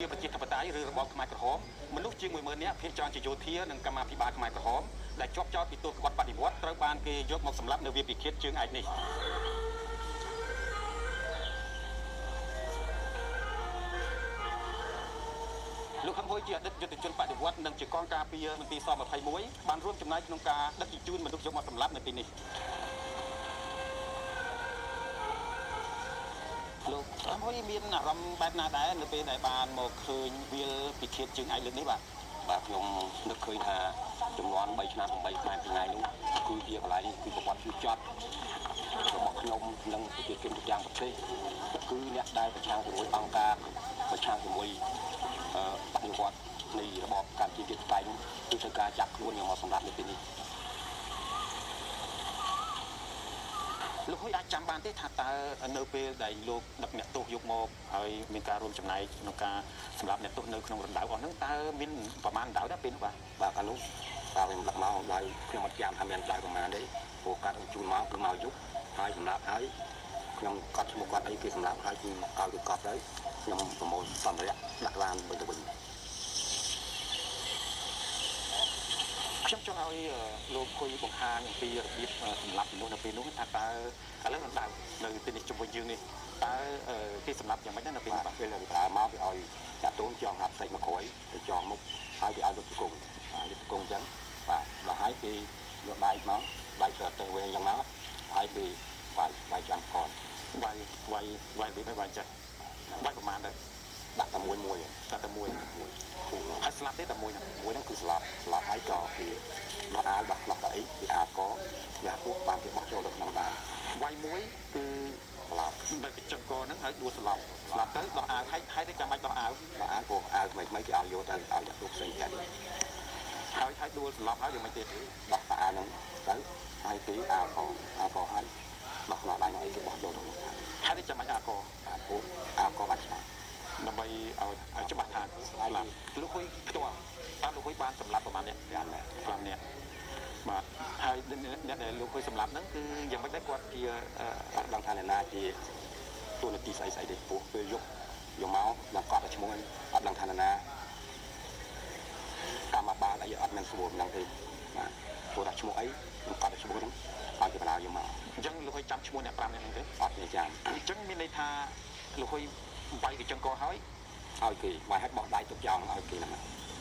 ប្រជាធិបតេយ្យឬរបបខ្មែរក្រហមមនុស្សជាង10000នាក់ភាគច្រើនជាយោធានិងកម្មាភិបាលខ្មែរក្រហមដែលជាប់ចោទពីទោសក្បត់បដិវត្តត្រូវបានគេយកមកសម្លាប់នៅវាលពិឃាតជើងឯកនេះលោកហឹមហ៊ុយជាអតីតយុទ្ធជនបដិវត្តនិងជាកងការពារមន្ទីរស-21បានរួមចំណែកក្នុងការដឹកជញ្ជូនមនុស្សយកមកសម្លាប់នៅទីនេះលោកហឹមហ៊ុយមានអារម្មណ៍បែបណាដែរនៅពេលដែលបានមកឃើញវាលពិឃាតជើងឯកលើកនេះបាទខ្ញុំនឹកឃើញថាចំនួន3ឆ្នាំ8ខែថ្ងៃនោះគឺជាកន្លែងនេះគឺប្រវត្តិជឿចត់របស់ខ្ញុំនិងប្រជាជនទូទាំងប្រទេសគឺអ្នកដែលប្រឆាំងជាមួយអង្គការប្រឆាំងជាមួយបដិវត្តនៃរបបកម្ពុជាជាតិតែងគឺត្រូវការចាប់ខ្លួនយកមកសម្រាប់នៅទីនេះលោកហ៊ុយអាចចាំបានទេថាតើនៅពេលដែលលោកដឹកអ្នកទោសយកមកហើយមានការរួមចំណែកក្នុងការសម្រាប់អ្នកទោសនៅក្នុងរណ្ដៅអស់ហ្នឹងតើមានប្រមាណរណ្ដៅដែរពេលនោះបាទកាលនោះតើខ្ញុំដឹកមកហើយខ្ញុំអត់ចាំថាមានរណ្ដៅប្រមាណទេព្រោះកាត់ជូនមកគឺមកយប់ហើយសម្រាប់ហើយខ្ញុំកត់ឈ្មោះគាត់អីគេសម្រាប់ហើយគឺឲ្យគេកត់ទៅខ្ញុំប្រមូលសម្ភារៈដាក់ឡានទៅវិញខ្ញុំចង់ឲ្យលោកគួយបង្ហាញអំពីរបៀបសម្លាប់មនុស្សនៅពេលនោះថាតើឥឡូវរណ្ដៅនៅទីនេះជុំវិញយើងនេះតើគេសម្លាប់យ៉ាងម៉េចដែរនៅពេលនេះបាទពេលដើរមកគេឲ្យចាក់ទូនចងហាត់ផ្សេងមកក្រោយទៅចងមុខហើយគេឲ្យយកគង់យកគង់អញ្ចឹងបាទដល់ហើយគេយកដៃមកដៃទៅវែងយ៉ាងមកហើយគេវាយចាំកនវាយវាយចាស់វាយប្រមាណដែរដាក់តែមួយដាក់តែមួយហើយស្លាប់ទេតែមួយហ្នឹងគឺស្លាប់ហើយក៏គេមកអាវដោះខ្លះតែអីគេអាកវាពុះបានគេបោះចូលទៅក្នុងដែរវាយមួយគឺស្លាប់នៅកញ្ចក់កហ្នឹងហើយដួលស្លាប់ទៅដោះអាវហើយតែចាំបាច់ដោះអាវព្រោះអាវមិនគេឲ្យយកទៅឲ្យដាក់ទូផ្សេងទៀតហើយដួលស្លាប់ហើយវាមិនទៀតដោះអាវហ្នឹងទៅហើយគេអាកហើយដោះខ្លោដៃអីគេបោះចូលទៅហើយតែចាំបាច់អាកបាច់ឆ្នាំដើម្បីឲ្យច្បាស់ថាស្លាប់លោកហ៊ុយផ្ទាល់តាមលោកហ៊ុយបានសម្លាប់ប្រហែលអ្នក5នាក់បាទហើយអ្នកដែលលោកហ៊ុយសម្លាប់ហ្នឹងគឺយ៉ាងម៉េចដែរគាត់ជាអត់ដឹងថាអ្នកណាជាទូនាទីស្អីទេពោះពេលយកមកដល់កត់តែឈ្មោះអត់ដឹងថាអ្នកណាកម្មបាលអីអត់មានស្រួលហ្នឹងទេបាទព្រោះថាឈ្មោះអីខ្ញុំកត់តែឈ្មោះហ្នឹងឲ្យគេបណ្ដាលយកមកអញ្ចឹងលោកហ៊ុយចាំឈ្មោះអ្នក5នាក់ហ្នឹងទេអត់ទេចាំអញ្ចឹងមានន័យថាលោកហ៊ុយវាយកញ្ចឹងកហើយគេវាយឲ្យបោះដៃទុកចោលឲ្យគេហ្នឹង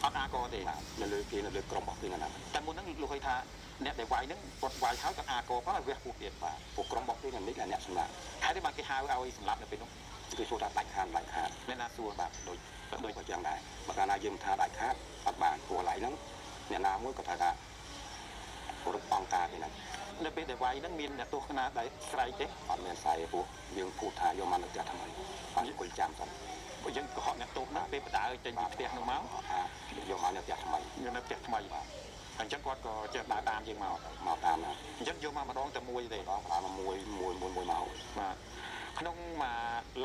អត់អាកទេនៅលើគេនៅលើក្រុមរបស់គេហ្នឹងតែមុនហ្នឹងលោកឃើញថាអ្នកដែលវាយហ្នឹងគាត់វាយហើយក៏អាកផងឲ្យវះពោះទៀតបាទពួកក្រុមរបស់គេនេះlàអ្នកសម្លាប់ហើយនេះបានគេហៅឲ្យសម្លាប់នៅពេលនោះគេសួរថាដាច់ខាតអ្នកណាសួរបាទដូចក៏ចឹងដែរបើកាលណាយើងថាដាច់ខាតអត់បានព្រោះឡៃហ្នឹងអ្នកណាមួយក៏ថារំអង្គការគេហ្នឹងនៅពេលដែលវាយហ្នឹងមានអ្នកទោសណាដែលស្រែកទេអត់មានស្រែកព្រោះយើងพูดថាយកមកនៅផ្ទះថ្មីហើយអង្គុយចាំសិនព្រោះយើងក៏ហត់អ្នកទោសណាពេលបដើចេញពីផ្ទះហ្នឹងមកយកមកនៅផ្ទះថ្មីបាទអញ្ចឹងគាត់ក៏ចេះដើរតាមយើងមកតាមណាអញ្ចឹងយកមកម្ដងតែមួយទេម្ដងមួយមកបាទក្នុងមួយ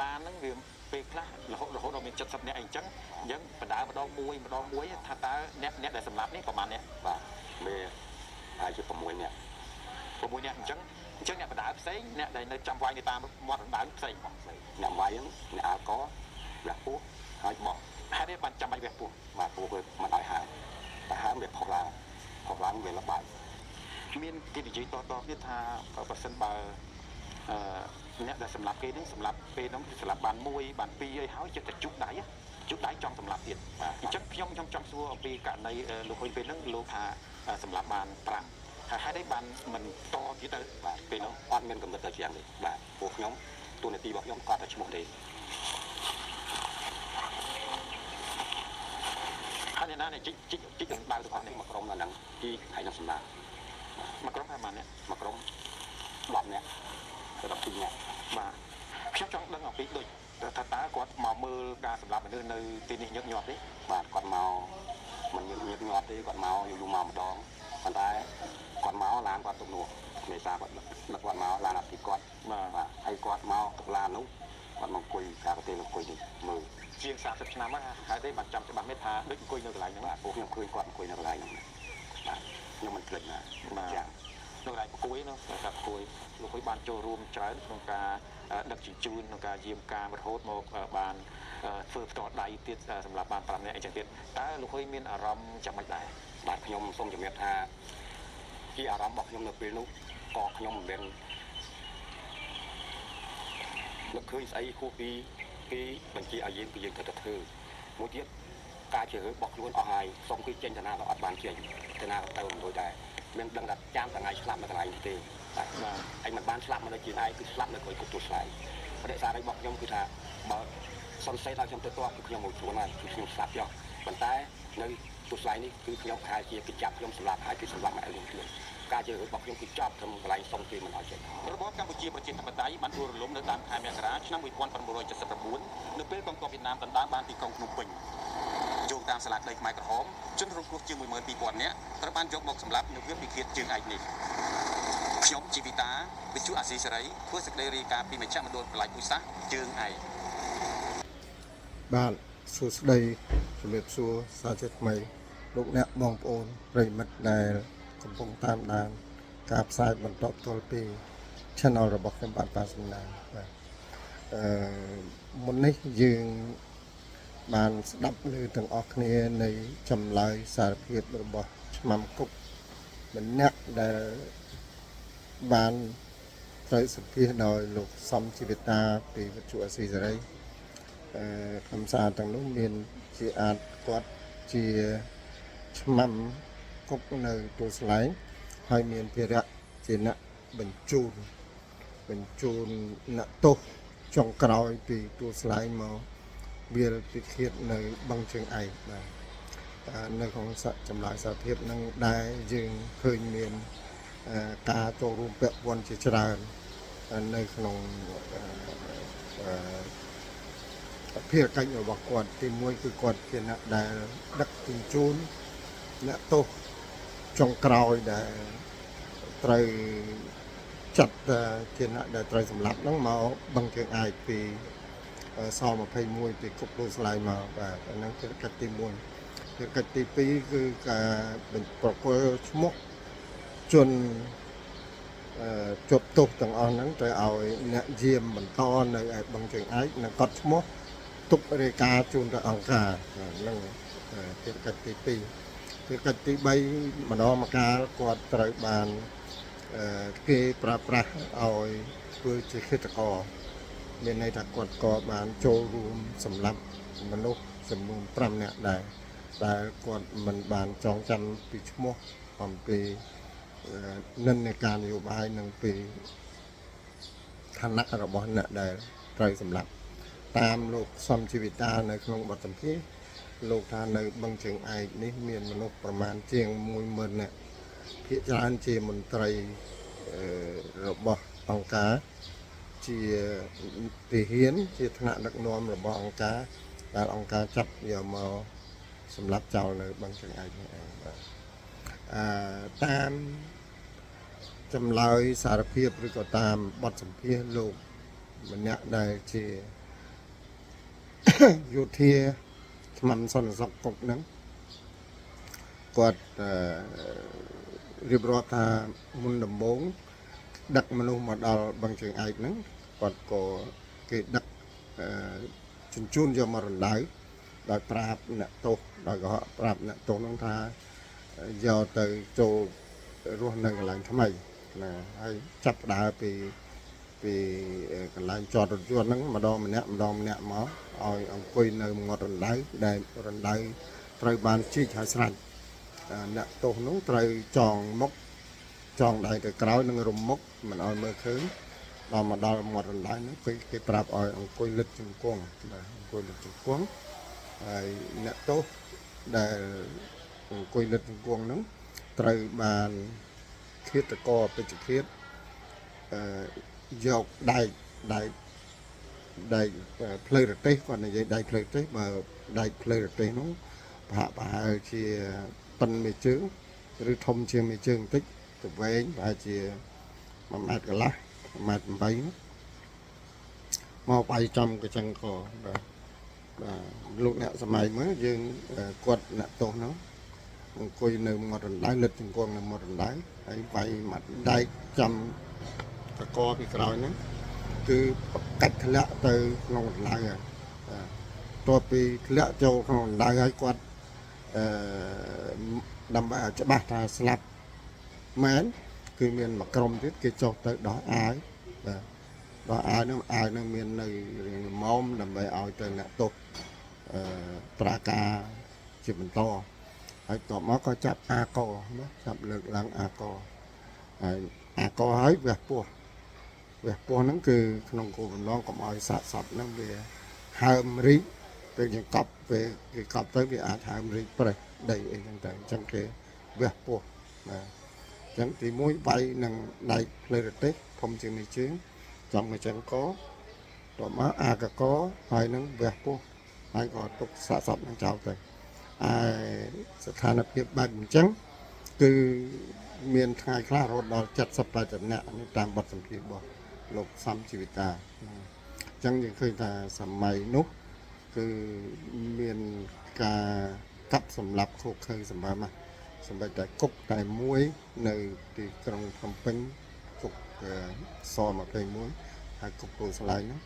ឡានហ្នឹងវាពេលខ្លះរហូតដល់មាន70នាក់អីអញ្ចឹងបដើម្ដងមួយថាតើអ្នកដែលសម្លាប់នេះប្រហែលអ្នកបាទមេហើយជា6នាក់អញ្ចឹងអ្នកបដើផ្សេងអ្នកដែលនៅចាំវាយនៅតាមមាត់រណ្ដៅផ្សេងអ្នកវាយហ្នឹងអ្នកអាកវះពោះហើយបោះហើយនេះបានចាំបាច់វះពោះបាទពោះវាមិនឲ្យហើមតែហើមវាផុសឡើងវាល្បាច់មានគេនិយាយតទៀតថាប្រសិនបើអ្នកដែលសម្លាប់គេហ្នឹងសម្លាប់ពេលហ្នឹងគឺសម្លាប់បាន1បាន2អីហើយចិត្តតែជុកដៃចង់សម្លាប់ទៀតបាទអញ្ចឹងខ្ញុំចង់សួរអំពីករណីលោកហ៊ុយពេលហ្នឹងលោកថាសម្លាប់បាន5ហើយđây bạn mình to chứ tớiបាទពេលនោះអត់មានកំណត់ទៅជាងនេះបាទពួកខ្ញុំទូនាទីរបស់ខ្ញុំគាត់តែឈ្មោះទេហើយអ្នកណានេះជីកដៅទៅគាត់នេះមកក្រុមនៅហ្នឹងជីហើយនឹងសម្លាប់មកក្រុមប្រហែលអ្នកមកក្រុម10នាក់ទៅ12នាក់បាទខ្ញុំចង់ដឹងអំពីដូចថាតើគាត់មកមើលការសម្លាប់មនុស្សនៅទីនេះញឹកញាប់ទេបាទគាត់មកមិនញឹកញាប់ទេគាត់មកយូរមកម្ដងប៉ុន្តែគាត់មកឡានគាត់ទុកនោះមេសាគាត់ដឹកគាត់មកឡានអាទិគាត់បាទហើយគាត់មកទឹកឡាននោះគាត់មកអង្គុយការប្រទេសអង្គុយនេះមើលជាង30ឆ្នាំហើយទេបានចាំច្បាស់មែនថាដូចអង្គុយនៅកន្លែងហ្នឹងពួកខ្ញុំឃើញគាត់អង្គុយនៅកន្លែងហ្នឹងបាទខ្ញុំមិនភ្លេចណាបាទនៅកន្លែងអង្គុយនោះសម្រាប់អង្គុយលោកហ៊ុយបានចូលរួមច្រើនក្នុងការដឹកជញ្ជូនក្នុងការយាមកាមរហូតមកបាន ធ្វើផ្ទាល់ដៃទៀតសម្រាប់បាន5នាក់អីចឹងទៀតតើលោកហ៊ុយមានអារម្មណ៍យ៉ាងម៉េចដែរបាទខ្ញុំសូមជំរាបថាជាអារម្មណ៍របស់ខ្ញុំនៅពេលនោះក៏ខ្ញុំមិនមាននឹកឃើញស្អីគួរពីបញ្ជាឲ្យយើងគឺយើងត្រូវតែធ្វើមួយទៀតការជ្រើសរើសរបស់ខ្លួនអស់ហើយសូមគឺចេញតាណាក៏អត់បានចេញតាណាក៏ទៅមិនរួចដែរមានដឹងថាចាំថ្ងៃស្លាប់នៅកន្លែងនេះទេបាទហើយមិនបានស្លាប់មកនៅជាឯងគឺស្លាប់នៅក្រោយគុកទួលស្លែងបដិសាររបស់ខ្ញុំគឺថាបើសំសេដល់ខ្ញុំទៅទាស់គឺខ្ញុំមកជួនហើយគឺខ្ញុំស្លាប់ចុះប៉ុន្តែនៅទួលស្លែងនេះគឺខ្ញុំប្រហែលជាគេចាប់ខ្ញុំសម្លាប់ហើយគឺសម្លាប់មកឯងខ្លួនការជឿរបស់ខ្ញុំគឺចប់ត្រឹមកន្លែងសុំគេមិនឲ្យចេញរបបកម្ពុជាប្រជាធិបតេយ្យបានដួលរលំនៅដើមខែមករាឆ្នាំ1979នៅពេលកងទ័ពវៀតណាមដណ្ដើមបានទីក្រុងភ្នំពេញយោងតាមសាលាក្តីខ្មែរក្រហមជនរងគ្រោះជាង12000នាក់ត្រូវបានយកមកសម្លាប់នៅវាលពិឃាតជើងឯកនេះខ្ញុំជីវិតាវិទ្យុអាស៊ីសេរីធ្វើសេចក្តីរាយការណ៍ពីមជ្ឈមណ្ឌលប្រឡាយពូសាសជើងឯកបាទសួស្តីជំរាបសួរសាជាថ្មីលោកអ្នកបងប្អូនប្រិយមិត្តដែលកំពុងតាមដានការផ្សាយបន្តផ្ទាល់ពី Channel របស់ខ្ញុំបាទប៉ាសំណាងបាទមុននេះយើងបានស្ដាប់ឮទាំងអស់គ្នានៃចម្លើយសារភាពរបស់ឆ្មាំគុកម្នាក់ដែលបានត្រូវសម្ភាសដោយលោកសំជីវិតាពីវិទ្យុអាស៊ីសេរីកំសារទាំងនោះមានជាអាចគាត់ជាឆ្មាំគុកនៅទួលស្លែងហើយមានភារៈជាអ្នកបញ្ជូនអ្នកទោសចុងក្រោយពីទួលស្លែងមកវាលពិឃាតនៅបឹងជើងឯកបាទនៅក្នុងចម្លើយសារភាពនឹងដែរយើងឃើញមានការចូលរួមពាក់ព័ន្ធជាច្រើននៅក្នុងភារកិច្ចរបស់គាត់ទីមួយគឺគាត់ជាអ្នកដែលដឹកជញ្ជូនអ្នកទោសចុងក្រោយដែលត្រូវចាត់ជាអ្នកដែលត្រូវសម្លាប់ហ្នឹងមកបឹងជើងឯកពីស21ពីគុកទួលស្លែងមកបាទអាហ្នឹងភារកិច្ចទី1ភារកិច្ចទី2គឺការប្រគល់ឈ្មោះជនជាប់ទោសទាំងអស់ហ្នឹងទៅឲ្យអ្នកយាមបន្តនៅឯបឹងជើងឯកនិងកត់ឈ្មោះទុករាយការណ៍ជូនទៅអង្គការហ្នឹងភារកិច្ចទី2ភារកិច្ចទី3ម្ដងម្កាលគាត់ត្រូវបានគេប្រើប្រាស់ឲ្យធ្វើជាឃាតករមានន័យថាគាត់ក៏បានចូលរួមសម្លាប់មនុស្សចំនួន5នាក់ដែរតែគាត់មិនបានចងចាំពីឈ្មោះអំពីនិន្នាការនយោបាយនិងពីឋានៈរបស់អ្នកដែលត្រូវសម្លាប់តាមលោកសំជីវិតានៅក្នុងបទសម្ភាសន៍លោកថានៅបឹងជើងឯកនេះមានមនុស្សប្រមាណជាង10000នាក់ភាគច្រើនជាមន្ត្រីរបស់អង្គការជាទាហានជាថ្នាក់ដឹកនាំរបស់អង្គការដែលអង្គការចាប់យកមកសម្រាប់ចោលនៅបឹងជើងឯកនេះឯងបាទតាមចម្លើយសារភាពឬក៏តាមបទសម្ភាសន៍លោកម្នាក់ដែលជាយោធាឆ្មាំសន្តិសុខគុកហ្នឹងគាត់រៀបរាប់ថាមុនដំបូងដឹកមនុស្សមកដល់បឹងជើងឯកហ្នឹងគាត់ក៏គេដឹកជញ្ជូនយកមករំដៅដោយប្រាប់អ្នកទោសដោយកុហកប្រាប់អ្នកទោសហ្នឹងថាយកទៅចូលរស់នៅកន្លែងថ្មីណាហើយចាប់ផ្ដើមពីកន្លែងចតរថយន្តហ្នឹងម្ដងម្នាក់មកឲ្យអង្គុយនៅមាត់រំដៅដែលរំដៅត្រូវបានជីកហើយស្រេចអ្នកទោសនោះត្រូវចងមុខចងដៃទៅក្រោយនិងរុំមុខមិនឲ្យមើលឃើញដល់មកដល់មាត់រំដៅនោះគេប្រាប់ឲ្យអង្គុយលិតជង្គង់បាទអង្គុយលិតជង្គង់ហើយអ្នកទោសដែលអង្គុយលិតជង្គង់នោះត្រូវបានឃាតករពេជ្ជឃាតយកដែកផ្លូវរទេសគាត់និយាយដែកផ្លូវរទេសបើដែកផ្លូវរទេសនោះប្រហែលជាប៉ុនមេជើងឬធំជាងមេជើងបន្តិចទៅវែងប្រហែលជា1ម៉ែត្រកន្លះ1ម៉ែត្រ8មកបាយចំកញ្ចឹងកបាទលោកអ្នកសម័យមើលយើងគាត់អ្នកទោសនោះអង្គុយនៅមាត់រំដៅលិតជង្គង់នៅមាត់រំដៅហើយបាយមាត់ដែកចំតកពីក្រោយហ្នឹងគឺកាច់ធ្លាក់ទៅក្នុងរំដៅ តើពីធ្លាក់ចូលក្នុងដៅឲ្យគាត់ដើម្បីឲ្យច្បាស់ថាស្លាប់មែនគឺមានមួយក្រុមទៀតគេចុះទៅដោះអាវបាទដោះអាវនឹងមាននៅរៀងល្មមដើម្បីឲ្យទៅអ្នកទោសត្រាការជាបន្តហើយតបមកក៏ចាប់អាកណាចាប់លើកឡើងអាកហើយអាកហើយវះពោះហ្នឹងគឺក្នុងគោលបំណងកុំឲ្យសាកសពហ្នឹងវាហើមរីកពេលយើងកប់ពេលគេកប់ទៅវាអាចហើមរីកប្រេះដីអីហ្នឹងទៅអញ្ចឹងគេវះពោះបាទអញ្ចឹងទី1វាយនឹងដៃភ្លើរទេសធំជាងនេះជើងចំមកចឹងកតមកអាកកហើយនឹងវះពោះហើយក៏ទុកសាកសពនឹងចោលទៅស្ថានភាពបែបអញ្ចឹងគឺមានថ្ងៃខ្លះរហូតដល់70-80នាក់នេះតាមបទសម្ភាសន៍របស់លោកសំជីវិតាអញ្ចឹងយើងឃើញថាសម័យនោះគឺមានការកាប់សម្លាប់ខូខើសម្រាប់ណាសម្រាប់តែគុកតែមួយនៅទីក្រុងភ្នំពេញគុកស21ហើយគុកពោធិ៍ស្លែងហ្នឹង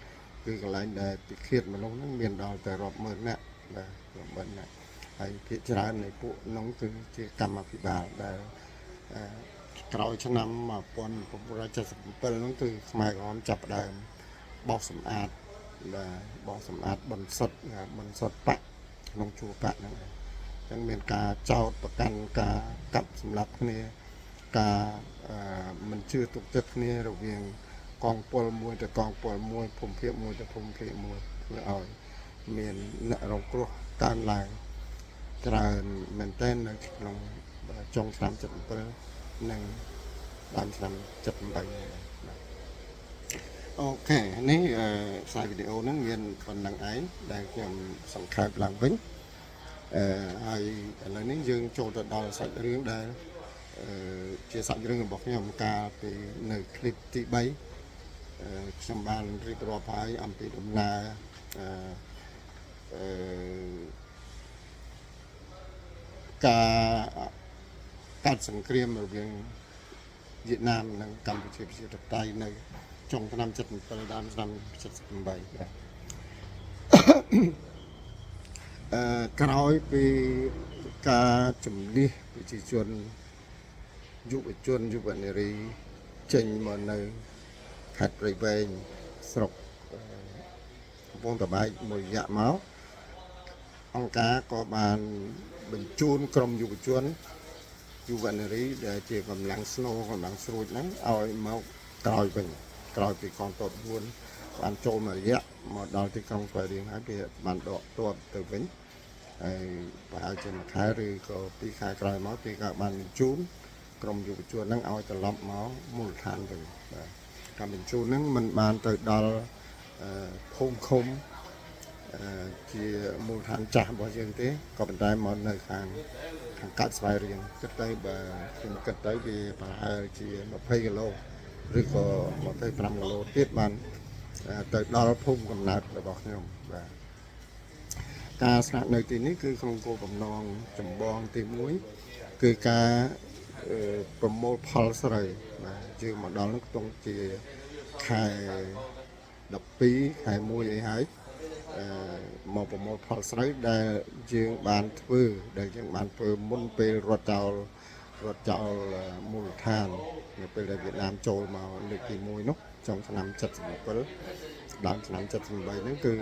គឺកន្លែងដែលពិឃាតមនុស្សហ្នឹងមានដល់តែរាប់ម៉ឺននាក់បាទរាប់ម៉ឺននាក់ហើយភាគច្រើននៃពួកនោះគឺជាកម្មអភិបាលដែលក្រោយឆ្នាំ1977ហ្នឹងគឺខ្មែរក្រហមចាប់ផ្ដើមបោសសម្អាតបាទបោសសម្អាតបន្សុទ្ធបកក្នុងជួរបកហ្នឹងអញ្ចឹងមានការចោទប្រកាន់ការកាប់សម្លាប់គ្នាការមិនជឿទុកចិត្តគ្នារវាងកងពលមួយទៅកងពលមួយភូមិភាគមួយទៅភូមិភាគមួយធ្វើឲ្យមានអ្នករងគ្រោះកើនឡើងច្រើនមែនទែននៅក្នុងចុងឆ្នាំ77និងដើមឆ្នាំ78អូខេនេះខ្សែវីដេអូហ្នឹងមានប៉ុណ្្នឹងឯងដែលខ្ញុំសង្ខេបឡើងវិញហើយឥឡូវនេះយើងចូលទៅដល់សាច់រឿងដែលជាសាច់រឿងរបស់ខ្ញុំកាលពីនៅคลิปទី3ខ្ញុំបានរៀបរាប់ហើយអំពីដំណើរការកាត់សង្គ្រាមរវាងវៀតណាមនិងកម្ពុជាប្រជាធិបតេយ្យនៅចុងឆ្នាំ77ដើមឆ្នាំ78បាទក្រោយពីការជំនះប្រជាជនយុវនារីចេញមកនៅខេត្តព្រៃវែងស្រុកកំពង់តាបែកមួយរយៈមកអង្គការក៏បានបញ្ជូនក្រុមយុវនារីដែលជាកម្លាំងស្នូកម្លាំងស្រួចហ្នឹងឲ្យមកក្រោយវិញក្រោយពីកងទ័ព4បានចូលមួយរយៈមកដល់ទីក្រុងស្វាយរៀងហើយវាបានដកទ័ពទៅវិញហើយប្រហែលជាមួយខែឬក៏2ខែក្រោយមកគេក៏បានបញ្ជូនក្រុមយុវជនហ្នឹងឲ្យត្រឡប់មកមូលដ្ឋានវិញបាទការបញ្ជូនហ្នឹងมันបានទៅដល់ភូមិឃុំជាមូលដ្ឋានចាស់របស់យើងទេក៏ប៉ុន្តែមកនៅខាងកាច់ស្វាយរៀងគិតទៅបើខ្ញុំគិតទៅវាប្រហែលជា20គីឡូឬក៏25គីឡូទៀតបានទៅដល់ភូមិកំណើតរបស់ខ្ញុំបាទការស្នាក់នៅទីនេះគឺក្នុងគោលបំណងចម្បងទី1គឺការប្រមូលផលស្រូវបាទយើងមកដល់នោះខ្ទង់ជាខែ12ខែ1អីហើយមកប្រមូលផលស្រូវដែលយើងបានធ្វើមុនពេលរត់ចោលមូលដ្ឋាននៅពេលដែលវៀតណាមចូលមកលើកទី1នោះចុងឆ្នាំ77ដើមឆ្នាំ78ហ្នឹងគឺ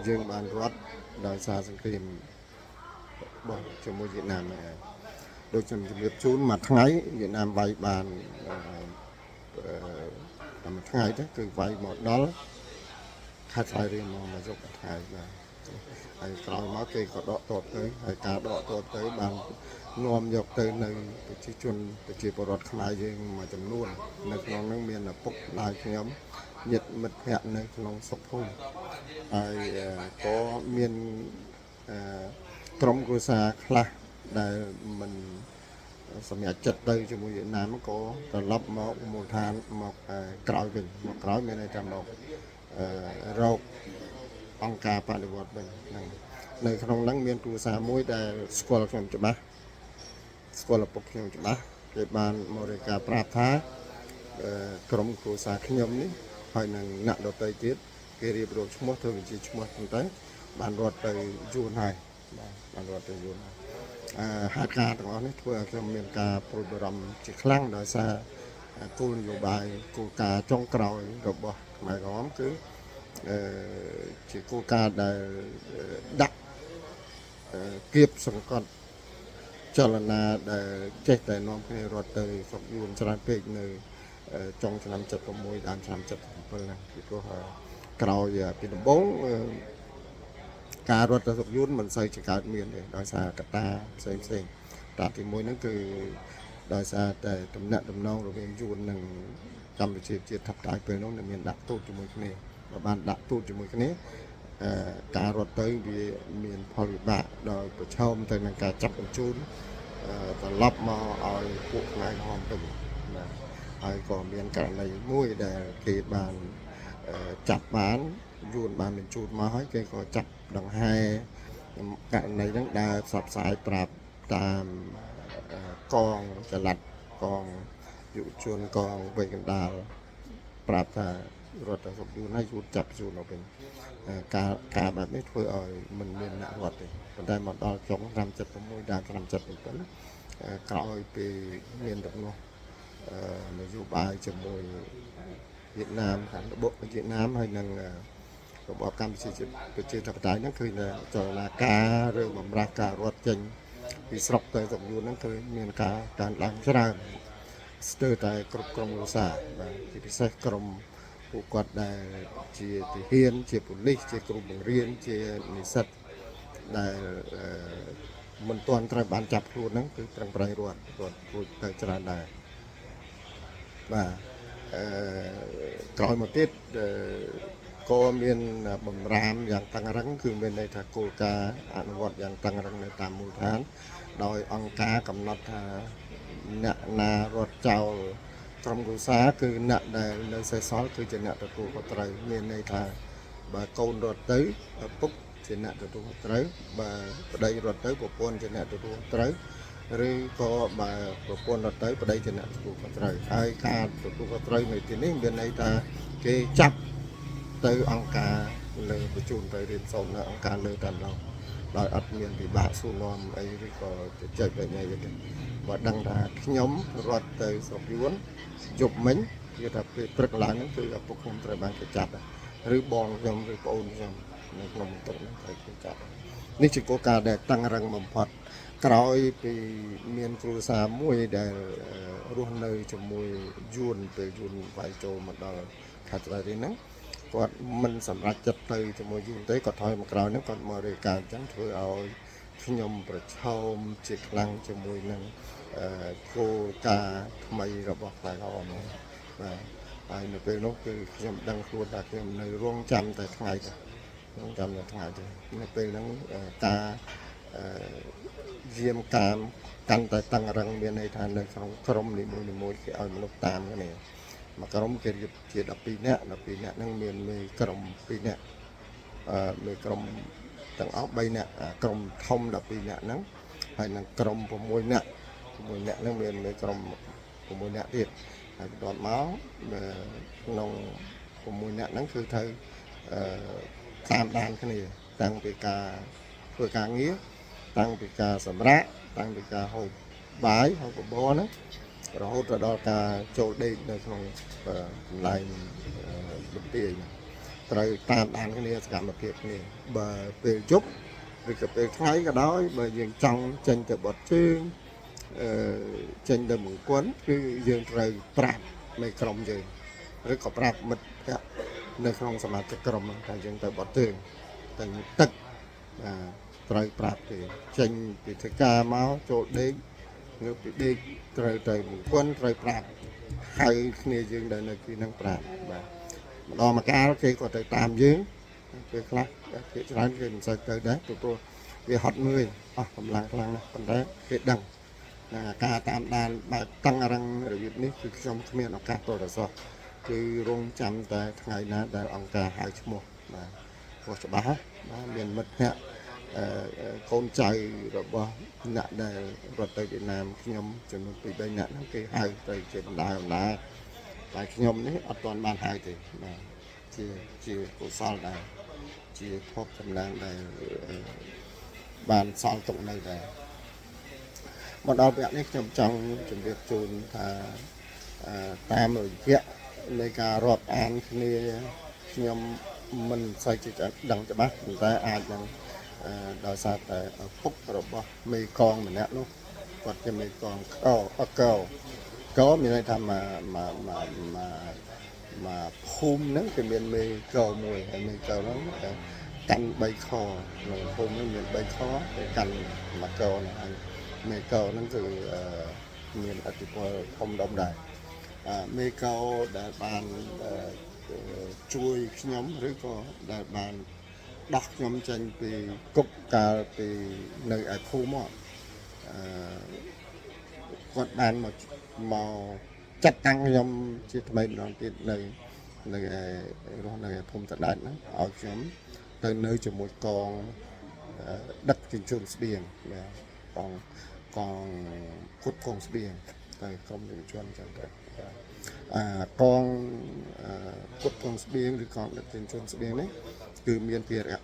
យើងបានរត់ដោយសារសង្គ្រាមរបស់ជាមួយវៀតណាមហ្នឹងដូចខ្ញុំជម្រាបជូនមួយថ្ងៃវៀតណាមវាយបានតែមួយថ្ងៃទេគឺវាយមកដល់ខេត្តស្វាយរៀងមកយកថ្ងៃបាទហើយក្រោយមកគេក៏ដកទ័ពទៅហើយការដកទ័ពទៅបាននាំយកទៅនៅប្រជាពលរដ្ឋខ្មែរយើងមួយចំនួននៅក្នុងនោះមានឪពុកម្ដាយខ្ញុំញាតិមិត្តភ័ក្តិនៅក្នុងស្រុកភូមិហើយក៏មានក្រុមគ្រួសារខ្លះដែលមិនសម្រាប់ចិត្តទៅជាមួយវៀតណាមក៏ត្រឡប់មកមូលដ្ឋានមកក្រោយវិញមកក្រោយមានន័យថាមករកអង្គការបដិវត្តវិញហ្នឹងនៅក្នុងហ្នឹងមានគ្រួសារមួយដែលស្គាល់ខ្ញុំច្បាស់ស្គាល់ឪពុកខ្ញុំច្បាស់គេបានមករាយការណ៍ប្រាប់ថាក្រុមគ្រួសារខ្ញុំនេះហើយនឹងអ្នកដទៃទៀតគេរៀបរាប់ឈ្មោះធ្វើបញ្ជីឈ្មោះហ្នឹងទៅ បានរត់ទៅយួនហើយបានរត់ទៅយួនហើយហេតុការណ៍ទាំងអស់នេះធ្វើឲ្យខ្ញុំមានការព្រួយបារម្ភជាខ្លាំងដោយសារគោលនយោបាយគោលការណ៍ចុងក្រោយរបស់ខ្មែរក្រហមគឺជាគោលការណ៍ដែលដាក់គៀបសង្កត់ចលនាដែលចេះតែនាំគ្នារត់ទៅស្រុកយួនច្រើនពេកនៅចុងឆ្នាំ76ដើមឆ្នាំ77ហ្នឹងពីព្រោះក្រោយពីដំបូងការរត់ទៅស្រុកយួនមិនសូវជាកើតមានទេដោយសារកត្តាផ្សេងតាទី1ហ្នឹងគឺដោយសារតែតំណែងតំណងរវាងយួននិងកម្ពុជាជាតិថាប់តាយពេលនោះមានដាក់ទូតជាមួយគ្នាបើបានដាក់ទូតជាមួយគ្នាការរត់ទៅវាមានផលវិបាកដោយប្រឈមទៅនឹងការចាប់បញ្ជូនត្រឡប់មកឲ្យពួកខ្មែរក្រហមវិញណាហើយក៏មានករណីមួយដែលគេបានចាប់បានយួនបានបញ្ជូនមកហើយគេក៏ចាប់ដង្ហែករណីហ្នឹងដែលផ្សព្វផ្សាយប្រាប់តាមកងចល័តកងយុវជនកងវ័យកណ្ដាលប្រាប់ថារត់ទៅស្រុកយួនហើយយួនចាប់យួនមកវិញការបែបនេះធ្វើឲ្យមិនមានអ្នករត់ទេប៉ុន្តែមកដល់ចុងឆ្នាំ76ដល់ឆ្នាំ77ក្រោយពីមានដំណោះនយោបាយជាមួយវៀតណាមខាងរបបវៀតណាមហើយនឹងរបបកម្ពុជាប្រជាធិបតេយ្យហ្នឹងគឺចលនាការឬបំរាស់ការរត់ចេញពីស្រុកទៅស្រុកយួនហ្នឹងគឺមានការកើនឡើងច្រើនស្ទើរតែគ្រប់ក្រុមគ្រួសារបាទជាពិសេសក្រុមពួកគាត់ដែលជាទាហានជាប៉ូលីសជាគ្រូបង្រៀនជានិស្សិតដែលមិនទាន់ត្រូវបានចាប់ខ្លួនហ្នឹងគឺប្រឹងប្រែងរត់រួចទៅច្រើនដែរបាទក្រោយមកទៀតក៏មានបំរាមយ៉ាងតឹងរ៉ឹងគឺមានន័យថាគោលការណ៍អនុវត្តយ៉ាងតឹងរ៉ឹងនៅតាមមូលដ្ឋានដោយអង្គការកំណត់ថាអ្នកណារត់ចោលក្រុមគ្រួសារគឺអ្នកដែលនៅសេសសល់គឺជាអ្នកទទួលខុសត្រូវមានន័យថាបើកូនរត់ទៅឪពុកជាអ្នកទទួលខុសត្រូវបើប្តីរត់ទៅប្រពន្ធជាអ្នកទទួលខុសត្រូវឬក៏បើប្រពន្ធរត់ទៅប្តីជាអ្នកទទួលខុសត្រូវហើយការទទួលខុសត្រូវនៅទីនេះមានន័យថាគេចាប់ទៅអង្គការលើបញ្ជូនទៅរៀនសូត្រនៅអង្គការលើតែម្ដងដោយអត់មានពិបាកសួរនាំអីឬក៏ជជែកបែបនេះទេបើដឹងថាខ្ញុំរត់ទៅស្រុកយួនយប់មិញគឺថាពេលព្រឹកឡើងហ្នឹងគឺឪពុកខ្ញុំត្រូវបានគេចាប់ឬបងខ្ញុំឬប្អូនខ្ញុំនៅក្នុងបន្ទប់ហ្នឹងត្រូវគេចាប់នេះជាគោលការណ៍ដែលតឹងរឹងបំផុតក្រោយពីមានគ្រួសារមួយដែលរស់នៅជាមួយយួនពេលយួនវាយចូលមកដល់ខេត្តស្វាយរៀងហ្នឹងគាត់មិនសម្រេចចិត្តទៅជាមួយយួនទេគាត់ថយមកក្រោយហ្នឹងគាត់មករាយការណ៍អញ្ចឹងធ្វើឲ្យខ្ញុំប្រឈមជាខ្លាំងជាមួយនឹងគោលការណ៍ថ្មីរបស់ផ្នែកក្រហមបាទហើយនៅពេលនោះគឺខ្ញុំដឹងខ្លួនថាខ្ញុំនៅរងចាំតែថ្ងៃទៅរងចាំតែថ្ងៃទៅនៅពេលហ្នឹងការយាមកាមកាន់តែតឹងរឹងមានន័យថានៅក្នុងក្រុមនីមួយៗគេឲ្យមនុស្សតាមគ្នាមួយក្រុមគេរៀបជា12នាក់ហ្នឹងមានមេក្រុម2នាក់មេក្រុមទាំងអស់3នាក់ក្រុមធំ12នាក់ហ្នឹងហើយនឹងក្រុម6នាក់ហ្នឹងមានមេក្រុម6នាក់ទៀតហើយបន្ទាប់មកក្នុង6នាក់ហ្នឹងគឺត្រូវតាមដានគ្នាតាំងពីការធ្វើការងារតាំងពីការសម្រាកតាំងពីការហូបបាយហូបបបរហ្នឹងរហូតដល់ការចូលដេកនៅក្នុងកន្លែងបន្ទាយត្រូវតាមដានគ្នាសកម្មភាពគ្នាបើពេលយប់ឬក៏ពេលថ្ងៃក៏ដោយបើយើងចង់ចេញទៅបត់ជើងចេញទៅមង្គលគឺយើងត្រូវប្រាប់មេក្រុមយើងឬក៏ប្រាប់មិត្តភ័ក្តិនៅក្នុងសមាជិកក្រុមថាយើងទៅបត់ជើងទៅទឹកត្រូវប្រាប់គេចេញពីធ្វើការមកចូលដេកឬពីដេកត្រូវទៅមង្គលត្រូវប្រាប់ហៅគ្នាយើងដែលនៅទីហ្នឹងប្រាប់បាទម្ដងម្កាលគេក៏ទៅតាមយើងពេលខ្លះគេច្រើនគេមិនសូវទៅដែរព្រោះវាហត់នឿយអស់កម្លាំងខ្លាំងណាស់ប៉ុន្តែគេដឹងការតាមដានបែបតឹងរឹងរបៀបនេះគឺខ្ញុំគ្មានឱកាសទៅរសោះគឺរងចាំតែថ្ងៃណាដែលអង្គការហៅឈ្មោះបាទព្រោះច្បាស់បាទមានមិត្តភ័ក្តិកូនចៅរបស់អ្នកដែលរត់ទៅវៀតណាមខ្ញុំចំនួន2 3នាក់ហ្នឹងគេហៅទៅជាបណ្ដាតែខ្ញុំនេះអត់ទាន់បានហៅទេបាទជាកុសលដែរ ជាភពតំណាងដែលបានសល់ទុកនៅដែរមកដល់វគ្គនេះខ្ញុំចង់ជម្រាបជូនថាតាមរយៈនៃការរាប់អានគ្នាខ្ញុំមិនសូវជាដឹងច្បាស់ប៉ុន្តែអាចនឹងដោយសារតែពុករបស់មេកងម្នាក់នោះគាត់ជាមេកងកមានន័យថាមកភូមិហ្នឹងគឺមានមេកមួយហើយមេកហ្នឹងកាន់3ខក្នុងភូមិហ្នឹងមាន3ខគេកាន់មួយកហ្នឹងហើយមេកហ្នឹងគឺមានអធិពលធំដុំដែរមេកដែលបានជួយខ្ញុំឬក៏ដែលបានដោះខ្ញុំចេញពីគុកកាលពីនៅឯភូមិគាត់បានមកចាត់តាំងខ្ញុំជាថ្មីម្ដងទៀតនៅរស់នៅភូមិតដាច់ហ្នឹងឲ្យខ្ញុំទៅនៅជាមួយកងដឹកជញ្ជូនស្បៀងកងគុតកងស្បៀងទៅក្រុមយុវជនចឹងទៅកងគុតកងស្បៀងឬកងដឹកជញ្ជូនស្បៀងនេះគឺមានភារៈ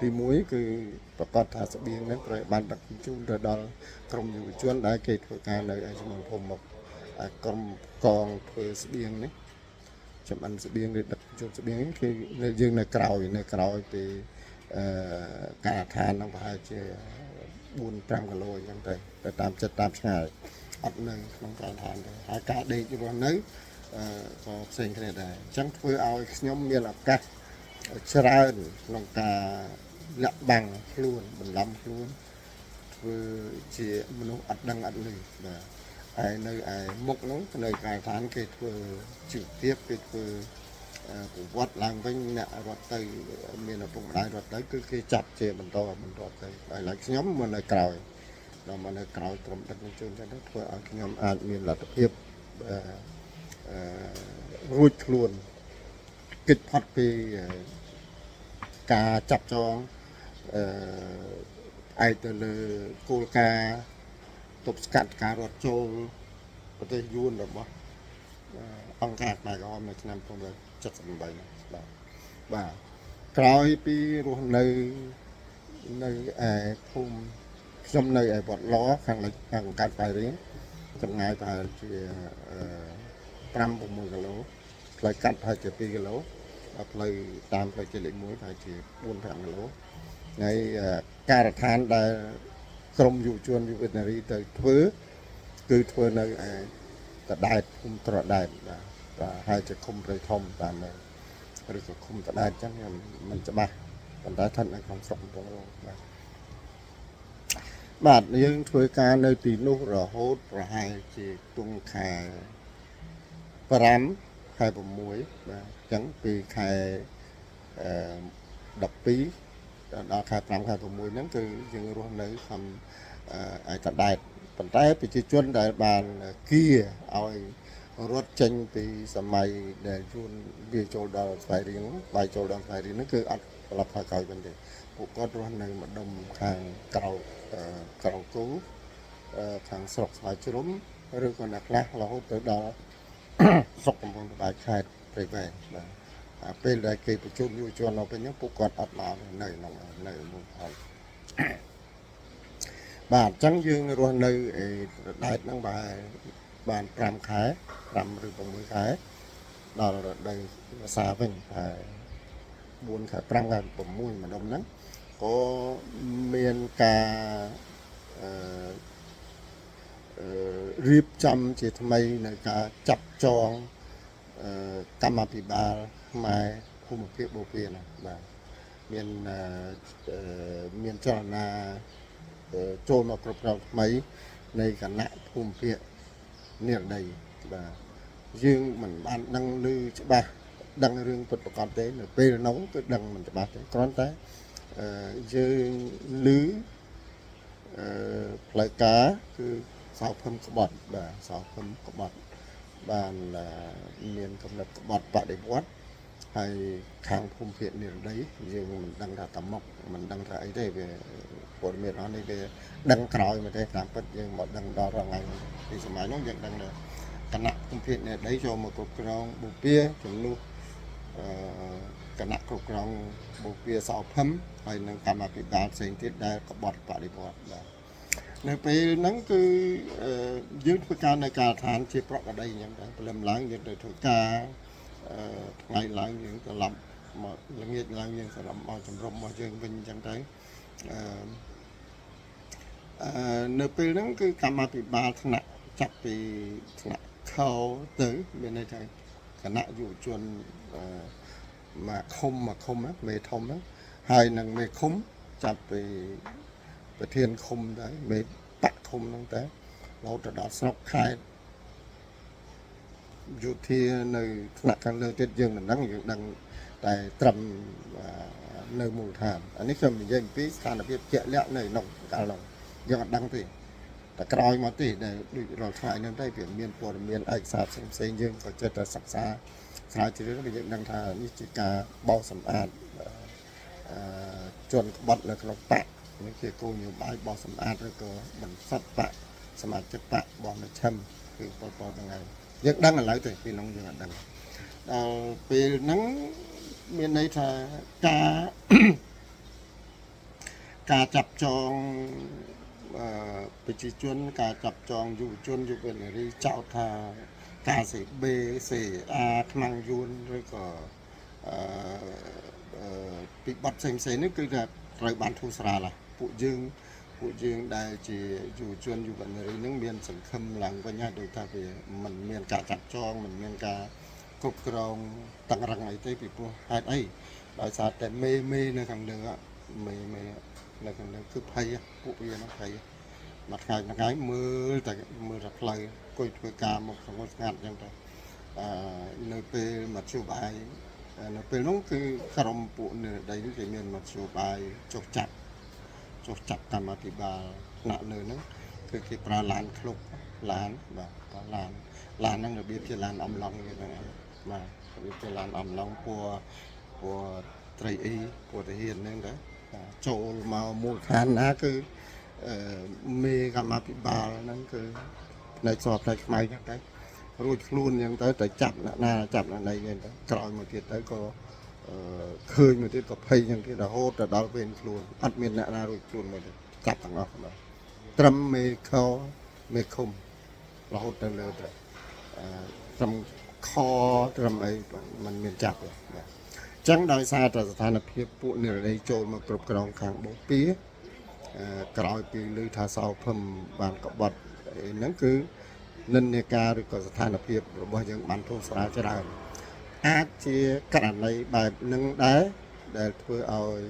ទី1គឺប្រកាសថាស្បៀងហ្នឹងត្រូវបានដឹកជញ្ជូនទៅដល់ក្រុមយុវជនដែលគេធ្វើការនៅឯជំនាន់ភូមិមកក្រុមកងធ្វើស្បៀងនេះចំអិនស្បៀងឬដឹកជញ្ជូនស្បៀងនេះគឺយើងនៅក្រោយពីការដ្ឋានហ្នឹងប្រហែលជា 4-5 គីឡូអញ្ចឹងទៅតាមចិត្តតាមឆ្ងាយអត់នៅក្នុងការដ្ឋានទេហើយការដេករស់នៅក៏ផ្សេងគ្នាដែរអញ្ចឹងធ្វើឲ្យខ្ញុំមានឱកាសច្រើនក្នុងការលាក់បាំងខ្លួនបន្លំខ្លួនធ្វើជាមនុស្សអត់ដឹងអត់ឮបាទហើយនៅឯមុខនោះនៅការដ្ឋានគេធ្វើជីវភាពគេធ្វើប្រវត្តិឡើងវិញអ្នករត់ទៅមានឪពុកម្ដាយរត់ទៅគឺគេចាប់ជាបន្តទៅហើយឡើយខ្ញុំមកនៅក្រោយដល់មកនៅក្រោយក្រុមដឹកជញ្ជូនចឹងទៅធ្វើឲ្យខ្ញុំអាចមានលទ្ធភាពរួចខ្លួនគេចផុតពីការចាប់ចងឯកទៅលើគោលការណ៍ទប់ស្កាត់ការរត់ចូលប្រទេសយួនរបស់អង្គការខ្មែរក្រហមនៅឆ្នាំ1978បាទក្រោយពីរស់នៅឯភូមិខ្ញុំនៅឯវត្តឡខាងលិចខាងកាត់ប៉ៃរៀងចម្ងាយប្រហែលជា 5-6 គីឡូផ្លូវកាត់ប្រហែលជា 2 គីឡូដល់ផ្លូវតាមផ្លូវជាតិលេខ 1ប្រហែលជា 4-5 គីឡូហើយការដ្ឋានដែលក្រមយុវជនយុវនារីទៅធ្វើគឺធ្វើនៅឯតដែតភូមិត្រដែតបាទហើយជាឃុំព្រៃធំតាមឬក៏ឃុំតដែតអញ្ចឹងខ្ញុំមិនច្បាស់ប៉ុន្តែស្ថិតនៅក្នុងស្រុកកំពង់រោងបាទយើងធ្វើការនៅទីនោះរហូតប្រហែលជាទុងខែ 5 ខែ 6 បាទអញ្ចឹងពីខែ 12 ដល់ខែ 5 ខែ 6 ហ្នឹងគឺយើងរស់នៅក្នុងឯតដែតប៉ុន្តែប្រជាជនដែលបានគៀឲ្យរត់ចេញពីសម័យដែលយួនវាចូលដល់ស្វាយរៀងបាយចូលដល់ស្វាយរៀងហ្នឹងគឺអត់ប្រឡប់ថយក្រោយវិញទេពួកគាត់រស់នៅម្ដុំខាងក្រៅគូខាងស្រុកស្វាយជ្រុំឬក៏អ្នកខ្លះរហូតទៅដល់ស្រុកកំពង់ត្បែកខេត្តព្រៃវែងបាទពេលដែលគេប្រជុំយុវជននៅពេលហ្នឹងពួកគាត់អត់មកនៅមួយហើយបាទអញ្ចឹងយើងរស់នៅឯដែតហ្នឹងបាន5 ខែ 5 ឬ 6 ខែដល់រដូវវស្សាវិញតែ4 ខែ 5 ខែ 6 ម្ដុំហ្នឹងក៏មានការរៀបចំជាថ្មីនៅការចាប់ចងកម្មអភិបាលខ្មែរភូមិភាគបូព៌ាណាបាទមានចលនាចូលមកគ្រប់គ្រងថ្មីនៃគណៈភូមិភាគនិរដីបាទយើងមិនបានដឹងឮច្បាស់ដឹងរឿងពិតប្រាកដទេនៅពេលនោះគឺដឹងមិនច្បាស់ទេគ្រាន់តែយើងឮផ្លូវការគឺសោភឹមក្បត់បាទសោភឹមក្បត់បានមានកំណត់ក្បត់បដិវត្តហើយខាងភូមិភាគនិរដីយើងមិនដឹងថាតាមកមិនដឹងថាអីទេវាព័ត៌មានអស់នេះវាដឹងក្រោយមកទេតាមពិតយើងមកដឹងដល់ថ្ងៃពីសម័យនោះយើងដឹងថាគណៈភូមិភាគនិរដីចូលមកគ្រប់គ្រងបូព៌ាជំនួស គណៈគ្រប់គ្រងបុព្វាសោភឹមហើយនឹងកម្មាភិបាលផ្សេងទៀតដែលក្បត់បដិវត្តបាទនៅពេលហ្នឹងគឺយើងធ្វើការនៅការដ្ឋានជាប្រក្រតីអញ្ចឹងដែរព្រលឹមឡើងយើងទៅធ្វើការថ្ងៃឡើងយើងត្រឡប់មកល្ងាចឡើងយើងត្រឡប់មកជំរំរបស់យើងវិញអញ្ចឹងទៅនៅពេលហ្នឹងគឺកម្មាភិបាលថ្នាក់ចាប់ពីថ្នាក់ខោទៅមានន័យថាគណៈយុវជនមកឃុំមេធំហ្នឹងហើយនឹងមេឃុំចាប់ពីប្រធានឃុំដែរមេបកឃុំហ្នឹងតែរហូតដល់ស្រុកខេត្តយោធានៅថ្នាក់ខាងលើទៀតយើងមិនដឹងយើងដឹងតែត្រឹមនៅមូលដ្ឋានអានេះខ្ញុំនិយាយអំពីស្ថានភាពជាក់លាក់នៅក្នុងកាលនោះយើងអត់ដឹងទេតែក្រោយមកទេដែលដូចរាល់ថ្ងៃហ្នឹងទៅវាមានព័ត៌មានឯកសារផ្សេងៗយើងក៏ចិត្តតែសិក្សាស្រាវជ្រាវទៅយើងដឹងថានេះជាការបោសសម្អាតជនក្បត់នៅក្នុងបកនេះជាគោលនយោបាយបោសសម្អាតឬក៏បន្សុទ្ធបកសមាជិកបករបស់មជ្ឈិមគឺប៉ុលពតទាំងហើយយើងដឹងឥឡូវទៅពីនោះយើងអត់ដឹងដល់ពេលហ្នឹងមានន័យថាការចាប់ចងប្រជាជនការចាប់ចងយុវជនយុវនារីចោទថាការសេបសេអាខ្មាំងយួនឬក៏ពីបទផ្សេងនេះគឺថាត្រូវបានធូរស្រាលពួកយើងដែលជាយុវជនយុវនារីនឹងមានសង្ឃឹមឡើងវិញហើយដោយថាវាមិនមានការចាប់ចងមិនមានការគ្រប់គ្រងតឹងរឹងអីទេពីព្រោះហេតុអីដោយសារតែមេនៅខាងលើមេនៅខាងលើគឺភ័យពួកវានឹងភ័យមួយថ្ងៃមើលតែផ្លូវអង្គុយធ្វើការមកសង្កត់ស្ងាត់អញ្ចឹងទៅនៅពេលមធ្យោបាយនៅពេលនោះគឺក្រុមពួកនិរដីនេះគេមានមធ្យោបាយចុះចាប់កម្មាភិបាលថ្នាក់លើហ្នឹងគឺគេប្រើឡានឃ្លុកឡានបាទប្រើឡានហ្នឹងរបៀបជាឡានអំឡុងហ្នឹងបាទរបៀបជាឡានអំឡុងពណ៌ត្រីអ៊ីពណ៌ទាហានហ្នឹងដែរចូលមកមូលដ្ឋានណាគឺមេកម្មាភិបាលហ្នឹងគឺផ្នែកសផ្នែកខ្មៅហ្នឹងទៅរួចខ្លួនអញ្ចឹងទៅចាប់អ្នកណាចាប់អ្នកណីអញ្ចឹងទៅក្រោយមកទៀតទៅក៏ឃើញមកទៀតក៏ភ័យអញ្ចឹងទៀតរហូតទៅដល់ពេលខ្លួនអត់មានអ្នកណារួចខ្លួនមកទេចាប់ទាំងអស់បាទត្រឹមមេខមេឃុំរហូតទៅលើទៅត្រឹមខត្រឹមអីมันមានចាប់ទេបាទអញ្ចឹងដោយសារតែស្ថានភាពពួកនិរដីចូលមកគ្រប់គ្រងខាងបូព៌ាក្រោយពីឮថាសោភឹមបានក្បត់ហ្នឹងគឺនិន្នាការឬក៏ស្ថានភាពរបស់យើងបានធូរស្រាលច្រើនអាចជាករណីបែបនឹងដែរដែលធ្វើឲ្យ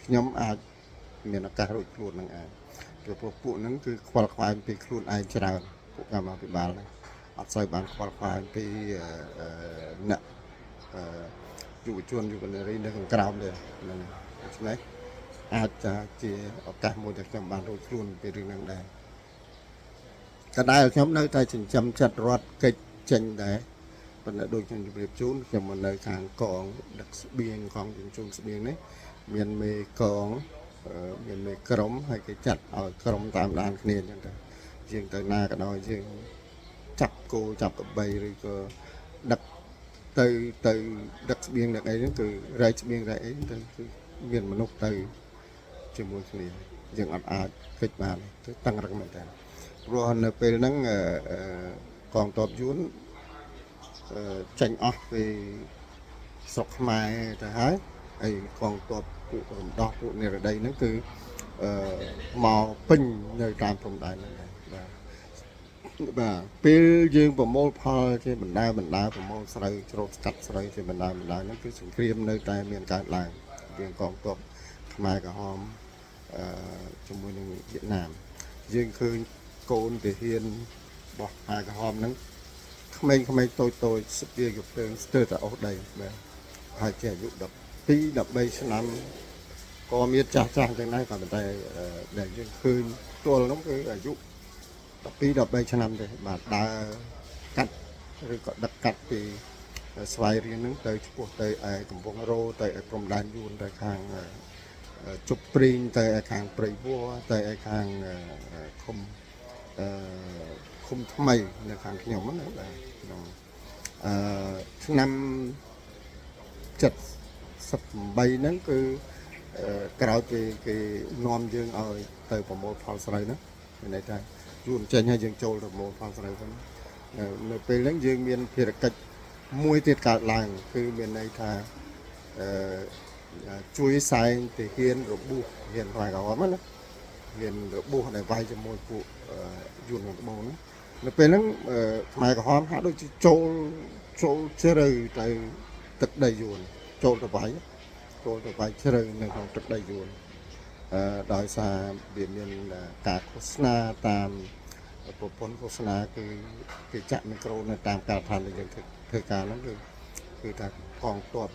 ខ្ញុំអាចមានឱកាសរួចខ្លួននឹងឯងព្រោះពួកហ្នឹងគឺខ្វល់ខ្វាយពីខ្លួនឯងច្រើនពួកកម្មាភិបាលហ្នឹងអត់សូវបានខ្វល់ខ្វាយពីអ្នកយុវជនយុវនារីនៅខាងក្រោមទេហ្នឹងដូច្នេះអាចជាឱកាសមួយដែលខ្ញុំបានរួចខ្លួនពីរឿងហ្នឹងដែរក៏ដែលខ្ញុំនៅតែចិញ្ចឹមចិត្តរត់កិច្ចចេញដែរប៉ុន្តែដូចខ្ញុំជម្រាបជូនខ្ញុំមកនៅខាងកងដឹកស្បៀងកងជញ្ជូនស្បៀងនេះមានមេកងមានមេក្រុមហើយគេចាត់ឲ្យក្រុមតាមដានគ្នាអញ្ចឹងទៅយើងទៅណាក៏ដោយយើងចាប់គោចាប់ក្របីឬក៏ដឹកទៅដឹកស្បៀងដឹកអីហ្នឹងគឺរែកស្បៀងរែកអីទៅគឺមានមនុស្សទៅជាមួយគ្នាយើងអត់អាចកិច្ចបានទៅតឹងរឹងមែនតើព្រោះនៅពេលហ្នឹងកងទ័ពយួនចេញអស់ពីស្រុកខ្មែរទៅហើយកងទ័ពពួករំដោះពួកនិរដីហ្នឹងគឺមកពេញនៅតាមព្រំដែនហ្នឹងបាទពេលយើងប្រមូលផលជាបណ្ដាប្រមូលស្រូវច្រូតស្កាត់ស្រូវជាបណ្ដាហ្នឹងគឺសង្គ្រាមនៅតែមានកើតឡើងវាកងទ័ពខ្មែរក្រហមជាមួយនឹងវៀតណាមយើងឃើញកូនទាហានរបស់ខ្មែរក្រហមហ្នឹងក្មេងៗតូចស្ទាយកភ្លើងស្ទើរតែអស់ដីបាទហើយជាអាយុ12 13ឆ្នាំក៏មានចាស់អញ្ចឹងដែរក៏ប៉ុន្តែដែលយើងឃើញទល់នោះគឺអាយុ12 13ឆ្នាំទេបាទដើរកាត់ឬក៏ដឹកកាត់ពីស្វាយរៀងហ្នឹងទៅឆ្ពោះទៅឯកំពង់រោទៅឯព្រំដែនយួនទៅខាងជប់ព្រីងទៅឯខាងព្រៃវ័រទៅឯខាងឃុំថ្មីនៅខាងខ្ញុំណាបាទក្នុងឆ្នាំ 73ហ្នឹងគឺក្រោយពីគេនាំយើងឲ្យទៅប្រមូលផលស្រូវហ្នឹងមានន័យថាយួនចេញហើយយើងចូលទៅប្រមូលផលស្រូវហ្នឹងនៅពេលហ្នឹងយើងមានភារកិច្ចមួយទៀតកើតឡើងគឺមានន័យថាជួយសែងទាហានរបួសទាហានខ្មែរក្រហមណាទាហានរបួសដែលវាយជាមួយពួកយួនខាងត្បូងហ្នឹងនៅពេលហ្នឹងខ្មែរក្រហមហាក់ដូចជាចូលជ្រៅទៅទឹកដីយួនចូលទៅវាយជ្រៅនៅក្នុងទឹកដីយួនដោយសារវាមានការឃោសនាតាមប្រព័ន្ធឃោសនាគឺគេចាក់មីក្រូនៅតាមការដ្ឋានដែលយើងធ្វើការហ្នឹងគឺថាកងទ័ព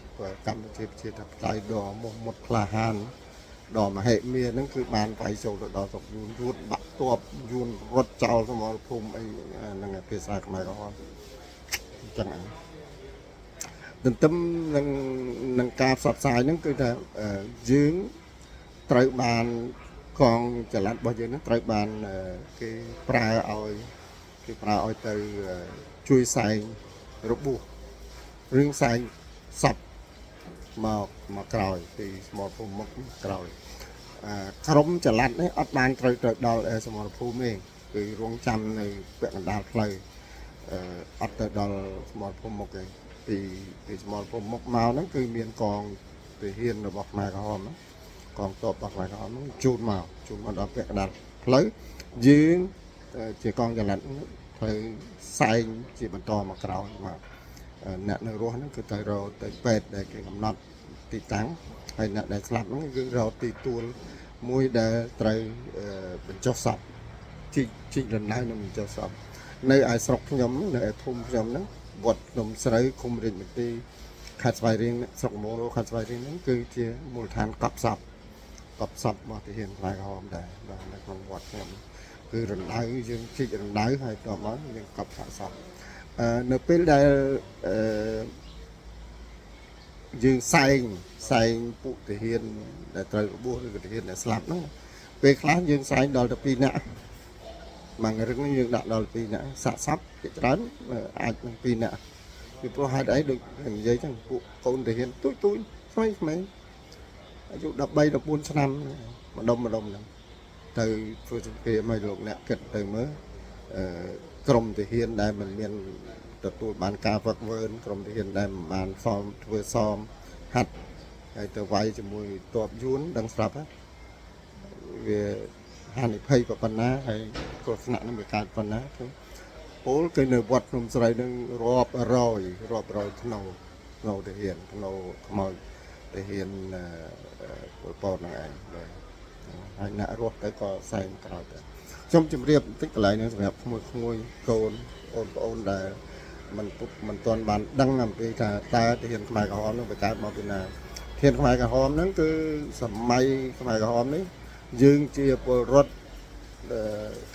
កម្ពុជាប្រជាធិបតេយ្យដ៏មោះមុតក្លាហានដ៏មហិមាហ្នឹងគឺបានវាយចូលទៅដល់ស្រុកយួនរួតបាក់ទ័ពយួនរត់ចោលសមរភូមិអីហ្នឹងភាសាខ្មែរក្រហមអញ្ចឹងទន្ទឹមនឹងការផ្សព្វផ្សាយហ្នឹងគឺថាយើងត្រូវបានកងចល័តរបស់យើងហ្នឹងត្រូវបានគេប្រើឲ្យទៅជួយសែងរបួសរឿងសែងសពមកក្រោយពីសមរភូមិមកក្រោយក្រុមចល័តនេះអត់បានត្រូវទៅដល់សមរភូមិទេគឺរងចាំនៅពាក់កណ្ដាលផ្លូវអត់ទៅដល់សមរភូមិមកទេពីសមរភូមិមកហ្នឹងគឺមានកងទាហានរបស់ខ្មែរក្រហមហ្នឹងកងទ័ពរបស់ខ្មែរក្រហមហ្នឹងជូនមកដល់ពាក់កណ្ដាលផ្លូវយើងជាកងចល័តត្រូវសែងជាបន្តមកក្រោយមកអ្នកនៅរស់ហ្នឹងគឺទៅរកទៅពេទ្យដែលគេកំណត់ទីតាំងហើយអ្នកដែលស្លាប់ហ្នឹងគឺរកទីទួលមួយដែលត្រូវបញ្ចុះសពជីករណ្ដៅនឹងបញ្ចុះសពនៅឯស្រុកខ្ញុំនៅឯភូមិខ្ញុំហ្នឹងវត្តភ្នំស្រូវឃុំរាជមន្ទីរខេត្តស្វាយរៀងស្រុកមោរខេត្តស្វាយរៀងហ្នឹងគឺជាមូលដ្ឋានកប់សពរបស់ទាហានខ្មែរក្រហមដែរនៅក្នុងវត្តខ្ញុំគឺរណ្ដៅយើងជីករណ្ដៅហើយតបមកយើងកប់សពនៅពេលដែលយើងសែងពួកទាហានដែលត្រូវរបួសឬក៏ទាហានដែលស្លាប់ហ្នឹងពេលខ្លះយើងសែងដល់ទៅ2នាក់មួយរឹងយើងដាក់ដល់2នាក់សាក់សពជាច្រើនអាចនឹង2នាក់ពីព្រោះហេតុអីដូចនិយាយចឹងពួកកូនទាហានទូចស្មីអាយុ13 14ឆ្នាំម្ដុំហ្នឹងទៅធ្វើសង្គ្រាមឲ្យលោកអ្នកគិតទៅមើលក្រុមទាហានដែលមិនមានទទួលបានការវឹកវើក្រុមទាហានដែលមិនបានធ្វើសមហាត់ហើយទៅវាយជាមួយទ័ពយួនដឹងស្រាប់ហ្នឹងវាហានិភ័យប៉ុណ្ណាហើយគ្រោះថ្នាក់នឹងវាកើតប៉ុណ្ណាគឺពលគឺនៅវត្តភ្នំស្រីនឹងរាប់រយធ្នូទាហានធ្នូខ្មោចទាហានពលពតហ្នឹងឯងហើយអ្នករស់ទៅក៏សែងក្រោយទៅខ្ញុំជម្រាបបន្តិចកន្លែងនេះសម្រាប់ក្មួយកូនប្អូនដែលមិនទាន់បានដឹងអំពីថាតើទាហានខ្មែរក្រហមនឹងបង្កើតមកពីណាទាហានខ្មែរក្រហមហ្នឹងគឺសម័យខ្មែរក្រហមនេះយើងជាពលរដ្ឋ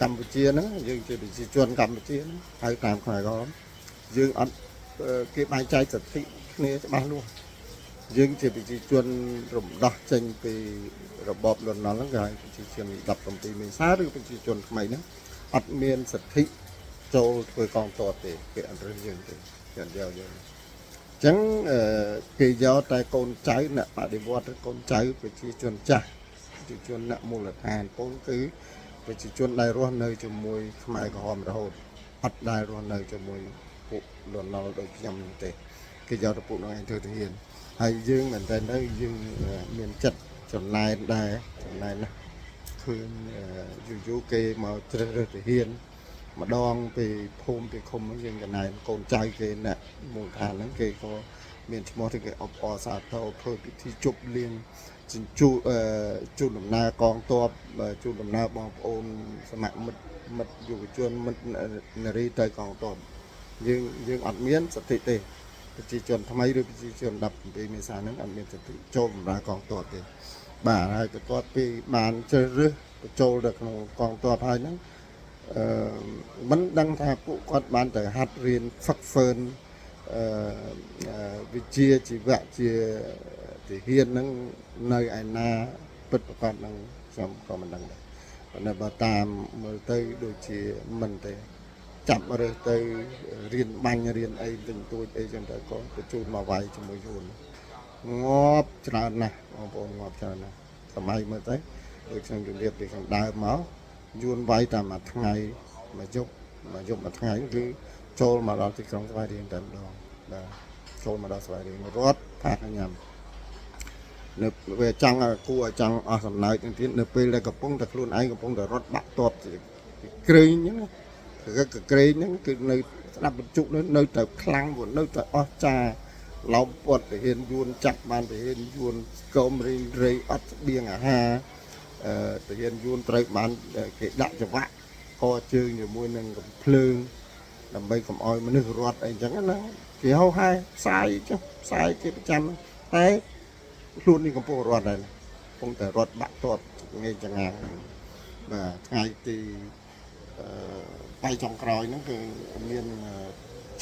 កម្ពុជាហ្នឹងយើងជាប្រជាជនកម្ពុជាហ្នឹងហើយតាមខ្មែរក្រហមយើងអត់គេបែងចែកសិទ្ធិគ្នាច្បាស់លាស់យើងជាប្រជាជនរំដោះចេញពីរបបលន់នល់ហ្នឹងគេហៅប្រជាជន17មេសាឬប្រជាជនថ្មីហ្នឹងអត់មានសិទ្ធិចូលធ្វើកងទ័ពទេគេអត់រើសយើងទេគេអត់យកយើងអញ្ចឹងគេយកតែកូនចៅអ្នកបដិវត្តឬកូនចៅប្រជាជនចាស់ប្រជាជនអ្នកមូលដ្ឋានពលគឺប្រជាជនដែលរស់នៅជាមួយខ្មែរក្រហមរហូតអត់ដែលរស់នៅជាមួយពួកលន់នល់ដូចខ្ញុំទេគេយកទៅពួកនោះឯងធ្វើទាហានហើយយើងមែនតើនៅយើងមានចិត្តចំណែនដែរចំណែនណាឃើញយូរគេមកជ្រើសរើសទាហានម្ដងពីភូមិពីឃុំយើងចំណែនកូនចៅគេអ្នកមូលដ្ឋានហ្នឹងគេក៏មានឈ្មោះที่គេអបអរសាទរធ្វើពិធីជប់លៀងជញ្ជូជូនដំណើរកងទ័ពជូនដំណើរបងប្អូនសមមិត្តយុវជនមិត្តនារីទៅកងទ័ពយើងអត់មានសិទ្ធិទេប្រជាជនថ្មីឬប្រជាជន17មេសាហ្នឹងអត់មានសិទ្ធិចូលបម្រើកងទ័ពទេបាទហើយបន្ទាប់ពីបានជ្រើសរើសបញ្ចូលទៅក្នុងកងទ័ពហើយហ្នឹងមិនដឹងថាពួកគាត់បានទៅហាត់រៀនហ្វឹកហ្វឺនវិជ្ជាជីវៈជាទាហានហ្នឹងនៅឯណាពិតប្រាកដហ្នឹងខ្ញុំក៏មិនដឹងដែរប៉ុន្តែបើតាមមើលទៅដូចជាមិនទេចាប់រើសទៅរៀនបាញ់រៀនអីទិញទួចអីចឹងទៅក៏បញ្ជូនមកវាយជាមួយយួន ងាប់ច្រើនណាស់បងប្អូនងាប់ច្រើនណាស់សម័យមើលទៅដូចខ្ញុំជម្រាបពីខាងដើមមកយួនវាយតែមួយថ្ងៃមួយយប់មួយថ្ងៃគឺចូលមកដល់ទីក្រុងស្វាយរៀងតែម្ដងបាទចូលមកដល់ស្វាយរៀងរត់ផាកញ៉ាំនៅវាចង់គួរឲ្យចង់អស់សំណើចនឹងទៀតនៅពេលដែលកំពុងតែខ្លួនឯងកំពុងតែរត់បាក់តបក្រែងហ្នឹងណាក្រែងហ្នឹងគឺនៅស្ដាប់បញ្ជុកនៅតែខ្លាំងនៅតែអស់ចាឡោមពត់ទៅហ៊ានយួនចាប់បានទៅហ៊ានយួនស្គមរៃអត់ស្បៀងអាហារទៅហ៊ានយួនត្រូវបានគេដាក់ច្រវាក់កជើងជាមួយនឹងកំភ្លើងដើម្បីកុំឲ្យមនុស្សរត់អីចឹងណាគេហៅហែផ្សាយចុះផ្សាយគេប្រចាំតែខ្លួននេះកំពុងរត់ហើយកំពុងតែរត់បាក់ទាត់ងាយចងាបាទថ្ងៃទីបៃចុងក្រោយហ្នឹងគឺមាន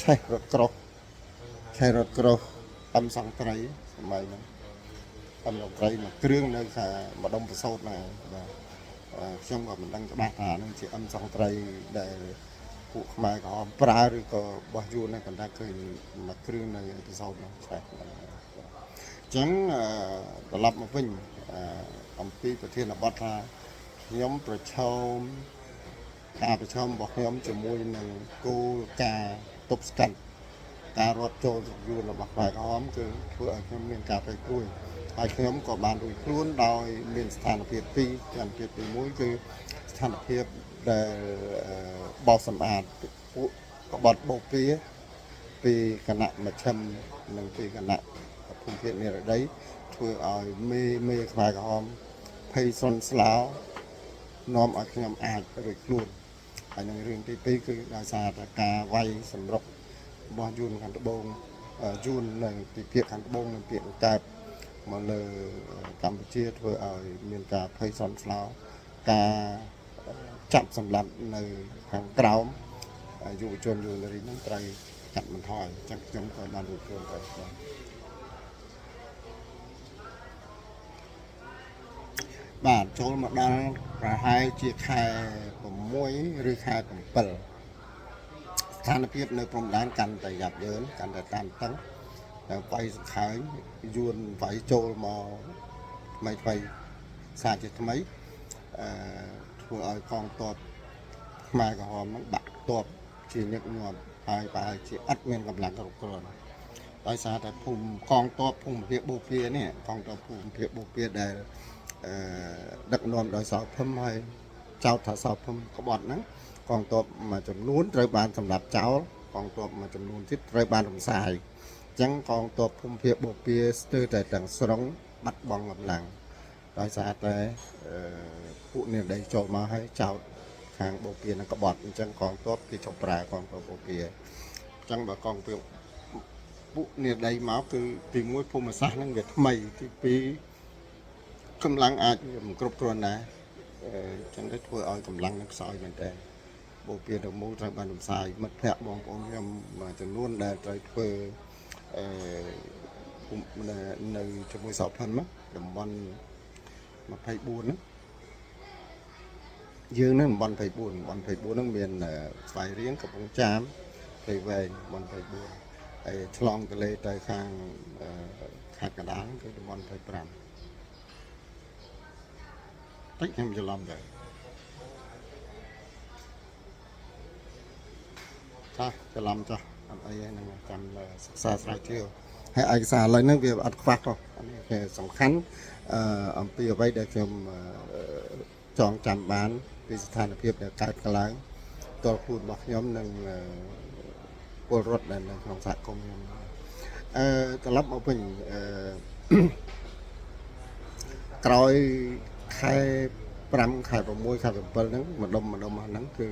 ឆេះរត់ក្រោះអំសង្ត្រីសម័យហ្នឹងអំសង្ត្រីមួយគ្រឿងនៅខាម្ដុំប្រសោតហ្នឹងបាទខ្ញុំក៏មិនដឹងច្បាស់ថានឹងជាអំសង្ត្រីដែលពួកខ្មែរក្រហមប្រើឬក៏បោះយួនហ្នឹងប៉ុន្តែឃើញមួយគ្រឿងនៅប្រសោតហ្នឹងឆេះអញ្ចឹងត្រឡប់មកវិញអំពីប្រធានបទថាខ្ញុំប្រឈមការប្រឈមរបស់ខ្ញុំជាមួយនឹងគោលការណ៍ទប់ស្កាត់ការរត់ចូលយួនរបស់ខ្មែរក្រហមគឺធ្វើឲ្យខ្ញុំមានការភ័យព្រួយហើយខ្ញុំក៏បានរួចខ្លួនដោយមានស្ថានភាពពីរស្ថានភាពទី1គឺស្ថានភាពដែលបោសសម្អាតពួកក្បត់បូព៌ាពីគណៈមជ្ឈិមនិងពីគណៈភូមិភាគនិរតីធ្វើឲ្យមេខ្មែរក្រហមភ័យស្រុនស្លោនាំឲ្យខ្ញុំអាចរួចខ្លួនហើយនឹងរឿងទី2គឺដោយសារតែការវាយសម្រុករបស់យួនខាងត្បូងយួននៅពីភាគខាងត្បូងនិងភាគកើតមកលើកម្ពុជាធ្វើឲ្យមានការភ័យស្រុនស្លោការចាប់សម្លាប់នៅខាងក្រោមយុវជនយួនរីនឹងត្រូវកាត់បន្ថយចឹងខ្ញុំក៏បានរួចខ្លួនទៅបាទចូលមកដល់ប្រហែលជាខែ6ឬខែ7ស្ថានភាពនៅព្រំដែនកាន់តែយ៉ាប់យ៉ឺនកាន់តែតានតឹងវាយសង្ខើញយួនវាយចូលមកថ្មីសាជាថ្មីធ្វើឲ្យកងទ័ពខ្មែរក្រហមហ្នឹងបាក់ទ័ពជាញឹកញាប់ហើយប្រហែលជាអត់មានកម្លាំងគ្រប់គ្រាន់ដោយសារតែភូមិកងទ័ពភូមិភាគបូព៌ានេះកងទ័ពភូមិភាគបូព៌ាដែលដឹកនាំដោយសោភឹមហើយចោទថាសោភឹមក្បត់ហ្នឹងកងទ័ពមួយចំនួនត្រូវបានសម្លាប់ចោលកងទ័ពមួយចំនួនទៀតត្រូវបានរំសាយអញ្ចឹងកងទ័ពភូមិភាគបូព៌ាស្ទើរតែទាំងស្រុងបាត់បង់កម្លាំងដោយសារតែពួកនាដីចូលមកហើយចោទខាងបូព៌ានឹងក្បត់អញ្ចឹងកងទ័ពគេចាប់ប្រើកងទ័ពបូព៌ាអញ្ចឹងបើកងទ័ពពួកនាដីមកគឺទី1ភូមិសាស្ត្រហ្នឹងវាថ្មីទី2កម្លាំងអាចមិនគ្រប់គ្រាន់ដែរអញ្ចឹងទៅធ្វើឲ្យកម្លាំងនឹងខ្សោយមែនតើបូព៌ាទាំងមូលត្រូវបានរំសាយមិត្តភ័ក្តិបងប្អូនខ្ញុំមួយចំនួនដែលត្រូវធ្វើនៅជាមួយសោភ័ណតំបន់24ហ្នឹងយើងនឹងតំបន់24ហ្នឹងមានស្វាយរៀងកំពង់ចាមព្រៃវែងតំបន់24ហើយឆ្លងទន្លេទៅខាងខេត្តកណ្ដាលគឺតំបន់25តិចខ្ញុំច្រឡំទៅច្រឡំចុះអត់អីហ្នឹងចាំសិក្សាស្រាវជ្រាវហើយឯកសារឡើយហ្នឹងវាអត់ខ្វះទេអានេះគឺសំខាន់អំពីអ្វីដែលខ្ញុំចងចាំបានពីស្ថានភាពដែលកើតឡើងតលខ្លួនរបស់ខ្ញុំនិងពលរដ្ឋដែលនៅក្នុងសហគមន៍ខ្ញុំត្រឡប់មកវិញក្រោយខែ5ខែ6ខែ7ហ្នឹងម្ដុំហ្នឹងគឺ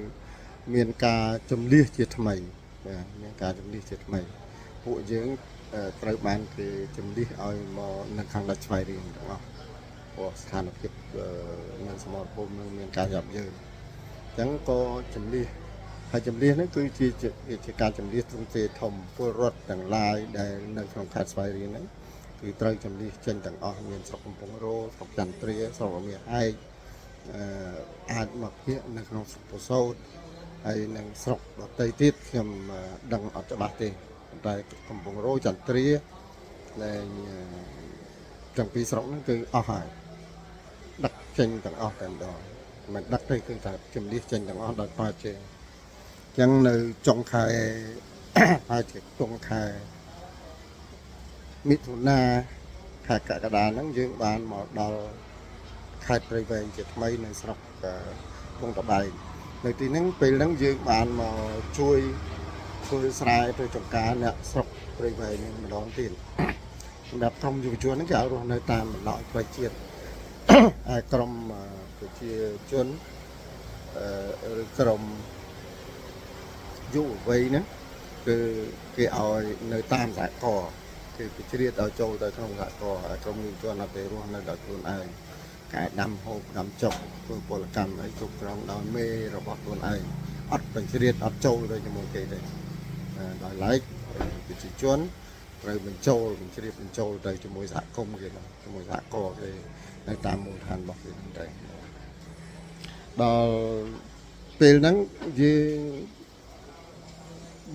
មានការជំលៀសជាថ្មីបាទមានការជំលៀសជាថ្មីពួកយើងត្រូវបានគេជំលៀសឲ្យមកនៅខាងដាច់ស្វាយរៀងទាំងអស់ព្រោះស្ថានភាពនៅសមរភូមិនឹងមានការយ៉ាប់យ៉ឺនអញ្ចឹងក៏ជំលៀសហើយជំលៀសនេះគឺជាការជំលៀសទ្រង់ទ្រាយធំពលរដ្ឋទាំងឡាយដែលនៅក្នុងខេត្តស្វាយរៀងហ្នឹងគឺត្រូវជំលៀសចេញទាំងអស់មានស្រុកកំពង់រោស្រុកចន្ទ្រាស្រុករមៀឯកអាចមកភាគនៅក្នុងស្រុកពោធិ៍សោតហើយនឹងស្រុកដទៃទៀតខ្ញុំដឹងអត់ច្បាស់ទេតែកំពង់រោចន្ទ្រា លែងទាំងពីរស្រុកហ្នឹងគឺអស់ហើយដឹកចេញទាំងអស់តែម្ដងមិនដឹកទេគឺថាជំនះចេញទាំងអស់ដោយប៉ាជើងអញ្ចឹងនៅចុងខែ ហើយជាចុងខែមិថុនាខែកក្កដាហ្នឹងយើងបានមកដល់ខេត្តព្រៃវែងជាថ្មីនៅស្រុកកំពង់តបែកនៅទីហ្នឹងពេលហ្នឹងយើងបានមកជួយធ្វើស្រែទៅចង្ការអ្នកស្រុកព្រៃវែងហ្នឹងម្ដងទៀតសម្រាប់ក្រុមយុវជនហ្នឹងគេឲ្យរស់នៅតាមបណ្ដោយផ្លូវជាតិហើយក្រុមប្រជាជនឬក្រុមយុវវ័យហ្នឹងគឺគេឲ្យនៅតាមសហគមន៍គេជ្រៀតឲ្យចូលទៅក្នុងសហគមន៍ក្រុមយុវជនអត់ទេរស់នៅដោយខ្លួនឯងការដាំហូបដាំចុកធ្វើពលកម្មអីគ្រប់គ្រងដោយមេរបស់ខ្លួនឯងអត់បញ្ជ្រៀតអត់ចូលទៅជាមួយគេទេដោយឡែកប្រជាជនត្រូវបញ្ចូលបញ្ជ្រៀតបញ្ចូលទៅជាមួយសហគមន៍គេជាមួយសហគមន៍គេនៅតាមមូលដ្ឋានរបស់គេទៅដល់ពេលហ្នឹងយើង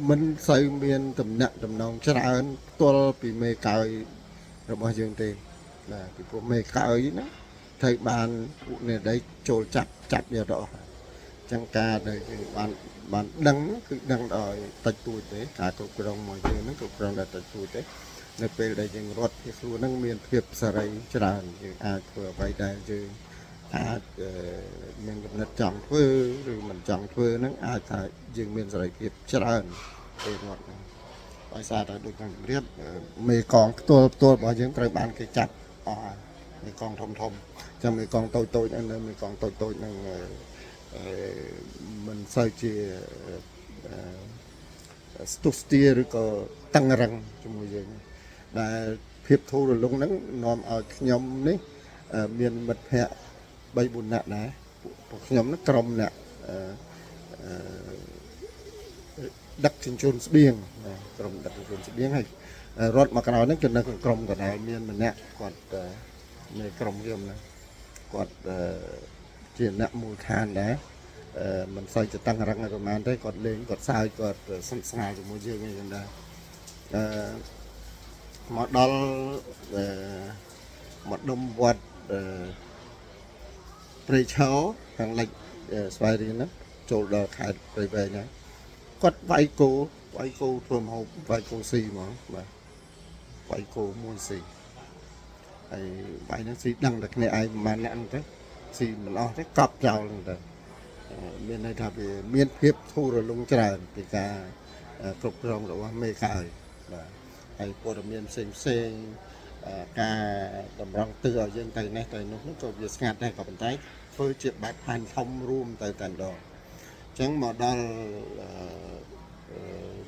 មិនសូវមានតំណាក់តំណងច្រើនផ្ទាល់ពីមេកើយរបស់យើងទេណាពីព្រោះមេកើយហ្នឹងត្រូវបានពួកអ្នកដីចូលចាប់យកទៅអស់អញ្ចឹងការដែលយើងបានដឹងគឺដឹងដោយតិចតួចទេការគ្រប់គ្រងមកយើងហ្នឹងគ្រប់គ្រងតែតិចតួចទេនៅពេលដែលយើងរត់ពីខ្លួនហ្នឹងមានភាពសេរីច្រើនយើងអាចធ្វើអ្វីដែលយើងអាចមានកំណត់ចង់ធ្វើឬមិនចង់ធ្វើហ្នឹងអាចថាយើងមានសេរីភាពច្រើនពេលរត់ហ្នឹងដោយសារតែដូចខ្ញុំជម្រាបមេកងផ្ទាល់របស់យើងត្រូវបានគេចាប់អស់ហើយមេកងធំចាំមេកងតូចហ្នឹងមេកងតូចហ្នឹងមិនសូវជាស្ទុះស្ទាឬក៏តឹងរឹងជាមួយយើងដែលភាពធូររលុងហ្នឹងនាំឲ្យខ្ញុំនេះមានមិត្តភ័ក្តិ3-4នាក់ដែរពួកខ្ញុំហ្នឹងក្រុមអ្នកដឹកជញ្ជូនស្បៀងក្រុមដឹកជញ្ជូនស្បៀងហើយរត់មកក្រោយហ្នឹងគឺនៅក្នុងក្រុមដដែលមានម្នាក់គាត់នៅក្រុមខ្ញុំណាគាត់ជាអ្នកមូលដ្ឋានដែរមិនសូវจะតឹងរឹងប្រហែលទេគាត់លេងគាត់សើចគាត់ស្និទ្ធស្នាលជាមួយយើងអីចឹងដែរមកដល់មកដុំវត្តព្រៃឈរខាងលិចស្វាយរៀងហ្នឹងចូលដល់ខេត្តព្រៃវែងហ្នឹងគាត់វាយគោធ្វើម្ហូបវាយគោស៊ីហ្មងបាទវាយគោមួយស៊ីហើយវាយហ្នឹងស៊ីដឹងតែគ្នាឯងប្រហែលអ្នកហ្នឹងទៅស៊ីមិនអស់ទេកប់ចោលហ្នឹងទៅមានន័យថាវាមានភាពធូររលុងច្រើនពីការគ្រប់គ្រងរបស់មេកើយបាទហើយព័ត៌មានផ្សេងការតម្រង់ទិសឲ្យយើងទៅនេះទៅនោះក៏វាស្ងាត់ដែរក៏ប៉ុន្តែធ្វើជាបែបផែនធំរួមទៅតែម្ដងអញ្ចឹងមកដល់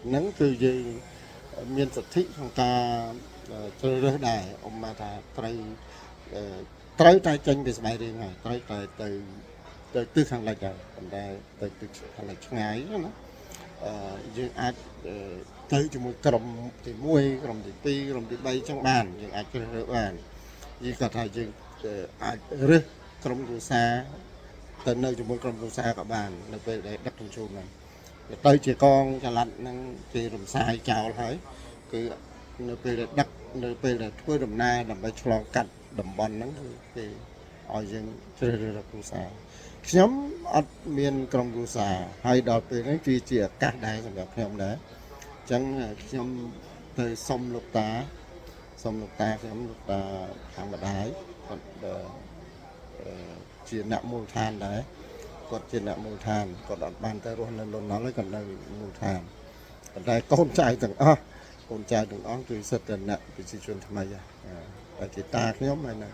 ហ្នឹងគឺយើងមានសិទ្ធិក្នុងការជ្រើសរើសដែរអ៊ំមកថាត្រូវតែចេញពីស្បែករៀងហើយត្រូវតែទៅទិសខាងលិចហើយប៉ុន្តែទៅទិសខាងលិចឆ្ងាយណាយើងអាចទៅជាមួយក្រុមទី1ក្រុមទី2ក្រុមទី3ចឹងបានយើងអាចជ្រើសរើសបាននិយាយគាត់ថាយើងអាចរើសក្រុមគ្រួសារទៅនៅជាមួយក្រុមគ្រួសារក៏បាននៅពេលដែលដឹកជញ្ជូនហ្នឹងទៅជាកងចល័តហ្នឹងគេរំសាយចោលហើយគឺនៅពេលដែលដឹកនៅពេលដែលធ្វើដំណើរដើម្បីឆ្លងកាត់តំបន់ហ្នឹងគឺគេឲ្យយើងជ្រើសរើសគ្រួសារខ្ញុំអត់មានក្រុមគ្រួសារហើយដល់ពេលហ្នឹងជាឱកាសដែរសម្រាប់ខ្ញុំដែរអញ្ចឹងខ្ញុំទៅសុំលោកតាខ្ញុំលោកតាខាងម្ដាយគាត់ជាអ្នកមូលដ្ឋានដែរគាត់ជាអ្នកមូលដ្ឋានគាត់អត់បានទៅរស់នៅលន់នល់ទេគាត់នៅមូលដ្ឋានប៉ុន្តែកូនចៅទាំងអស់គឺសិតតែអ្នកប្រជាជនថ្មីតែជាតាខ្ញុំហើយណា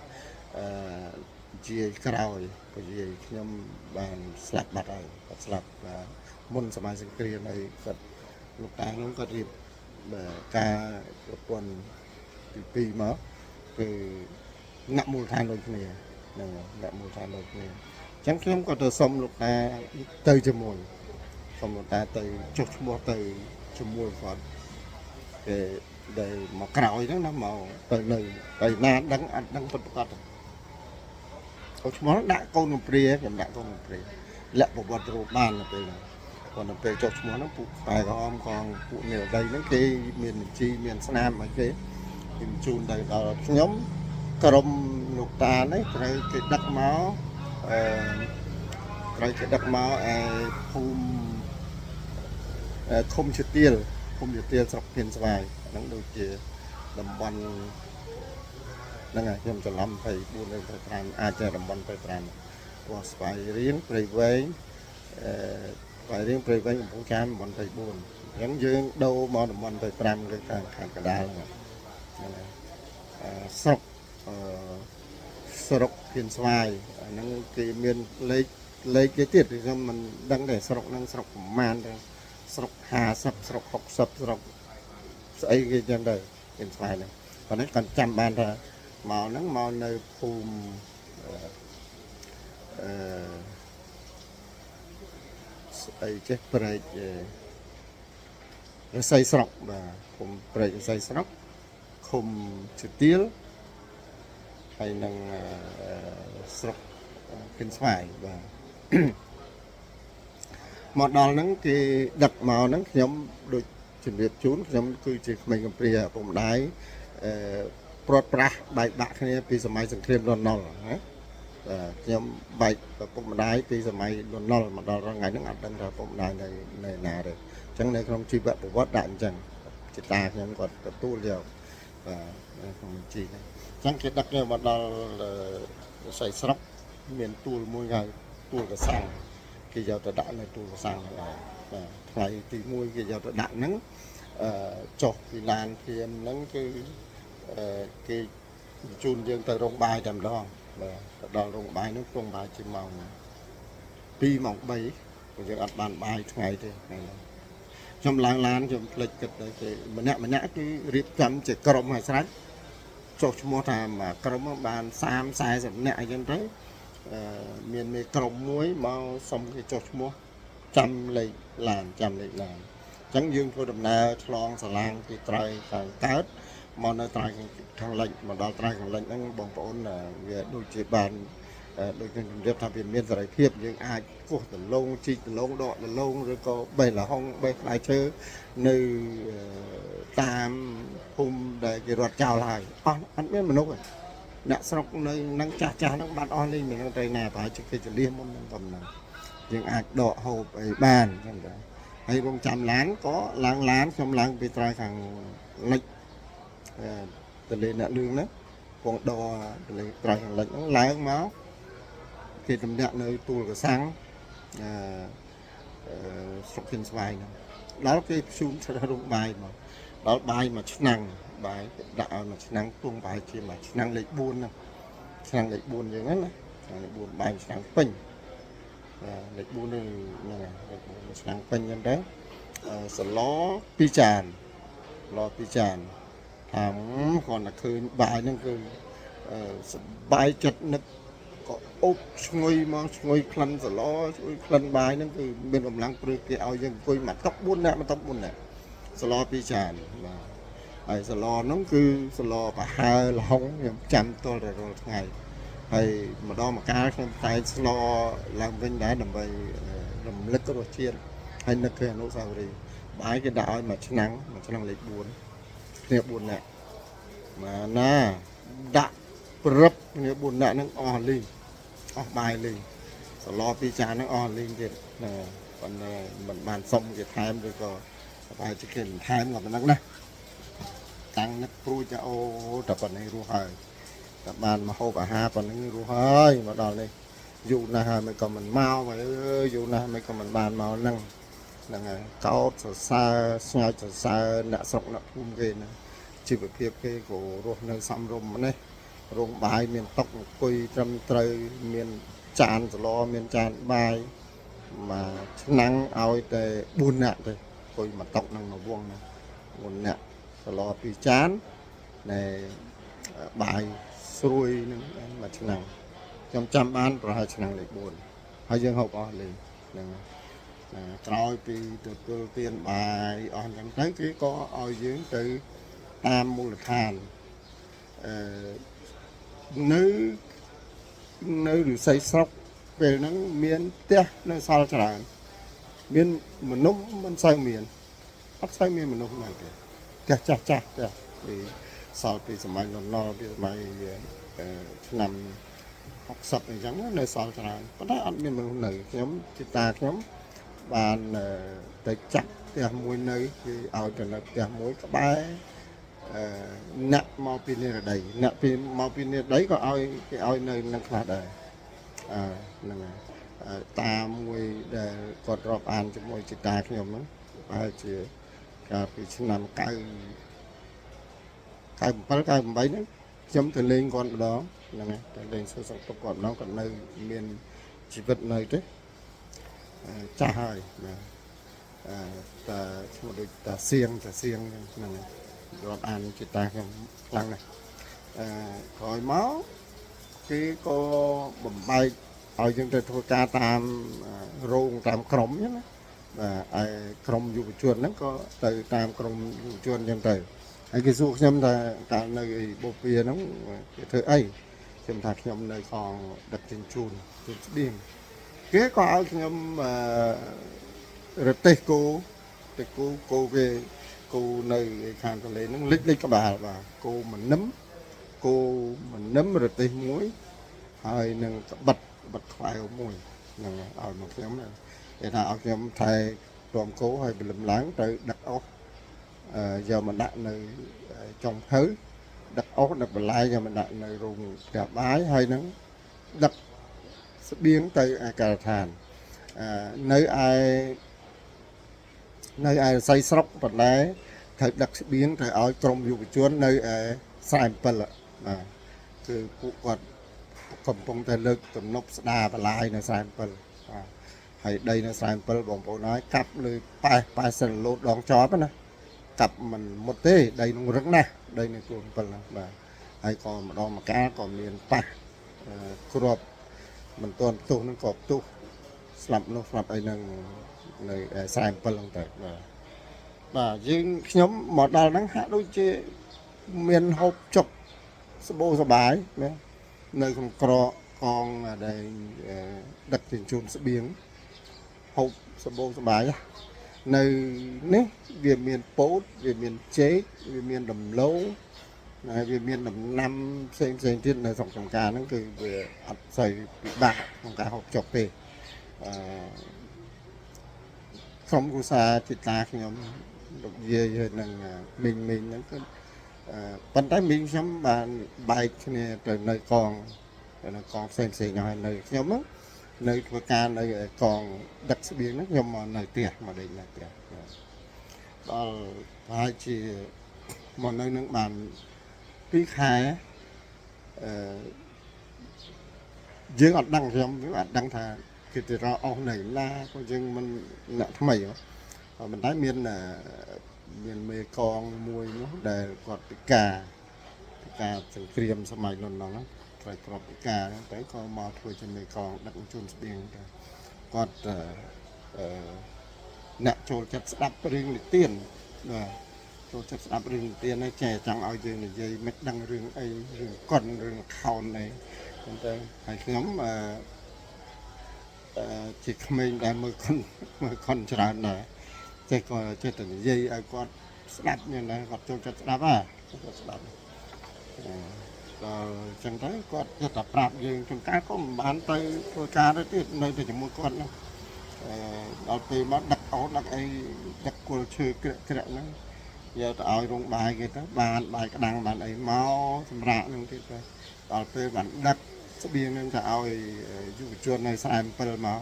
ជាក្រោយប្រជាខ្ញុំបានស្លាប់បាត់ហើយគាត់ស្លាប់មុនសម័យសង្គ្រាមហើយគាត់លោកតាខ្ញុំគាត់រៀបការប្រពន្ធទី2មកគឺអ្នកមូលដ្ឋានដូចគ្នាហ្នឹងអ្នកមូលដ្ឋានដូចគ្នាអញ្ចឹងខ្ញុំក៏ទៅសុំលោកតាទៅជាមួយសុំលោកតាទៅចុះឈ្មោះទៅជាមួយគាត់គេដែលមកក្រោយហ្នឹងណាមកទៅនៅទៅណាដឹងអត់ដឹងពិតប្រាកដចុះឈ្មោះដាក់កូនកំព្រាខ្ញុំដាក់កូនកំព្រាលាក់ប្រវត្តិរូបបានទៅពេលហ្នឹងគាត់ទៅពេលចុះឈ្មោះហ្នឹងពួកតែក្រហមកងពួកអ្នកដីហ្នឹងគេមានបញ្ជីមានស្នាមអីគេ chun đây là nhóm cầm lục tà đấy cái đặt máu cái đặt máu không chịu tiêu sọc phiền xoài nó đôi kia đầm bắnนั่นไงยมจะล้ำไปบุญไปทานอาจจะรำบันไปทานว่าไปเลี้ยงไปไว้ไปเลี้ยงไปไว้ของการบันไปบุญยังยืนดูมองบันไปทานเลยการขายกระดาษนั่นไงสกสกเพียนสวายนั่นคือเมียนเลยเกียรติที่มันดังแต่สกนั่งสกมานเลยสกหาสับสกหกสับสกไอ้กี่จังเลยเพียนสวายเลยตอนนี้การจำบ้านเธอmàu nắng màu nơi phùm ấy chết bơi xây sọc và phùm bơi xây sọc không chữ tiếu hay năng sọc kinh xoài và một đòn nắng thì đặt màu nắng nhóm đôi chuẩn bị trốn nhóm cứ chỉ mình cầm bìa phùm đáyปลดปลาใบดักนี่ปีสมัยสงครามโดนนอลนะยมใบปุ่มได้ปีสมัยโดนนอลมาตอนไงนึกอัดดังแต่ปุ่มได้ในนาเลยจังในครองชีแบบวัดด่านจังจิตตายังก่อนกับตู้เดียวของจีนจังคิดดักเนี่ยมาตอนใส่สลับเมียนตู้มวยไงตู้กระสังกี่ยาวจะด่านในตู้กระสังไงตีมวยกี่ยาวจะด่านนั้นจบปีนานเทียมนั้นคือcái chun dương tới rong bài tầm đó đòn rong bài nước rong bài chỉ màu pi mỏng bay còn dương ăn bàn bài ngày thì trong làng lán trong lịch kịch đấy mình nhã cái rip chấm chỉ crom hay sách cho mua thà mà crom bàn sam sai rồi nhẹ chân đấy miền crom muối màu xong thì cho mua chăm lấy làm chẳng dương thôi đầm nè lon xà lan thì trời càng tết mà nó trai thằng lệnh mà đó trai thằng lệnh nó bồng bồn là về đôi chế bàn đôi chân đẹp tham viên miền giải thiệp nhưng ai của từ lâu chi từ lâu đọ từ lâu rồi có bảy là không bảy lại chơi nơi tam hôm để cái đoạt chào lại ăn biết mà nấu rồi đã xong nơi năng cha nó bán on lên mình đây nè phải chụp cái liên môn tầm này nhưng ai đọ hộp bàn hay bông trăm lán có láng trong láng bị trai thằng lệnh từ lên nạ lương đó còn đò từ lên trai thằng lệnh nó lái máu khi tầm đạn nơi tù cả sáng sọc trên xoài đó cái xuống sẽ đúng bài mà đó bài mà chức năng bài đạo mà chức năng tuông bài kia mà chức năng lấy buôn nè chức năng lấy buôn như thế này buôn bài chức năng pin lấy buôn này chức năng pin như đấy sờ ló pi tràn lo pi tràn thảm còn là khơi bài nó cứ bài chật nó có ốp ngôi khăn sờ ló khăn bài nó cứ bên gầm lăng cái ao dân coi mặt tóc buôn nè sờ lo pi tràn mà sờ lo nó cứ sờ lo và hai là không chăm tôi rồi ngày hay mà đo mà cá không tay sờ lo làm bên đá đầm bầy đầm lết có đồ chiên hay nó kia nó sao đi bãi cái đạo mà chức năng lấy buồn nè mà na đã rập nghĩa buồn nè nó on lên bài lên lo pi trà nó on lên kìa nè còn mình bàn xong cái tham rồi có bài chỉ cần tham là mình nè tăng nó pru cho ô tập phần này ru hơi tập bàn mà hô cả hai phần nó ru hơi mà đòn này dù là mình còn mình mau mà dù là mình còn mình bàn màu năng là cao xa nạ sọc nạ phun ghê nè chỉ phải phía cái của ruột nơi xăm rôm này rôm bài miền tóc quỳ trăm trời miền tràn lo miền tràn bài mà nắng ao để buồn nạ thôi quỳ mà tóc năng nó buông nè buồn nạ lo bị chán này bài xuôi mà năng trong trăm ăn rồi hai năng để buồn hai dương hậu có liền trôiពីទទួលទានបាយអស់ហ្នឹងទៅគេក៏ឲ្យយើងទៅតាមមូលដ្ឋាននៅឫស្សីស្រុកពេលហ្នឹងមានផ្ទះនៅសល់ច្រើនមានមនុស្សមិនសូវមានអត់សូវមានមនុស្សណាទេផ្ទះចាស់ផ្ទះ សល់ពីសម័យនរណពីសម័យឆ្នាំ60អញ្ចឹងនៅសល់ច្រើនប៉ុន្តែអត់មានមនុស្សនៅខ្ញុំទីតាខ្ញុំបានទៅចាក់ផ្ទះមួយនៅគឺឲ្យទៅនៅផ្ទះមួយក្បែរអ្នកមកពីនិរដីអ្នកពីមកពីនិរដីក៏ឲ្យគេឲ្យនៅនឹងខ្លះដែរហ្នឹងហើយតាមមួយដែលគាត់រាប់អានជាមួយជីតាខ្ញុំហ្នឹងប្រហែលជាកាលពីឆ្នាំ97 98ហ្នឹងខ្ញុំទៅលេងគាត់ម្ដងហ្នឹងហើយទៅលេងសួរសុខទុក្ខគាត់ម្ដងគាត់នៅមានជីវិតនៅទេចាស់ហើយបាទតាឈ្មោះដូចតាសៀងហ្នឹងរាប់អានជីតាខ្ញុំខ្លាំងណាស់ក្រោយមកគេក៏បំបែកឲ្យយើងទៅធ្វើការតាមរោងតាមក្រុមអញ្ចឹងណាបាទឯក្រុមយុវជនហ្នឹងក៏ទៅតាមក្រុមយុវជនអញ្ចឹងទៅហើយគេសួរខ្ញុំថាកាលនៅបូព៌ាហ្នឹងគេធ្វើអីខ្ញុំថាខ្ញុំនៅកងដឹកជញ្ជូនស្បៀងគេក៏ឲ្យខ្ញុំរទេសគោទៅគោគេគោនៅខាងទន្លេហ្នឹងលិចក្បាលបាទគោមនឹមរទេសមួយហើយនឹងក្បិតខ្វែវមួយហ្នឹងឲ្យមកខ្ញុំគេថាឲ្យខ្ញុំថែទាំគោឲ្យព្រលឹមឡើងទៅដឹកអុសយកមកដាក់នៅចុងភៅដឹកអុសដឹកបន្លែយកមកដាក់នៅរោងផ្ទះបាយហើយនឹងដឹកស្បៀងទៅឯការដ្ឋាននៅឯស័យស្រុកបន្លែត្រូវដឹកស្បៀងទៅឲ្យក្រុមយុវជននៅឯស្រែ7បាទគឺពួកគាត់កំពុងតែលើកទំនប់ស្ដារបន្លាយនៅស្រែ7បាទហើយដីនៅស្រែ7បងប្អូនហើយកាប់លើ80 ឡូតដងចប់ណាកាប់មិនមុតទេដីនឹងរឹងណាស់ដីនៅទួល7ណាបាទហើយក៏ម្ដងម្កាលក៏មានប៉ះគ្រាប់មិនទាន់ផ្ទុះនឹងក៏ផ្ទុះស្លាប់នោះស្លាប់អីនឹងនៅស្រែ7ហ្នឹងទៅបាទយើងខ្ញុំមកដល់ហ្នឹងហាក់ដូចជាមានហូបចុកសបោសបាយណានៅក្នុងក្រកងដែលដឹកជញ្ជូនស្បៀងហូបសបោសបាយនៅនេះវាមានពោតវាមានចេកវាមានដំឡូងហើយវាមានដំណាំផ្សេងទៀតនៅស្រុកចំការហ្នឹងគឺវាអត់សូវពិបាកក្នុងការហូបចុកទេក្រុមគ្រួសារជីតាខ្ញុំលោកយាយនឹងមីងហ្នឹងគឺប៉ុន្តែមីងខ្ញុំបានបែកគ្នាទៅនៅកងផ្សេងហើយនៅខ្ញុំនៅធ្វើការនៅកងដឹកស្បៀងហ្នឹងខ្ញុំមកនៅផ្ទះមកដេកនៅផ្ទះដល់ប្រហែលជាមកនៅនឹងបាន2 ខែយើងអត់ដឹងខ្ញុំអត់ដឹងថាគេទៅរកអស់នៅណាព្រោះយើងមិនអ្នកថ្មីប៉ុន្តែមានមេកងមួយនោះដែលគាត់ពិការសង្គ្រាមសម័យនោះហ្នឹងត្រូវគ្រាប់ពិការទៅក៏មកធ្វើជាមេកងដឹកជញ្ជូនស្បៀងទៅគាត់អ្នកចូលចិត្តស្ដាប់រឿងនិទានបាទចូលចិត្តស្ដាប់រឿងនិទានហើយចេះចង់ឲ្យយើងនិយាយមិនដឹងរឿងអីរឿងកុនរឿងខោនអីប៉ុន្តែហើយខ្ញុំជាក្មេងដែលមើលខុនច្រើនដែរចេះក៏ចេះតែនិយាយឲ្យគាត់ស្ដាប់យ៉ាងណាគាត់ចូលចិត្តស្ដាប់គាត់ស្ដាប់ដល់ចឹងទៅគាត់គាត់តែប្រាប់យើងជួនកាលក៏មិនបានទៅធ្វើការទៅទៀតនៅតែជាមួយគាត់ហ្នឹងដល់ពេលមកដឹកអោដឹកអីដឹកគល់ឈើក្រាក់ហ្នឹងយកទៅឲ្យរោងបាយគេទៅបានបាយក្តាំងបានអីមកសម្រាប់ហ្នឹងទៀតទៅដល់ពេលបានដឹកស្បៀងហ្នឹងទៅឲ្យយុវជននៅស្រែ7មក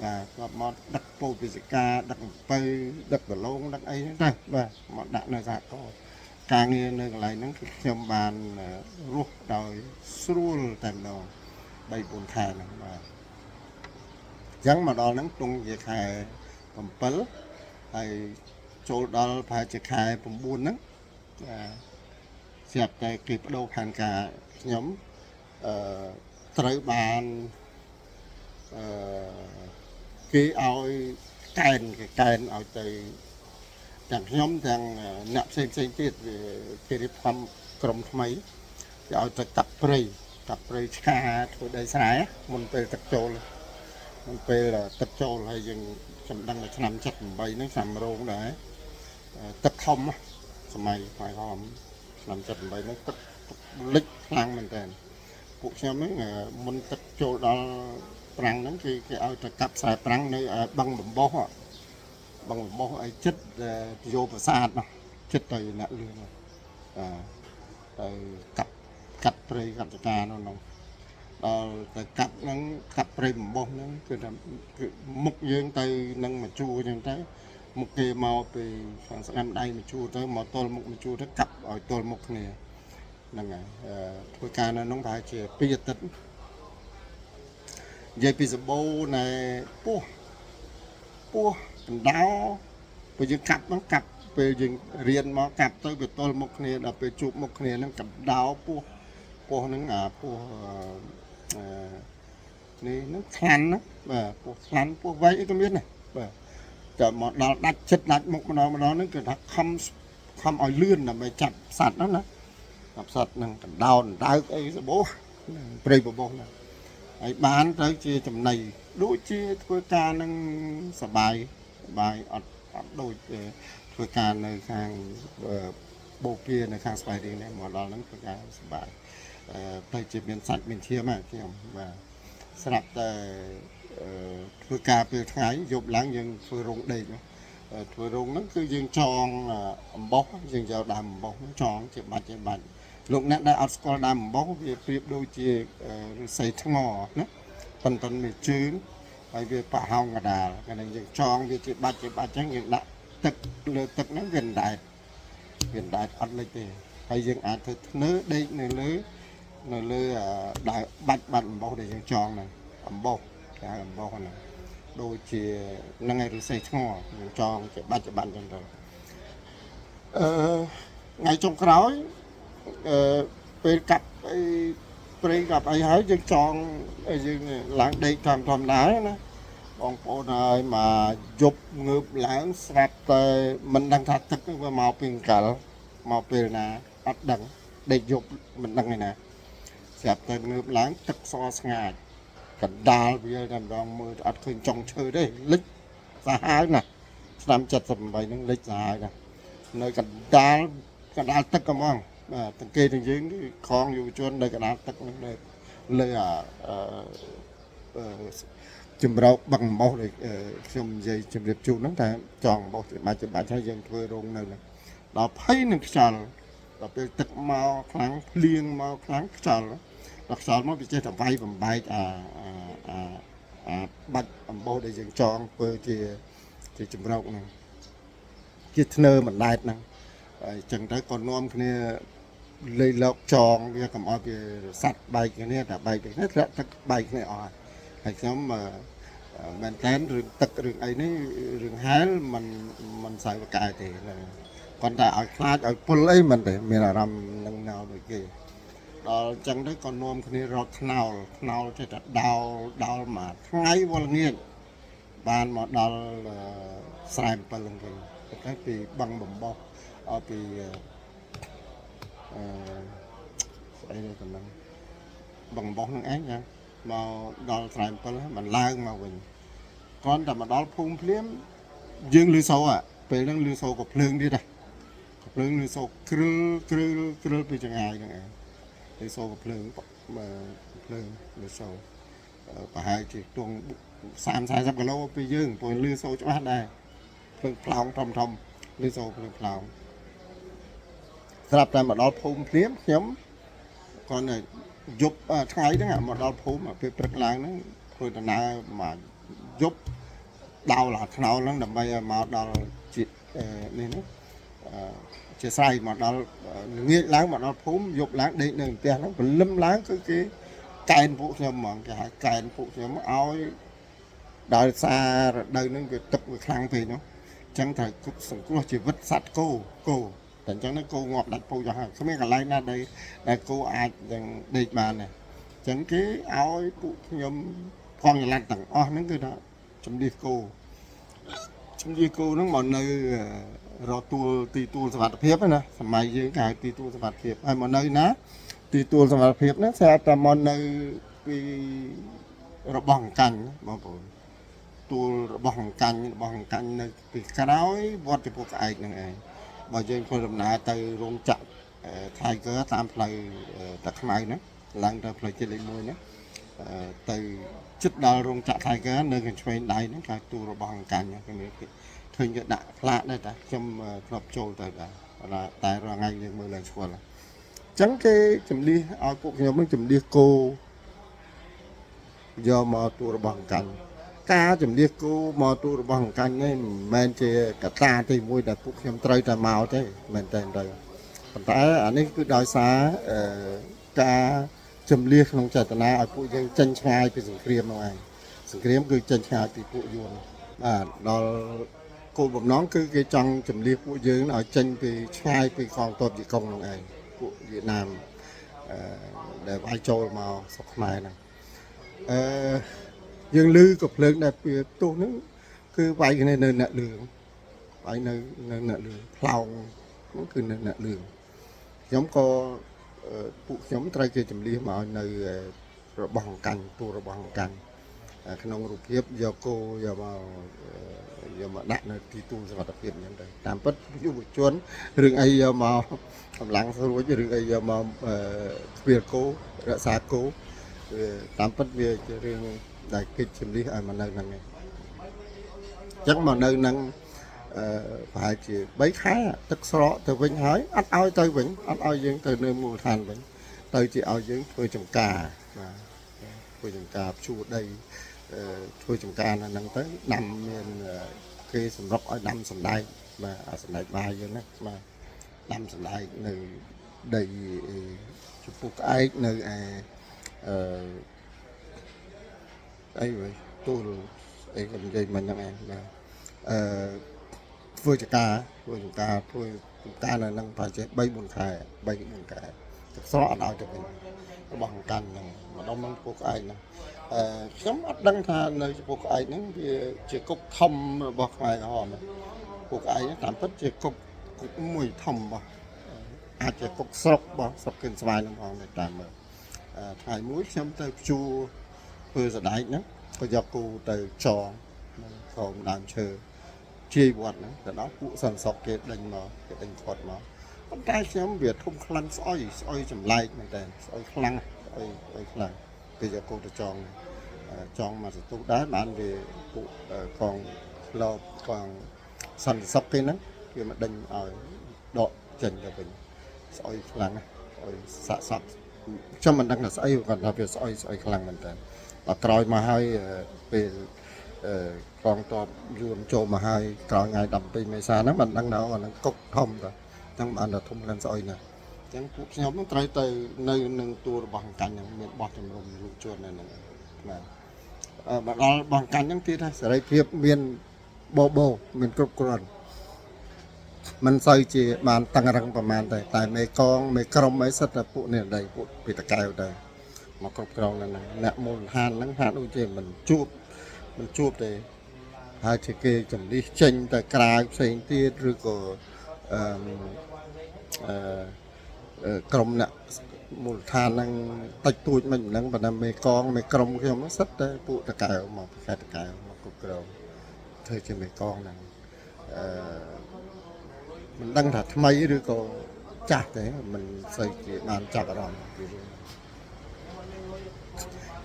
បាទគាត់មកដឹកពោធិវិសកាដឹកអំពៅដឹកដលងដឹកអីហ្នឹងទៅបាទមកដាក់នៅសហគមន៍ការងារនៅកន្លែងហ្នឹងគឺខ្ញុំបានរស់ដោយស្រួលតែម្ដង 3-4 ខែហ្នឹងបាទអញ្ចឹងមកដល់ហ្នឹងទង់ជាខែ7ហើយចូលដល់ប្រហែលជាខែ9ហ្នឹងស្រាប់តែគេបដូរផែនការខ្ញុំត្រូវបានគេឲ្យកែនឲ្យទៅទាំងខ្ញុំទាំងអ្នកផ្សេងទៀតគេរៀបចំក្រុមថ្មីគេឲ្យទៅកាប់ព្រៃឆ្កាធ្វើដីស្រែមុនពេលទឹកចូលហើយយើងខ្ញុំដឹងថាឆ្នាំ78ហ្នឹងឆ្នាំរោងដែរទឹកធំសម័យខ្មែរក្រហម làm chật vậy nó tức lịch lang mình tên phụ xem ấy muốn tức chỗ đó prang nó cái ao trà cặp xài prang nơi băng bằng bó ấy chất vô và sát nó chất đầy nạ lương cặp cặp prey cặp cha nó cặp nó cặp prey bằng bó nó cứ mục dương tay nâng mà chua như thế một cái màu về khoảng sáng năm đây mà chua tới màu tol một mà chua tới cặp ở tol một này là ngày thôi ca nó nóng phải chỉ bây giờ tính dây bây giờ bô này bô đau bây giờ cặp bây giờ riêng mà cặp tới về tol một này là về chụp một này nó cặp đau bô nó bô này nó khăn á bô váy cái biết nàyแต่หมดเราดัดเช็ดดัดมุกมันเรานั่นคือคำเอาเลื่อนนะไปจับสัตว์นั่นนะจับสัตว์นั่งดาวดาวไอ้สบู่ปรีบบ่นะไอ้บ้านtới chia chấm này đối chia thôi caนั่งสบายอดโดยthôi ca ในข้างโบเกียในข้างสบายดีเนี่ยหมดเรานั่นthôi ca สบายไปจีบเป็นสัตว์เป็นเชี่ยมากที่ว่าสลับแต่thôi ca về thái dục lãng dân thôi rung đầy thôi rung nó cứ dân tròn bó dân vào đầm bó nó tròn chỉ bạch lúc nãy đã ăn score đầm bó về phía đôi chia xây thang ngò nó tần mì trứng hay về bả hong ngà đà cái này dân tròn về chỉ bạch chẳng những đã tật nó gần đại ăn lấy tiền hay dân ăn thôi nớ đây nơi đại bạch bó để dân tròn này bó cái bó này đôi chỉ là ngày rồi xây ngò cho cái bạn trong đó ngày trong khói về cặp về gặp ai hái dân tròn dân lãng đây tham đá nó còn bộ này mà dục ngược lãng sạch mình đang thật thức với màu pin cả màu pin nè bắt đằng để dục mình đang này nè sạch ngược lãng tức so ngài cả đào bây giờ làm đòn mưa ăn khơi trong chơi đấy lích ra hai nè làm chặt tầm bảy nó lích ra hai nè nơi cả đào tất cả mong từng cây từng giếng cái conอยู่ชวนnơi cả đào tất nơi nơi chùm rau bằng bao để chùm dây chùm điệp chuột nó ta tròn bao thì bà thấy dân thuê rong nơi này đó thấy được sờ đó bây tất màu kháng liên màu kháng sờ đặc sản nó bị chết thầm vay bằng bài bắt bố để dừng tròn với thì chùm rau này cái nơ mình lại nè chẳng tới còn non kia lấy lọc tròn kia cầm ở kia sạch bài cái này là bài cái hết rất bài cái này hay giống mà mình tán rừng tật rừng ấy này rừng hái mình xài vào cài thì là còn tại ở khai ở pol ấy mình để mình là làm nâng nào được kì đó chẳng đấy còn nôm cái này rót nào thì đào mà ngay vô nghiền bàn mà đào xài một lần cái vì bằng bầm bò ở vì đây là còn bằng bò năng ác nha mà đào xài một lần mình lang mà mình cònแต่มาดอลพุ่งเพลี้ยมยืงลือโซอ่ะไปเรื่องลือโซกับเพลิงดิจ้ะกับเพลิงลือโซครื้อไปจังไงลือโซกับเพลิงมาเพลิงลือโซไปหาจีตวง3-4 กิโลไปยืงตัวลือโซจะมาได้เพลิงพลองทอมลือโซเพลิงพลองสำหรับแต่มาดอลพุ่งเพลี้ยมเขียมก่อนเนี่ยยุบไงนั่นอ่ะมาดอลพุ่งมาไปปรึกลางนั้นคนตะนามาgiúp đau là khâu lắm đầm bay mà đau chị nên nó chị say mà đau nghiệt láng mà đau phúng giúp láng đi nên tiền nó còn lâm láng cái cài phụ xem mà cái cài phụ xem áo đời xa đời nó cái tập cái khang thì nó chẳng thể cũng chỉ vứt sạch cô thành chẳng nó cô ngọt đặt phụ cho hàng không biết là lấy ra đây cô ai đây mà này chẳng cái áo phụ xem con nhà lan tặng nó cứ đó chấm đi cô nó mòn nơi rồi tì tu sản vật phép nè mày với cái tì tu sản vật phép hay mòn nơi ná tì tu sản vật phép nó sẽ ta mòn nơi cái rồi bằng cành mà tu bằng cành nơi cái cái đó vót thì buộc ai này bây giờคนlàm nà từ rong chặt ថៃកើតាមផ្លូវតាខ្មៅហ្នឹងឡើងទៅផ្លូវជាតិលេខ1ហ្នឹងទៅជិតដល់រោងចក្រថៃកើនៅខាងឆ្វេងដៃហ្នឹងគេទូរបស់អង្កាញ់ហ្នឹងគេឃើញគេដាក់ផ្លាកដែរតាខ្ញុំធ្លាប់ចូលទៅដែរតែរាល់ថ្ងៃយើងមើលឡើងស្គាល់អញ្ចឹងគេជំនះឲ្យពួកខ្ញុំនឹងជំនះគោយកមកទូរបស់អង្កាញ់ការជំនះគោមកទូរបស់អង្កាញ់នេះមិនមែនជាកត្តាទី1ដែលពួកខ្ញុំត្រូវតែមកទេមែនទេទៅប៉ុន្តែអានេះគឺដោយសារការជំនះក្នុងចេតនាឲ្យពួកយើងចេញឆ្ងាយពីសង្គ្រាមនោះឯងសង្គ្រាមគឺចេញឆ្ងាយពីពួកយួនបាទដល់គោលបំណងគឺគេចង់ជំនះពួកយើងឲ្យចេញពីឆ្ងាយពីកងទ័ពជីកុងនោះឯងពួកវៀតណាមដែលវាយចូលមកស្រុកខ្មែរហ្នឹងយើងឮក៏ភ្លើងដែលពីទោះហ្នឹងគឺវាយគ្នានៅអ្នកលឿងវាយនៅអ្នកលឿងផ្លោងហ្នឹងគឺនៅអ្នកលឿងខ្ញុំក៏ពួកខ្ញុំត្រូវគេជំនះមកនៅរបស់អង្កាញ់ទូរបស់អង្កាញ់ក្នុងរូបភាពយកគោយកមកដាក់នៅទីទូសុវត្ថិភាពអញ្ចឹងទៅតាមពិតយុវជនរឿងអីយកមកកម្លាំងស្រួចរឿងអីយកមកស្ពាលគោរក្សាគោតាមពិតវាជារឿងដែលគេជំនះឲ្យមកនៅហ្នឹងឯងអញ្ចឹងមកនៅហ្នឹងប្រហែលជា3ខែទឹកស្រកទៅវិញហើយអត់ឲ្យទៅវិញអត់ឲ្យយើងទៅនៅមូលដ្ឋានវិញទៅជាឲ្យយើងធ្វើចំការបាទធ្វើចំការភ្ជួរដីធ្វើចំការនៅហ្នឹងទៅដាំមានគេសម្រុកឲ្យដាំសណ្ដែកបាទអាសណ្ដែកបាយយើងណាបាទដាំសណ្ដែកនៅដីចំពោះក្អែកនៅឯអីវិញទូលអីក៏និយាយមិនហ្នឹងឯងបាទធ្វើចការនៅហ្នឹងប្រហែលជា3-4 ខែទឹកស្រកអត់ឲ្យទៅវិញរបស់អង្កាញ់ហ្នឹងម្ដុំហ្នឹងពួកក្អែកហ្នឹងខ្ញុំអត់ដឹងថានៅចំពោះក្អែកហ្នឹងវាជាគុកធំរបស់ខ្មែរក្រហមពួកក្អែកហ្នឹងតាមពិតជាគុកមួយធំរបស់អាចជាគុកស្រុករបស់ស្រុកគិនស្វាយហ្នឹងផងតាមមើលថ្ងៃមួយខ្ញុំទៅជួធ្វើសដែកហ្នឹងក៏យកគូទៅចងក្រោមដើមឈើជាយវត្តហ្នឹងទៅដល់ពួកសន្តិសុខគេដេញខាត់មកប៉ុន្តែខ្ញុំវាធំខ្លាំងស្អុយចម្លែកមែនតើស្អុយខ្លាំងខ្លាំងគេយកគោទៅចងមកសន្ទុះដែរបានវាពួកកងឡោបកងសន្តិសុខគេហ្នឹងគេមកដេញឲ្យដកចេញទៅវិញស្អុយខ្លាំងស្អុយសាក់សក់ខ្ញុំមិនដឹងថាស្អីគាត់ថាវាស្អុយខ្លាំងមែនតើដល់ក្រោយមកហើយពេលកងតបយួនចូលមកហើយក្រោយថ្ងៃ12មេសាហ្នឹងមិនដឹងដល់អាហ្នឹងគុកធំតើចឹងបានតែធំឡើងស្អុយណាស់ចឹងពួកខ្ញុំនឹងត្រូវទៅនៅនឹងតួរបស់អង្កាញ់ហ្នឹងមានបោះជំរុំយុវជននៅហ្នឹងបាទមកដល់បងកាញ់ហ្នឹងទៀតថាសេរីភាពមានបបោមានគ្រប់គ្រាន់មិនសូវជាបានតឹងរឹងប្រមាណតែមេកងមេក្រុមអីសិតតែពួកនេះដីពួកពីតកែវទៅមកគ្រប់គ្រងហ្នឹងអ្នកមូលដ្ឋានហ្នឹងហាក់ដូចជាមិនជួបទេហើយជាគេចំនេះចេញទៅក្រៅផ្សេងទៀតឬក៏ក្រុមអ្នកមូលដ្ឋានហ្នឹងតិចតួចមិនហ្នឹងប៉ុន្តែមេកងមេក្រុមខ្ញុំហ្នឹងសិតតែពួកតកែវមកពីខេត្តតកែវមកគ្រប់គ្រងធ្វើជាមេកងហ្នឹងមិនដឹងថាថ្មីឬក៏ចាស់ទេមិនសូវជាបានចាប់អារម្មណ៍ពីរឿង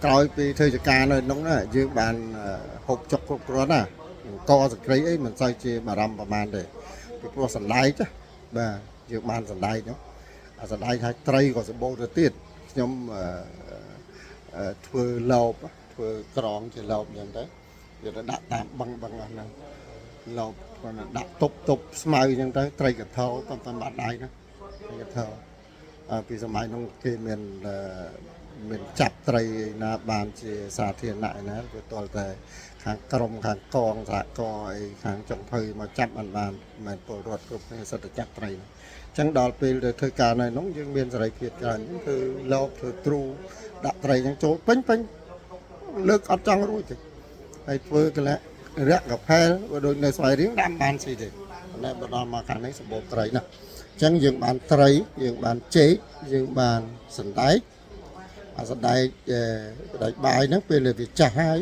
ក្រោយពីធ្វើចការនៅក្នុងណាយើងបានហូបចុកគ្រប់គ្រាន់ណាកសក្រីអីមិនសូវជាបារម្ភប្រហែលទេពីព្រោះសណ្ដែកចាបាទយើងបានសណ្ដែកនោះអាសណ្ដែកហើយត្រីក៏សម្បូរទៅទៀតខ្ញុំធ្វើឡូបធ្វើក្រងជាឡូបអញ្ចឹងទៅវាទៅដាក់តាមបឹងអស់ហ្នឹងឡូបគាត់ដាក់តុបស្មៅអញ្ចឹងទៅត្រីកថោតាមបាត់ដៃណាត្រីកថោពីសម័យនោះគេមានចាប់ត្រីណាបានជាសាធារណៈណាវាទាល់តែខាងក្រមខាងកងសហគមន៍អីខាងចុងភៅមកចាប់បានមិនពលរដ្ឋគ្រប់គ្នាសិតតែចាប់ត្រីហ្នឹងអញ្ចឹងដល់ពេលទៅធ្វើការនៅនោះយើងមានសេរីភាពច្រើនគឺឡូបធ្វើទ្រូដាក់ត្រីហ្នឹងចូលពេញលើកអត់ចង់រួចទេហើយធ្វើកលៈរយៈកាផែដូចនៅស្វាយរៀងដាំបានស៊ីទេតែបើដល់មកខាងនេះសម្បូរត្រីណាស់អញ្ចឹងយើងបានត្រីយើងបានចេកយើងបានសណ្ដែកអាសណ្ដែកបាយហ្នឹងពេលវាចាស់ហើយ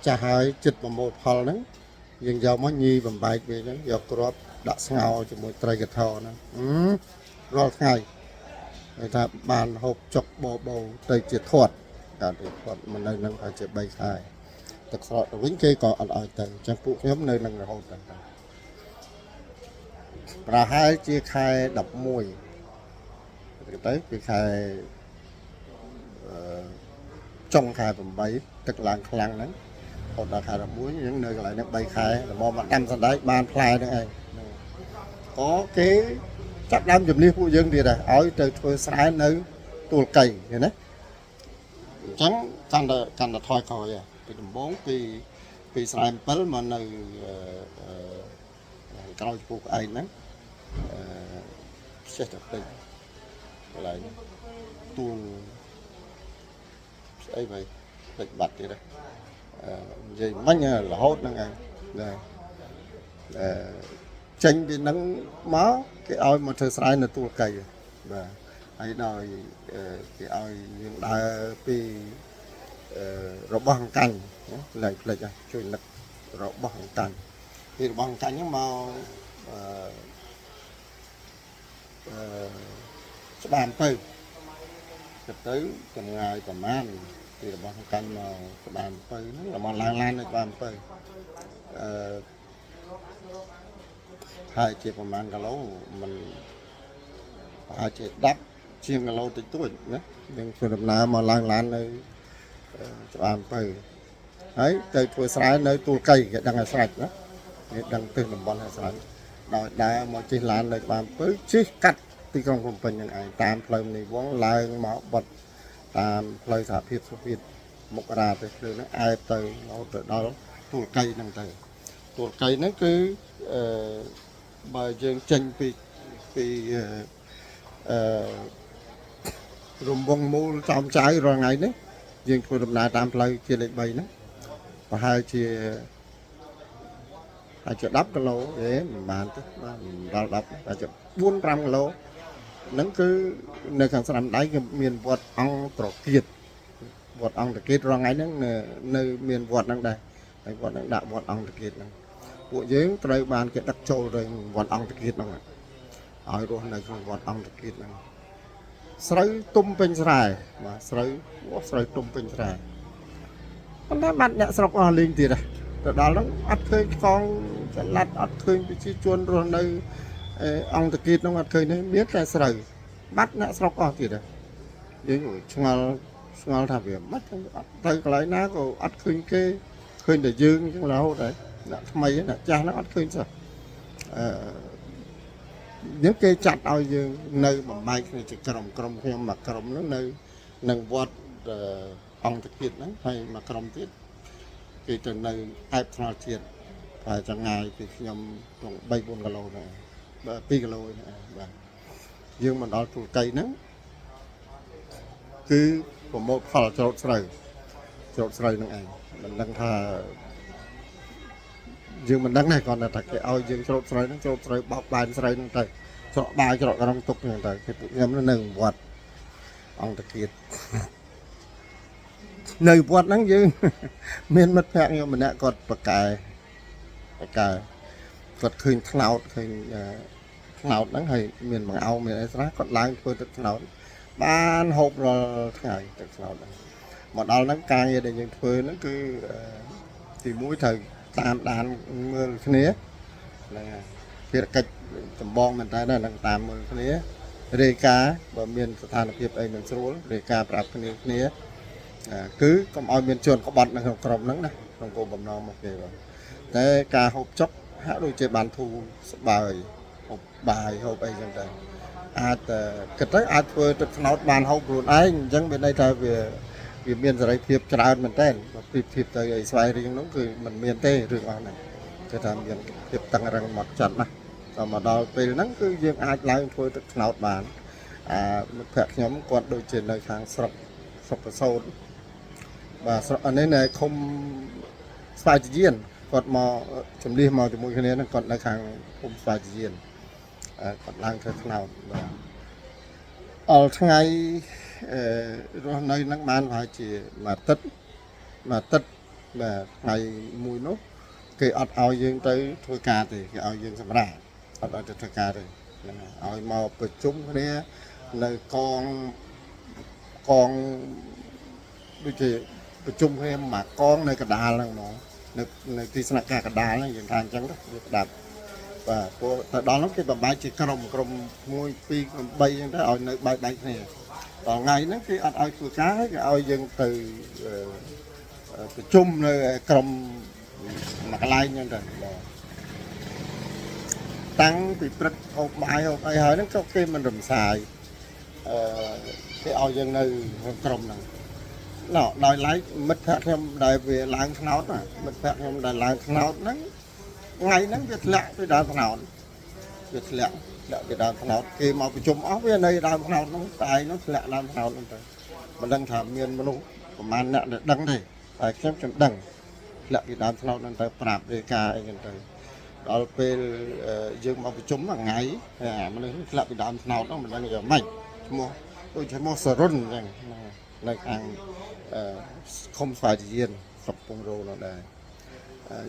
ចិត្តប្រមូលផលហ្នឹងយើងយកមកញីបំបែកវាហ្នឹងយកគ្រាប់ដាក់ស្ងោរជាមួយត្រីកថោហ្នឹង រាល់ថ្ងៃហើយថាបានហូបចុកបបោទៅជាធាត់ការទៅធាត់មិននៅនឹងថាជា3ខែទឹកស្រកទៅវិញគេក៏អត់ឲ្យទៅអញ្ចឹងពួកខ្ញុំនៅនឹងរហូតដល់ប្រហែលជាខែ11ទៅគឺខែចុងខែ8ទឹកឡើងខ្លាំងហ្នឹងរហូតដល់ខែ11យើងនៅកន្លែងនេះ3ខែល្មមមកដាំសណ្ដែកបានផ្លែហ្នឹងឯងក៏គេចាប់ដើមជំនះពួកយើងទៀតដែរឲ្យទៅធ្វើស្រែនៅទួលកៃឃើញណាអញ្ចឹងកាន់តែថយក្រោយពីដំបូងពីស្រែ7មកនៅក្រោយពូក្អែកហ្នឹងចេះតែពេញកន្លែងទួលស្អីvậyពេញបាត់ទៀតនិយាយមិញរហូតហ្នឹងឯងចេញពីហ្នឹងមកគេឲ្យមកធ្វើស្រែនៅទួលកៃបាទហើយដោយគេឲ្យយើងដើរពីរបស់អង្កាញ់ឡើងផ្លេចជួយនឹករបស់អង្កាញ់ពីរបស់អង្កាញ់ហ្នឹងមកច្បាមទៅទៅចម្ងាយប្រមាណពីរបស់អង្កាញ់មកច្បាមទៅហ្នឹងមកឡើងឡាននៅច្បាមទៅហើយជាប្រមាណគីឡូมันប្រហែលជា10ជាងគីឡូតិចតួចណាយើងធ្វើដំណើរមកឡើងឡាននៅច្បាមទៅហើយទៅធ្វើស្រែនៅទួលកៃគេដឹងឲ្យស្រេចណាគេដឹងទិសតំបន់ឲ្យស្រេចដោយដើរមកជិះឡាននៅច្បាមទៅជិះកាត់ទីក្រុងភ្នំពេញហ្នឹងឯងតាមផ្លូវនីវងឡើងមកបត់តាមផ្លូវសហភាពសូវៀតមុខរាទៅភ្លើហ្នឹងអែបទៅរហូតទៅដល់ទួលកៃហ្នឹងទៅទួលកៃហ្នឹងគឺបើយើងចេញពីរំវងមូលចំចៅរាល់ថ្ងៃនេះយើងធ្វើដំណើរតាមផ្លូវជាលេខ3ហ្នឹងប្រហែលជា10គីឡូមិនបានទេបាទដល់10តែជា4-5គីឡូហ្នឹងគឺនៅខាងស្ដាំដៃគឺមានវត្តអង្គត្រកៀតវត្តអង្គត្រកៀតរាល់ថ្ងៃហ្នឹងនៅមានវត្តហ្នឹងដែរហើយវត្តហ្នឹងដាក់វត្តអង្គត្រកៀតហ្នឹងពួកយើងត្រូវបានគេដឹកចូលទៅវត្តអង្គត្រកៀតហ្នឹងឲ្យរស់នៅក្នុងវត្តអង្គត្រកៀតហ្នឹងស្រូវទុំពេញស្រែបាទស្រូវទុំពេញស្រែប៉ុន្តែបាត់អ្នកស្រុកអស់លេងទៀតទៅដល់ហ្នឹងអត់ឃើញកងចល័តអត់ឃើញប្រជាជនរស់នៅអង្គត្រកៀតហ្នឹងអត់ឃើញទេមានតែស្រូវបាត់អ្នកស្រុកអស់ទៀតយើងឆ្ងល់ថាវាមិនអត់ទៅកន្លែងណាក៏អត់ឃើញគេឃើញតែយើងអញ្ចឹងរហូតហើយអ្នកថ្មីអ្នកចាស់ហ្នឹងអត់ឃើញសោះយើងគេចាត់ឲ្យយើងនៅបំបែកគ្នាជាក្រុមខ្ញុំមួយក្រុមហ្នឹងនៅនឹងវត្តអង្គត្រកៀតហ្នឹងហើយមួយក្រុមទៀតគេទៅនៅឯបថ្នល់ជាតិតែចង្ងាយពីខ្ញុំក្នុង 3-4 គីឡូហ្នឹងបាទ2គីឡូហ្នឹងបាទយើងមកដល់ទួលកៃហ្នឹងគឺប្រមូលផលច្រូតស្រូវហ្នឹងឯងមិនដឹងថាយើងមិនដឹងដែរគាត់ថាគេឲ្យយើងច្រូតស្រូវហ្នឹងច្រូតស្រូវបោកបានស្រូវហ្នឹងទៅច្រកបាយច្រកក្រុងទុកហ្នឹងទៅគេពួកខ្ញុំនៅវត្តអង្គត្រកៀតនៅវត្តហ្នឹងយើងមានមិត្តភក្តិខ្ញុំម្នាក់គាត់ប្រកែគាត់ឃើញថ្នោតហ្នឹងហើយមានបង្អោមានអីស្រះគាត់ឡើងធ្វើទឹកថ្នោតបានហូបរាល់ថ្ងៃទឹកថ្នោតហ្នឹងមកដល់ហ្នឹងការងារដែលយើងធ្វើហ្នឹងគឺទី1ត្រូវតាមដានមើលគ្នាហ្នឹងហើយភារកិច្ចចម្បងមែនតើហ្នឹងតាមមើលគ្នារាយការណ៍បើមានស្ថានភាពអីមិនស្រួលរាយការណ៍ប្រាប់គ្នាគឺកុំឲ្យមានជនក្បត់នៅក្នុងក្រុមហ្នឹងណាក្នុងគោលបំណងមកគេបាទតែការហូបចុកហាក់ដូចជាបានធូរស្បើយហូបបាយហូបអីចឹងទៅអាចគិតទៅអាចធ្វើទឹកថ្នោតបានហូបខ្លួនឯងអញ្ចឹងមានន័យថាវាមានសេរីភាពច្រើនមែនតើបើប្រៀបធៀបទៅឲ្យស្វែងរៀងនោះគឺมันមានទេរឿងអស់ហ្នឹងគឺថាមានភាពតឹងរឹងមកចាត់ណាដល់មកដល់ពេលហ្នឹងគឺយើងអាចឡើងធ្វើទឹកថ្នោតបានមិត្តភក្តិខ្ញុំគាត់ដូចជានៅខាងស្រុកប្រសូតបាទស្រុកនេះនៅឃុំស្វាយជាយានគាត់មកជំនះមកជាមួយគ្នាហ្នឹងគាត់នៅខាងឃុំស្វាយជាយានគាត់ឡើងធ្វើថ្នោតបាទអល់ថ្ងៃរស់នៅហ្នឹងបានប្រហែលជាមួយអាទិត្យបាទថ្ងៃមួយនោះគេអត់ឲ្យយើងទៅធ្វើការទេគេឲ្យយើងសម្រាកអត់ឲ្យទៅធ្វើការទេ ឲ្យមកប្រជុំគ្នានៅកងដូចជាប្រជុំគ្នាមកកងនៅកណ្ដាលហ្នឹងហ្មងនៅទីស្នាក់ការកណ្ដាលហ្នឹងយើងថាអញ្ចឹងទៅវាក្តាប់បាទព្រោះទៅដល់ហ្នឹងគេបំបែកជាក្រុម1 2 3អញ្ចឹងទៅឲ្យនៅបែកគ្នាដល់ថ្ងៃហ្នឹងគេអត់ឲ្យធ្វើការគេឲ្យយើងទៅប្រជុំនៅក្រុមមួយកន្លែងអញ្ចឹងទៅបាទតាំងពីព្រឹកហូបបាយហូបអីហើយហ្នឹងក៏គេមិនរំសាយគេឲ្យយើងនៅក្រុមហ្នឹងណោះដោយឡែកមិត្តភក្តិខ្ញុំដែលវាឡើងថ្នោតមិត្តភក្តិខ្ញុំដែលឡើងថ្នោតហ្នឹងថ្ងៃហ្នឹងវាធ្លាក់ពីដើមថ្នោតវាធ្លាក់ពីដើមថ្នោតគេមកប្រជុំអស់វានៅដើមថ្នោតហ្នឹងតែឯងហ្នឹងធ្លាក់ដើមថ្នោតហ្នឹងទៅមិនដឹងថាមានមនុស្សប្រហែលអ្នកដែលដឹងទេតែខ្ញុំដឹងធ្លាក់ពីដើមថ្នោតហ្នឹងទៅប្រាប់រាយការណ៍អីហ្នឹងទៅដល់ពេលយើងមកប្រជុំមួយថ្ងៃមនុស្សធ្លាក់ពីដើមថ្នោតហ្នឹងមិនដឹងយ៉ាងម៉េចឈ្មោះដូចឈ្មោះសរុនអញ្ចឹងនៅខាងឃុំស្វាយទានស្រុកពងរោនោះដែរ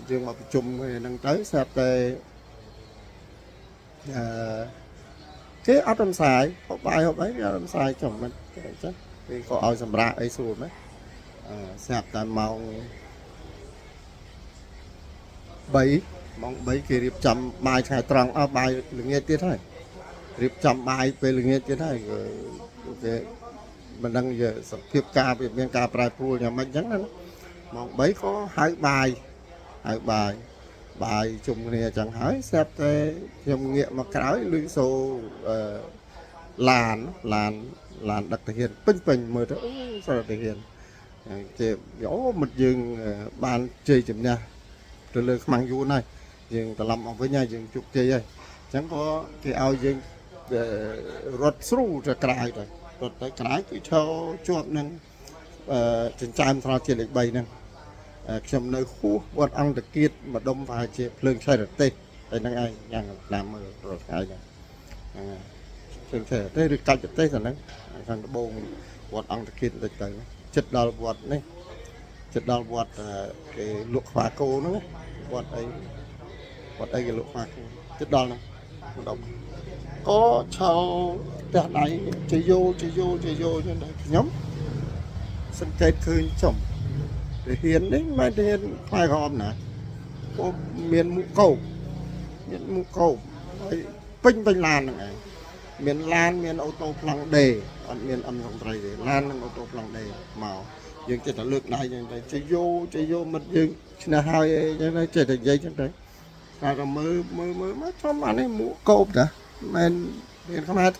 យើងមកប្រជុំហ្នឹងទៅស្រាប់តែគេអត់រំសាយហូបបាយហូបអីគេអត់រំសាយចុះមិនអញ្ចឹងគេក៏ឲ្យសម្រាប់អីស្រួលមែនស្រាប់តែម៉ោង3គេរៀបចំបាយថ្ងៃត្រង់អស់បាយល្ងាចទៀតហើយរៀបចំបាយពេលល្ងាចទៀតហើយគេមិនដឹងជាសភាពការវាមានការប្រែប្រួលយ៉ាងម៉េចអញ្ចឹងណាម៉ោង3ក៏ហៅបាយជុំគ្នាអញ្ចឹងហើយស្រាប់តែខ្ញុំងាកមកក្រោយលឺសូឡានដឹកទាហានពេញមើលទៅអូសារទាហានជាអូមិត្តយើងបានជ័យជំនះទៅលើខ្មាំងយួនហើយយើងត្រឡប់មកវិញហើយយើងជោគជ័យហើយអញ្ចឹងក៏គេឲ្យយើងរត់ស្រូទៅក្រៅទៅរត់ទៅក្រៅគឺឈរជាប់នឹងចិញ្ចើមថ្នល់ជាតិលេខ3ហ្នឹងខ្ញុំនៅហួសវត្តអង្គតកៀតម្ដុំប្រហែលជាភ្លើងឆេះរទេសតែហ្នឹងឯងយ៉ាងតាមមើលរាល់ថ្ងៃហ្នឹងភ្លើងឆេះរទេសឬកាច់រទេសហ្នឹងខាងត្បូងវត្តអង្គតកៀតតិចទៅចិត្តដល់វត្តនេះចិត្តដល់វត្តគេលក់ខ្វាគោហ្នឹងវត្តអីគេលក់ខ្វាគោចិត្តដល់ហ្នឹងម្ដុំក៏ឆោផ្ទះដៃជាយោចឹងដែរខ្ញុំសង្កេតឃើញចំទាហាននេះមិនទាហានផ្លែក្រហមណាក៏មានមុខកោបហើយពេញឡានហ្នឹងឯងមានឡានមានអូតូប្លង់ដេអត់មានអន្តរជាតិទេឡាននិងអូតូប្លង់ដេមកយើងចេះតែលើកដៃចឹងទៅជាយោមិត្តយើងឆ្នះហើយអីចឹងទៅចេះតែនិយាយចឹងទៅតែមើលមកចំអានេះមុខកោបតាមិនមានខ្មែរ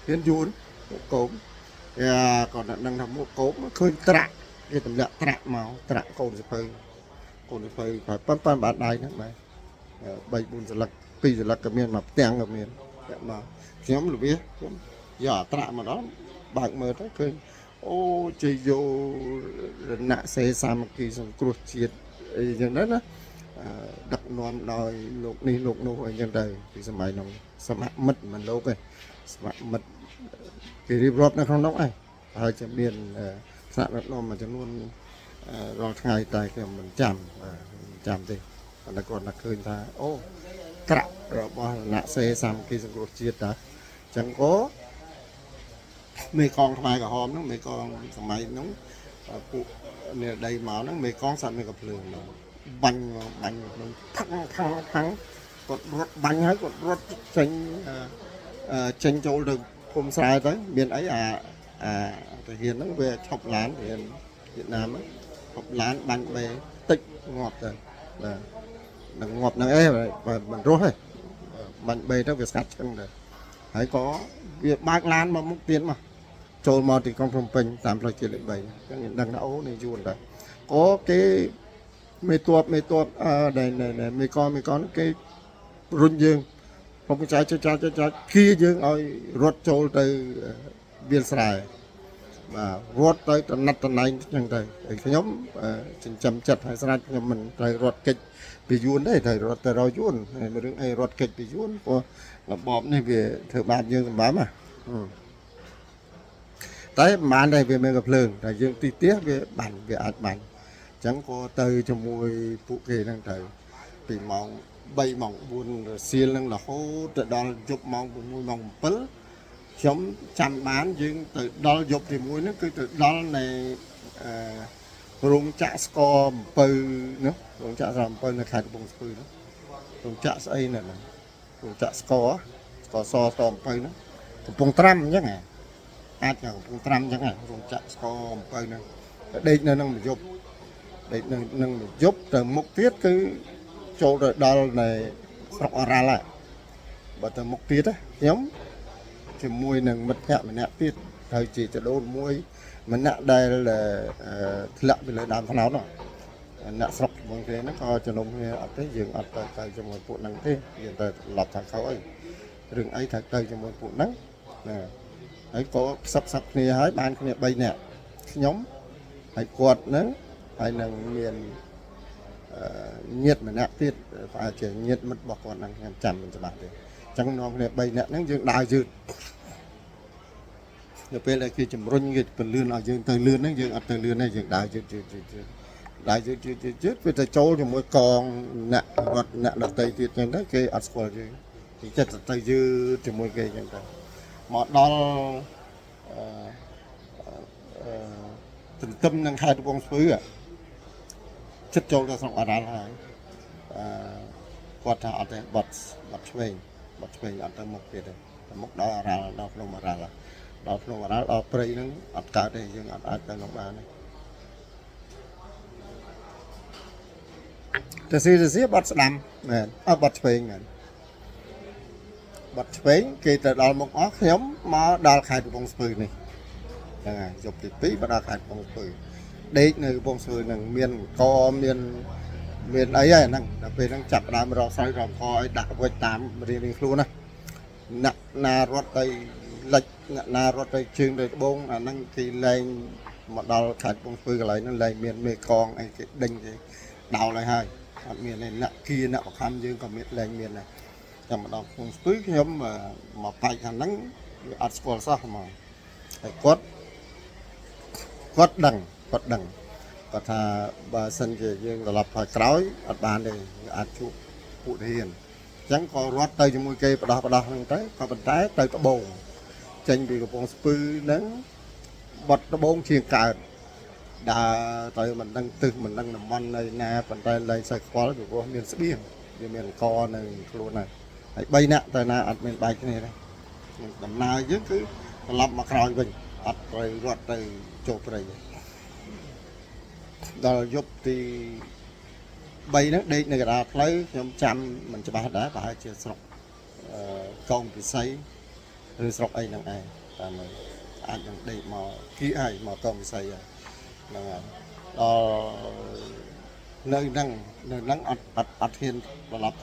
ហ៊ានយួនមុខកោបក៏ដឹងថាមុខកោបឃើញត្រាក់គេទម្លាក់ត្រាក់មកត្រាក់កូនសភៅក៏ប៉ុនបាត់ដៃហ្នឹងបាទ3 4សន្លឹក2សន្លឹកក៏មានមកផ្ទាំងក៏មានមកខ្ញុំល្វីខ្ញុំយកអាត្រាក់មកដល់បើកមើលទៅឃើញអូជ័យយោរណសេសាមគ្គីសង្គ្រោះជាតិអីចឹងដែរណាដឹកនាំដោយលោកនេះលោកនោះអីចឹងទៅពីសម័យនោះសមមិត្តមិនលោកទេសមមិត្តគេរៀបរាប់នៅក្នុងនោះឯងហើយจะមានថ្នាក់ដឹកនាំមួយចំនួនរាល់ថ្ងៃតែខ្ញុំមិនចាំទេតែគាត់នឹកឃើញថាអូក្រាក់របស់រណសេសាមគ្គីសង្គ្រោះជាតិតាអញ្ចឹងក៏មេកងខ្មែរក្រហមហ្នឹងមេកងសម័យហ្នឹងពួកនេះដីមកហ្នឹងមេកងសាត់មេកំភ្លើងហ្នឹងបាញ់ក្នុងផាំងគាត់រត់បាញ់ហើយគាត់រត់ចេញចូលទៅភូមិស្រែទៅមានអីអាទាហានហ្នឹងវាឈប់ឡានទាហានវៀតណាមឈប់ឡានបាញ់បេតិចងាប់ទៅបាទនឹងងាប់នឹងអីមិនរស់ទេបាញ់បេទៅវាស្កាត់ឆ្អឹងទៅហើយក៏វាបើកឡានមកមុខទៀតមកចូលមកទីក្រុងភ្នំពេញតាមផ្លូវជាតិលេខ3អញ្ចឹងយើងដឹងថាអូនេះយួនដែរក៏គេមេតបដែលមេកងគេរុញយើងខ្ញុំចាច់គៀយើងឲ្យរត់ចូលទៅវាលស្រែបាទរត់ទៅតំណែងអញ្ចឹងទៅខ្ញុំចិញ្ចឹមចិត្តឲ្យស្រាច់ខ្ញុំមិនត្រូវរត់កិច្ចពីយួនទេត្រូវរត់ទៅរយួនរឿងអីរត់កិច្ចពីយួនព្រោះរបបនេះវាធ្វើបាបយើងសម្បើមតែមិនបានដែរវាមានកំភ្លើងតែយើងទីផ្ទះវាអាចបាញ់អញ្ចឹងក៏ទៅជាមួយពួកគេហ្នឹងទៅពីម៉ោង 3 ម៉ោង 4 រសៀលនឹងរហូតទៅដល់យប់ម៉ោង 6 ម៉ោង 7 ខ្ញុំចាំបានយើងទៅដល់យប់ទី1ហ្នឹងគឺទៅដល់នៃរោងចក្រស្ករអំពៅនោះរោងចក្រស្ករអំពៅនៅខេត្តកំពង់ស្ពឺនោះរោងចក្រស្អីនោះរោងចក្រស្ករសអំពៅនោះកំពង់ត្រាំអញ្ចឹងអាចកំពង់ត្រាំអញ្ចឹងរោងចក្រស្ករអំពៅនោះដេកនៅនឹងមួយយប់ដេកនៅនឹងមួយយប់ទៅមុខទៀតគឺចូលទៅដល់នៅស្រុកអរ៉ាល់ហើយបើទៅមុខទៀតខ្ញុំជាមួយនឹងមិត្តភក្តិម្នាក់ទៀតហើយជាចដូនមួយម្នាក់ដែលធ្លាក់ពីលើដើមថ្នោតនោះអ្នកស្រុកជាមួយគ្នាហ្នឹងក៏ជំនុំគ្នាអត់ទេយើងអត់ទៅជាមួយពួកហ្នឹងទេយើងទៅឡប់ថាខោអីរឿងអីថាទៅជាមួយពួកហ្នឹងណាហើយក៏ផ្សព្វគ្នាហើយបានគ្នា3នាក់ខ្ញុំហើយគាត់ហ្នឹងហើយនឹងមានញាតិម្នាក់ទៀតប្រហែលជាញាតិមិត្តរបស់គាត់ហ្នឹងខ្ញុំចាំមិនច្បាស់ទេអញ្ចឹងនាំគ្នា3នាក់ហ្នឹងយើងដើរយឺតនៅពេលដែលគេជំរុញគេពន្លឿនឲ្យយើងទៅលឿនហ្នឹងយើងអត់ទៅលឿនទេយើងដើរយឺតដើរយឺតវាទៅចូលជាមួយកងអ្នករត់អ្នកដតីទៀតអញ្ចឹងទៅគេអត់ស្គាល់យើងគេចិត្តទៅយឺតជាមួយគេអញ្ចឹងទៅមកដល់ទន្ទឹមនឹងខេត្តកំពង់ស្ពឺចិត្តចូលទៅស្រុកអរ៉ាល់ហើយគាត់ថាអត់ទេបត់ឆ្វេងអត់ទៅមុខទៀតទេទៅមុខដល់អរ៉ាល់ដល់ភ្នំអរ៉ាល់ដល់ព្រៃហ្នឹងអត់កើតទេយើងអត់អាចទៅនោះបានទេតែស៊ីបត់ស្ដាំមែនអត់បត់ឆ្វេងមែនបត់ឆ្វេងគេទៅដល់មុខអស់ខ្ញុំមកដល់ខេត្តកំពង់ស្ពឺនេះហ្នឹងហើយយប់ទី2មកដល់ខេត្តកំពង់ស្ពឺដេកនៅកំពង់ស្ពឺហ្នឹងមានកមានអីហើយហ្នឹងដល់ពេលហ្នឹងចាប់ដើមរកស្រូវរកខឲ្យដាក់វិចតាមរៀងខ្លួនណាអ្នកណារត់ទៅលិចអ្នកណារត់ទៅជើងទៅត្បូងអាហ្នឹងគេលែងមកដល់ខេត្តកំពង់ស្ពឺកន្លែងហ្នឹងលែងមានមេកងអីគេដេញគេដោលហើយអត់មានទេអ្នកគៀអ្នកបខំយើងក៏មានលែងមានដែរចាំមកដល់កំពង់ស្ពឺខ្ញុំមកប៉ែកខាងហ្នឹងវាអត់ស្គាល់សោះហ្មងហើយគាត់ដឹងគាត់ថាបើសិនជាយើងត្រឡប់ទៅក្រោយអត់បានទេអាចជួបពួកហ៊ានអញ្ចឹងក៏រត់ទៅជាមួយគេបដោះហ្នឹងទៅក៏ប៉ុន្តែទៅត្បូងចេញពីកំពង់ស្ពឺហ្នឹងបត់ត្បូងជាងកើតដើរទៅមិនដឹងទិសមិនដឹងតំបន់នៅណាប៉ុន្តែលែងសូវខ្វល់ពីព្រោះមានស្បៀងវាមានកនៅខ្លួនហើយ3នាក់ទៅណាអត់មានបែកគ្នាទេដំណើរយើងគឺត្រឡប់មកក្រោយវិញអត់ត្រូវរត់ទៅចូលព្រៃដល់យប់ទី3ហ្នឹងដេកនៅកណ្ដាលផ្លូវខ្ញុំចាំមិនច្បាស់ដែរប្រហែលជាស្រុកកងពិសីឬស្រុកអីហ្នឹងឯងតាមអាចនឹងដេកមកគីហើយមកកងពិសីហើយហ្នឹងហើយដល់នៅហ្នឹងអត់ហ៊ានត្រឡប់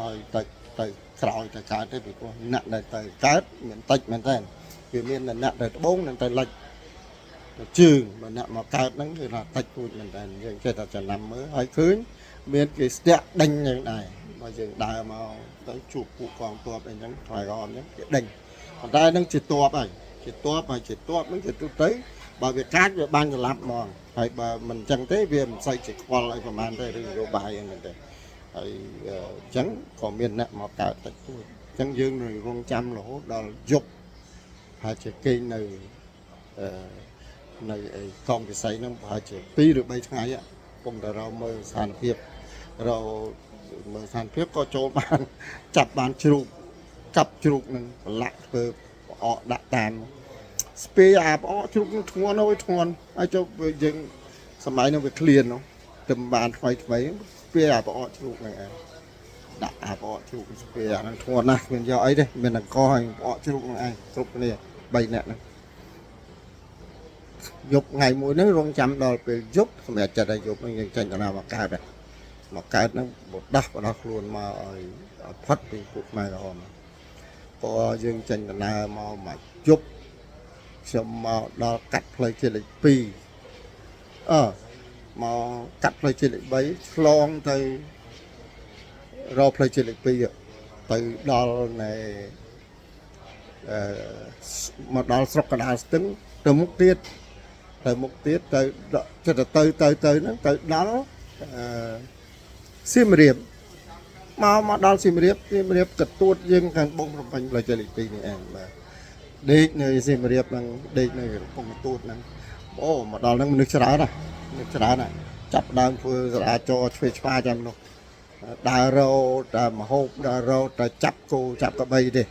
ទៅក្រោយទៅកើតទេពីព្រោះអ្នកដែលទៅកើតមានតិចមែនតើវាមានអ្នកទៅត្បូងនឹងទៅលិចជើងបើអ្នកមកកើតហ្នឹងគឺថាតិចពូជមែនតើយើងចេះតែចំណាំមើលហើយឃើញមានគេស្ទាក់ដេញយ៉ាងដែរបើយើងដើរមកទៅជួបពួកកងទ័ពអីហ្នឹងថ្លៃរអមអញ្ចឹងគេដេញប៉ុន្តែហ្នឹងជាទ័ពហើយជាទ័ពហ្នឹងជាទូទៅបើវាកាចវាបានច្រឡាប់ហ្មងហើយបើមិនអញ្ចឹងទេវាមិនសូវជាខ្វល់អីប្រហែលទេឬនយោបាយអីហ្នឹងទេហើយអញ្ចឹងក៏មានអ្នកមកកើតតិចតួចអញ្ចឹងយើងនឹងរងចាំរហូតដល់យប់ហើយជាគេងនៅកងវិស័យហ្នឹងប្រហែលជា2ឬ3ថ្ងៃពុំតែរកមើលស្ថានភាពក៏ចូលបានចាប់បានជ្រូកកាប់ជ្រូកនឹងប្រឡាក់ធ្វើផ្អកដាក់តាមស្ពេអាផ្អកជ្រូកនឹងធ្ងន់ហើយចុះយើងសម័យនោះវាឃ្លាននោះទៅបានថ្មីស្ពេអាផ្អកជ្រូកហ្នឹងឯងដាក់អាផ្អកជ្រូកស្ពេអាហ្នឹងធ្ងន់ណាស់គ្មានយកអីទេមានតែកហើយផ្អកជ្រូកហ្នឹងឯងគ្រប់គ្នា3នាក់ហ្នឹងយប់ថ្ងៃមួយហ្នឹងរងចាំដល់ពេលយប់សម្រាប់ចិត្តឲ្យយប់ហ្នឹងយើងចេញដំណើរមកកើតហ្នឹងបដោះខ្លួនមកឲ្យផុតពីពួកខ្មែរក្រហមព្រោះយើងចេញដំណើរមកយប់ខ្ញុំមកដល់កាត់ផ្លូវជាតិលេខ2មកកាត់ផ្លូវជាតិលេខ3ឆ្លងទៅរកផ្លូវជាតិលេខ2ទៅដល់នៃមកដល់ស្រុកកណ្ដាលស្ទឹងទៅមុខទៀតទៅចិត្តទៅហ្នឹងទៅដល់សៀមរាប មកដល់សៀមរាបកទួតយើងខាងបងរំពេញផ្លូវចិត្តលេខ2នេះឯងបាទដេកនៅសៀមរាបហ្នឹងដេកនៅកំពង់កទួតហ្នឹងអូមកដល់ហ្នឹងមនុស្សច្រើនណាមនុស្សច្រើនណាចាប់ដើមធ្វើសាលាចរឆ្វេងឆ្វាចាំនោះដើររោតែមហូបដើររោតែចាប់គោចាប់កបីទេ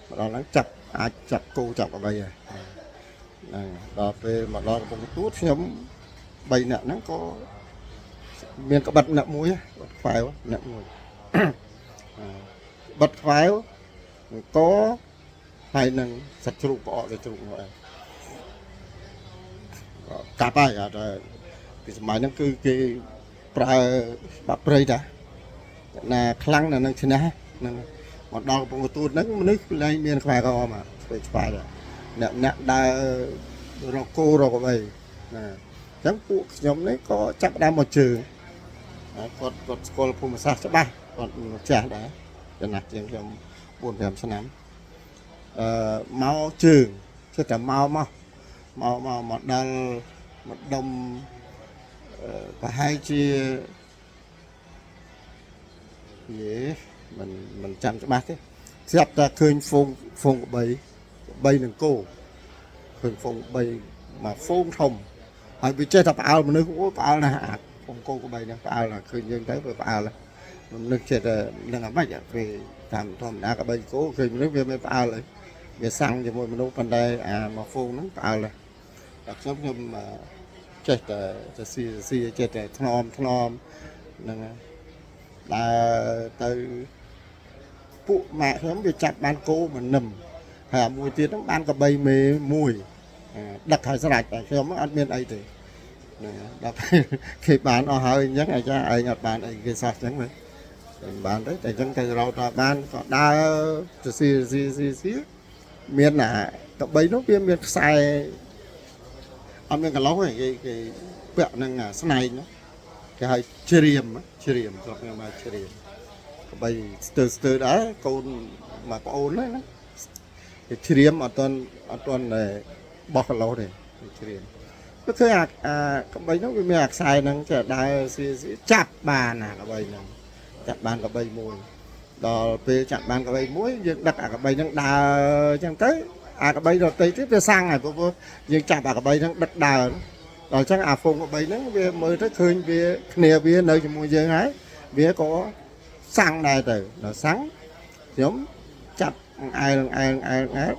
មកដល់ហ្នឹងចាប់អាចចាប់គោចាប់កបីហើយហ្នឹងដល់ពេលមកដល់កំពង់កទួតខ្ញុំ3នាក់ហ្នឹងក៏មានក្បិតអ្នកមួយបាត់ខ្វែវអ្នកមួយបាត់ខ្វែវអង្គហើយនឹងសាច់ជ្រូកផ្អកទៅជ្រូកនោះឯងកាប់ហើយអត់ពីសម័យហ្នឹងគឺគេប្រើបាក់ព្រៃតាណាខ្លាំងណាស់នឹងឈ្នះហ្នឹងមកដល់កំពង់កទួតហ្នឹងមនុស្សលែងមានខ្វែកមកស្វែងឆ្វាយអ្នកដើររកគោរកអ្វីណាអញ្ចឹងពួកខ្ញុំនេះក៏ចាប់ដើមមកជើងគាត់ស្គាល់ភូមិសាស្ត្រច្បាស់គាត់ចាស់ដែរចំណាស់ជាងខ្ញុំ 4-5 ឆ្នាំមកជើងគឺតែមកដល់មកដុំប្រហែលជាមិនចាំច្បាស់ទេស្រាប់តែឃើញហ្វូងកបីនឹងគោឃើញហ្វូង3មកហ្វូងធំហើយវាចេះតែផ្អើលមនុស្សអូផ្អើលណាស់អាហ្វូងគោកបីហ្នឹងផ្អើលណាស់ឃើញយើងទៅវាផ្អើលមនុស្សចេះតែនឹងអាម៉េចពេលតាមធម្មតាកបីគោឃើញមនុស្សវាមិនផ្អើលហើយវាសាំងជាមួយមនុស្សប៉ុន្តែអាមកហ្វូងហ្នឹងផ្អើលហើយតែខ្ញុំចេះតែស៊ីចេះតែថ្នមហ្នឹងដើរទៅពួកម៉ាក់ខ្ញុំវាចាប់បានគោមួយនឹមហើយមួយទៀតហ្នឹងបានកបីមេមួយដឹកឲ្យស្រេចតែខ្ញុំអត់មានអីទេដល់ពេលគេបានអស់ហើយអញ្ចឹងអាចារ្យឯងអត់បានអីគេសោះអញ្ចឹងមិនបានទេតែអញ្ចឹងតែរកថាបានក៏ដើរទៅស៊ីមានអាកបីនោះវាមានខ្សែអត់មានកន្លោះទេគេពាក់នឹងស្នែងនោះគេហៅជ្រាមស្រុកខ្ញុំហៅជ្រាមកបីស្ទើរដែរកូនមកប្អូនហ្នឹងណាគេជ្រាមអត់ទាន់បោះកន្លោះទេជ្រាមគឺឃើញអាកបីនោះវាមានអាខ្សែហ្នឹងចេះដើរស៊ីចាប់បានអាកបីហ្នឹងចាប់បានកបីមួយដល់ពេលចាប់បានកបីមួយយើងដឹកអាកបីហ្នឹងដើរអញ្ចឹងទៅអាកបីដទៃទៀតវាសាំងហើយព្រោះយើងចាប់អាកបីហ្នឹងដឹកដើរដល់អញ្ចឹងអាហ្វូងកបីហ្នឹងវាមើលទៅឃើញវាគ្នាវានៅជាមួយយើងហើយវាក៏សាំងដែរទៅដល់សាំងខ្ញុំចាប់អែល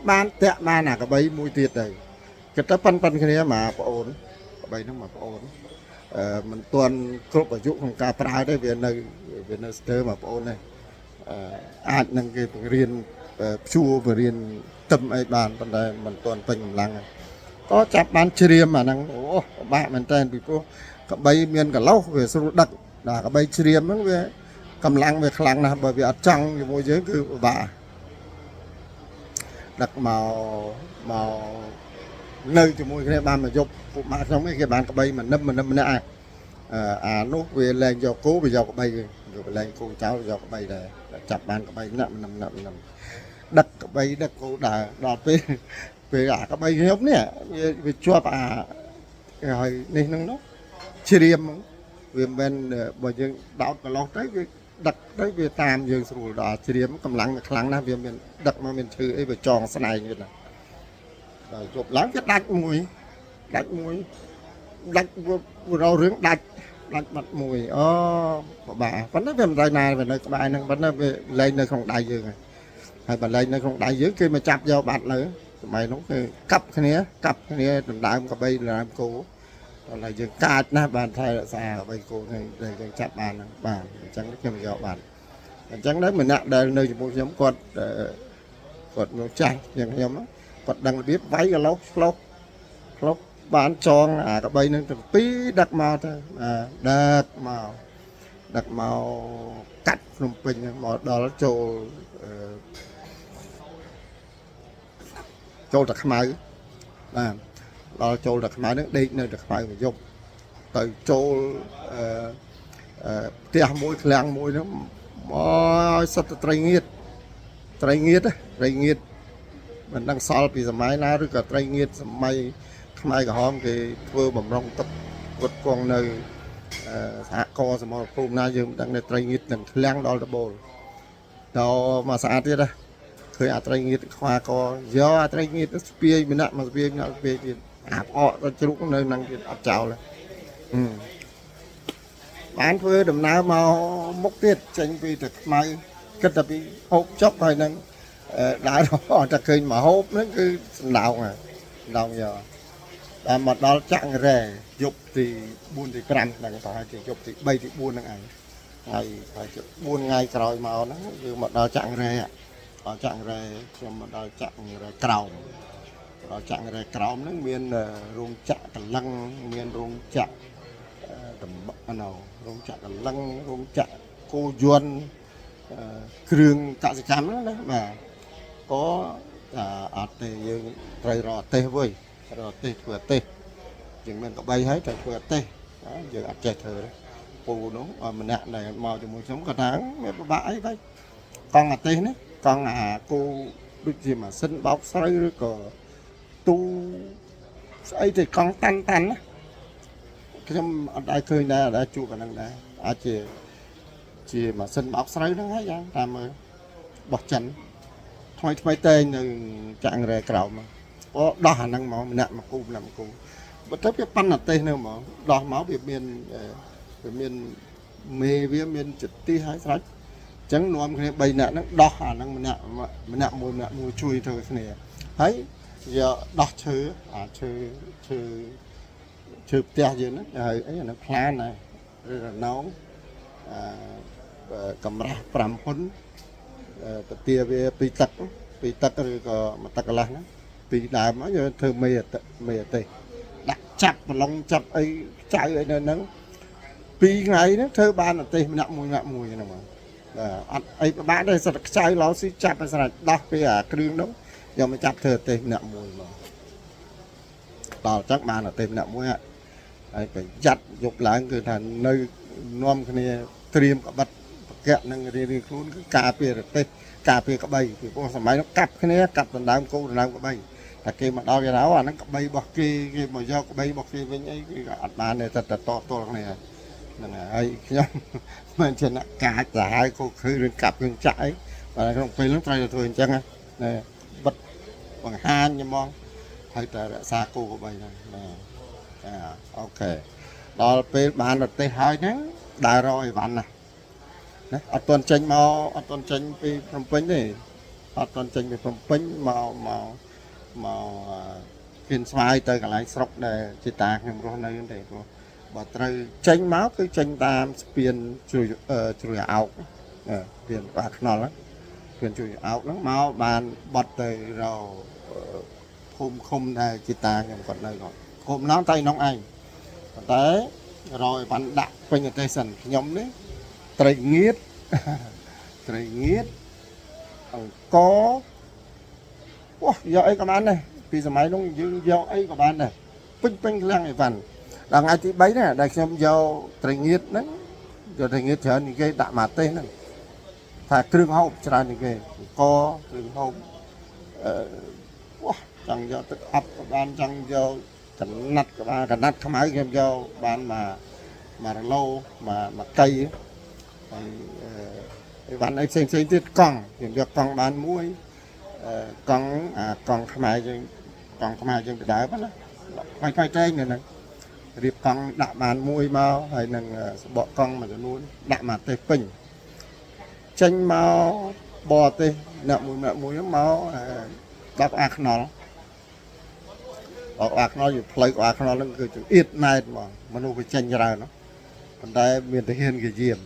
បានតាក់បានអាកបីមួយទៀតទៅគិតទៅប៉ុនគ្នាមកប្អូនកបីហ្នឹងមកប្អូនមិនទាន់គ្រប់អាយុក្នុងការប្រើទេវានៅស្ទើរមកប្អូននេះអាចនឹងគេបង្រៀនព្យួរបង្រៀនទឹមអីបានប៉ុន្តែមិនទាន់ពេញកម្លាំងក៏ចាប់បានជ្រាមអាហ្នឹងអូពិបាកមែនតើពីព្រោះកបីមានកន្លោះវាស្រួលដឹកដល់កបីជ្រាមហ្នឹងវាកម្លាំងវាខ្លាំងណាស់បើវាអត់ចង់ជាមួយយើងគឺពិបាកដឹកមកនៅជាមួយគ្នាបានមកយប់ពួកម៉ាក់ខ្ញុំគេបានកបីមកនឹមម្នាក់អានោះវាលែងយកគោវាយកកបីវាលែងគោចោលយកកបីដែរចាប់បានកបីម្នាក់ដឹកកបីដឹកគោដើរដល់ពេលអាកបីខ្ញុំនេះវាជាប់អាគេឲ្យនេះហ្នឹងនោះជ្រាមវាមិនមែនបើយើងដោតកន្លោះទៅវាដឹកទៅវាតាមយើងស្រួលដល់ជ្រាមកម្លាំងវាខ្លាំងណាស់វាមានដឹកមកមានឈឺអីវាចងស្នែងវាណាដល់ជប់ឡើងវាដាច់មួយរោរឿងដាច់បាត់មួយអូពិបាកប៉ុន្តែវាមិនដែរណាវានៅក្បែរហ្នឹងប៉ុន្តែវាលែងនៅក្នុងដៃយើងហើយបើលែងនៅក្នុងដៃយើងគេមកចាប់យកបាត់លើសម័យនោះគឺកាប់គ្នាដណ្ដើមកបីដណ្ដើមគោដល់ហើយយើងកាចណាស់បានថែរក្សាកបីគោនេះដែលយើងចាប់បានហ្នឹងបាទអញ្ចឹងខ្ញុំយកបានអញ្ចឹងដែរម្នាក់ដែលនៅជាមួយខ្ញុំគាត់មកចាស់យ៉ាងខ្ញុំគាត់ដឹងរបៀបវាយកន្លោះឆ្លុះបានចងអាកបីនឹងទាំងពីរដឹកមកទៅដឹកមកកាត់ភ្នំពេញមកដល់ចូលតាខ្មៅបាទដល់ចូលតាខ្មៅនឹងដេកនៅតាខ្មៅមួយយប់ទៅចូលផ្ទះមួយឃ្លាំងមួយហ្នឹងមកសិតតែត្រីងៀតមិនដឹងសល់ពីសម័យណាឬក៏ត្រីងៀតសម័យខ្មែរក្រហមគេធ្វើបំរុងទឹកវត្តគង់នៅ សហគមន៍សមរភូមិណាយើងមិនដឹងត្រីងៀតនឹងឃ្លាំងដល់ដបូលដល់មកស្អាតទៀតណាឃើញអាត្រីងៀតខ្វាកយកអាត្រីងៀតស្ពាយម្នាក់មកស្ពាយម្នាក់ស្ពាយទៀតអាផ្អកទៅជ្រូកនៅនឹងទៀតអត់ចោលបានធ្វើដំណើរមកមុខទៀតចេញពីទឹកខ្មៅគិតតែពីហូបចុកហើយនឹងដើរអត់តែឃើញមកហូបហ្នឹងគឺសណ្ដោងហើយសណ្ដោងយកតែមកដល់ចាក់រ៉ែយប់ទី4ទី5ហ្នឹងប្រហែលជាយប់ទី3ទី4ហ្នឹងឯងហើយប្រហែលជា4ថ្ងៃក្រោយមកហ្នឹងគឺមកដល់ចាក់រ៉ែដល់ចាក់រ៉ែខ្ញុំមកដល់ចាក់រ៉ែក្រោមដល់ចាក់រ៉ែក្រោមហ្នឹងមានរោងចក្រកលឹងមានរោងចក្រតំបន់រោងចក្រកលឹងរោងចក្រគោយន្តគ្រឿងកសិកម្មហ្នឹងណាបាទក៏អត់ទេយើងត្រូវរកអទេសវិញរកអទេសធ្វើអទេសយើងមានកបីហើយតែធ្វើអទេសយើងអត់ចេះធ្វើទេពូនោះម្នាក់ដែលមកជាមួយខ្ញុំគាត់ថាមានពិបាកអីទៅកង់អទេសនេះកង់អាគោដូចជាម៉ាស៊ីនបោកស្រូវឬក៏ទូស្អីទៅកង់តាន់ណាខ្ញុំអត់ដែរឃើញដែរអត់ដែរជួបអាហ្នឹងដែរអាចជាម៉ាស៊ីនបោកស្រូវហ្នឹងហើយយ៉ាងតាមមើលបោះចិនថ្មីតែនៅចាក់រ៉ែក្រោមអូដោះអាហ្នឹងមកម្នាក់មកគូម្នាក់មកគូបើទៅវាប៉ាន់អាទេសនៅហ្មងដោះមកវាមានមេវាមានចន្ទះហើយស្រេចអញ្ចឹងនាំគ្នា3នាក់ហ្នឹងដោះអាហ្នឹងម្នាក់មួយជួយធ្វើគ្នាហើយយកដោះឈើអាឈើផ្ទះយើងហ្នឹងហើយអីអាហ្នឹងផ្លានហើយឬរណងកម្រាស់5ហ៊ុនពទាវា2ទឹកឬក៏1ទឹកកន្លះហ្នឹងពីដើមមកយកធ្វើមេអទេសដាក់ចាប់ប្រឡងចាប់អីចៅអីនៅហ្នឹង2ថ្ងៃហ្នឹងធ្វើបានអទេសម្នាក់មួយហ្នឹងបាទអត់អីពិបាកទេសិតខ្ចៅឡោស៊ីចាប់ឲ្យស្រេចដោះពីអាគ្រឿងហ្នឹងយកមកចាប់ធ្វើអទេសម្នាក់មួយមកដល់ចឹងបានអទេម្នាក់មួយហើយប្រយ័ត្នយកឡើងគឺថានៅនាំគ្នាត្រៀមក្បិតប្រកែកនឹងរៀងខ្លួនគឺការពារអទេការពារក្បីពីព្រោះសម័យនោះកាប់គ្នាកាប់ដណ្ដើមគោដណ្ដើមក្បីតែគេមកដល់គេថាអាហ្នឹងក្បីរបស់គេមកយកក្បីរបស់គេវិញអីគឺអត់បានទេតែតតគ្នាហ្នឹងហើយខ្ញុំមិនជាអ្នកកាចទៅហើយគោឃើញរឿងកាប់រឿងចាក់អីបាទក្នុងពេលហ្នឹងត្រូវតែធ្វើអញ្ចឹងណាបិទបង្ហាញហ្មងហើយតែរក្សាគោក្បីហ្នឹងអូខេដល់ពេលបានប្រទេសហើយហ្នឹងដើររកអីវ៉ាន់ណាអត់ទាន់ចេញពីភ្នំពេញទេអត់ទាន់ចេញពីភ្នំពេញមកគៀនស្វាយទៅកន្លែងស្រុកដែលជាតាខ្ញុំរស់នៅទេព្រោះបើត្រូវចេញមកគឺចេញតាមស្ពានជ្រោយអោកស្ពានបាខ្នល់ស្ពានជ្រោយអោកហ្នឹងមកបានបត់ទៅរកភូមិឃុំដែលជាតាខ្ញុំគាត់នៅគាត់ឃុំនោះតែក្នុងឯងប៉ុន្តែរយបានដាក់ពេញអទេសសិនខ្ញុំនេះត្រីងៀតអង្គអូយកអីក៏បានដែរពីសម័យនោះយើងយកអីក៏បានដែរពេញក្លាំងអីវ៉ាន់ដល់ថ្ងៃទី3នេះដែលខ្ញុំយកត្រីងៀតហ្នឹងយកត្រីងៀតច្រើនគេដាក់មកទេសហ្នឹងថាគ្រឿងហូបច្រើនគេអង្គគ្រឿងហូបចង់យកទឹកអាប់ក៏បានចង់យកកណាត់ក៏បានកណាត់ខ្មៅខ្ញុំយកបានមករឡូមកកៃហើយអីវ៉ាន់អីផ្សេងទៀតកង់ខ្ញុំយកកង់បានមួយកង់ខ្មែរយើងទៅដើមណាខ្វាយតែងហ្នឹងរៀបកង់ដាក់បានមួយមកហើយនឹងសបកកង់មួយចំនួនដាក់មកទេសពេញចេញមកបរទេសអ្នកមួយមកដល់អាខ្នល់អាខ្នល់ជាផ្លូវអាខ្នល់ហ្នឹងគឺចង្អៀតណែតមកមនុស្សវាចេញច្រើនប៉ុន្តែមានទាហានគេយាម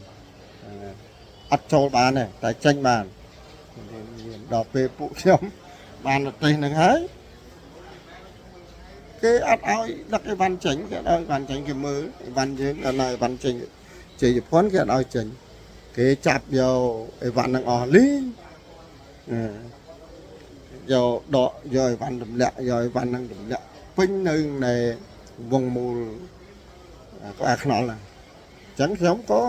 អត់ចូលបានទេតែចេញបានដល់ពេលពួកខ្ញុំបានប្រទេសហ្នឹងហើយគេអត់ឲ្យដឹកអីវ៉ាន់ចេញគេអត់ឲ្យអីវ៉ាន់ចេញគេមើលអីវ៉ាន់យើងអត់ឲ្យអីវ៉ាន់ចេញជាជប៉ុនគេអត់ឲ្យចេញគេចាប់យកអីវ៉ាន់ហ្នឹងអស់លីងយកដកយកអីវ៉ាន់ទម្លាក់យកអីវ៉ាន់ហ្នឹងទម្លាក់ពេញនៅនៃវងមូលក្បាលខ្នល់ហ្នឹងអញ្ចឹងខ្ញុំក៏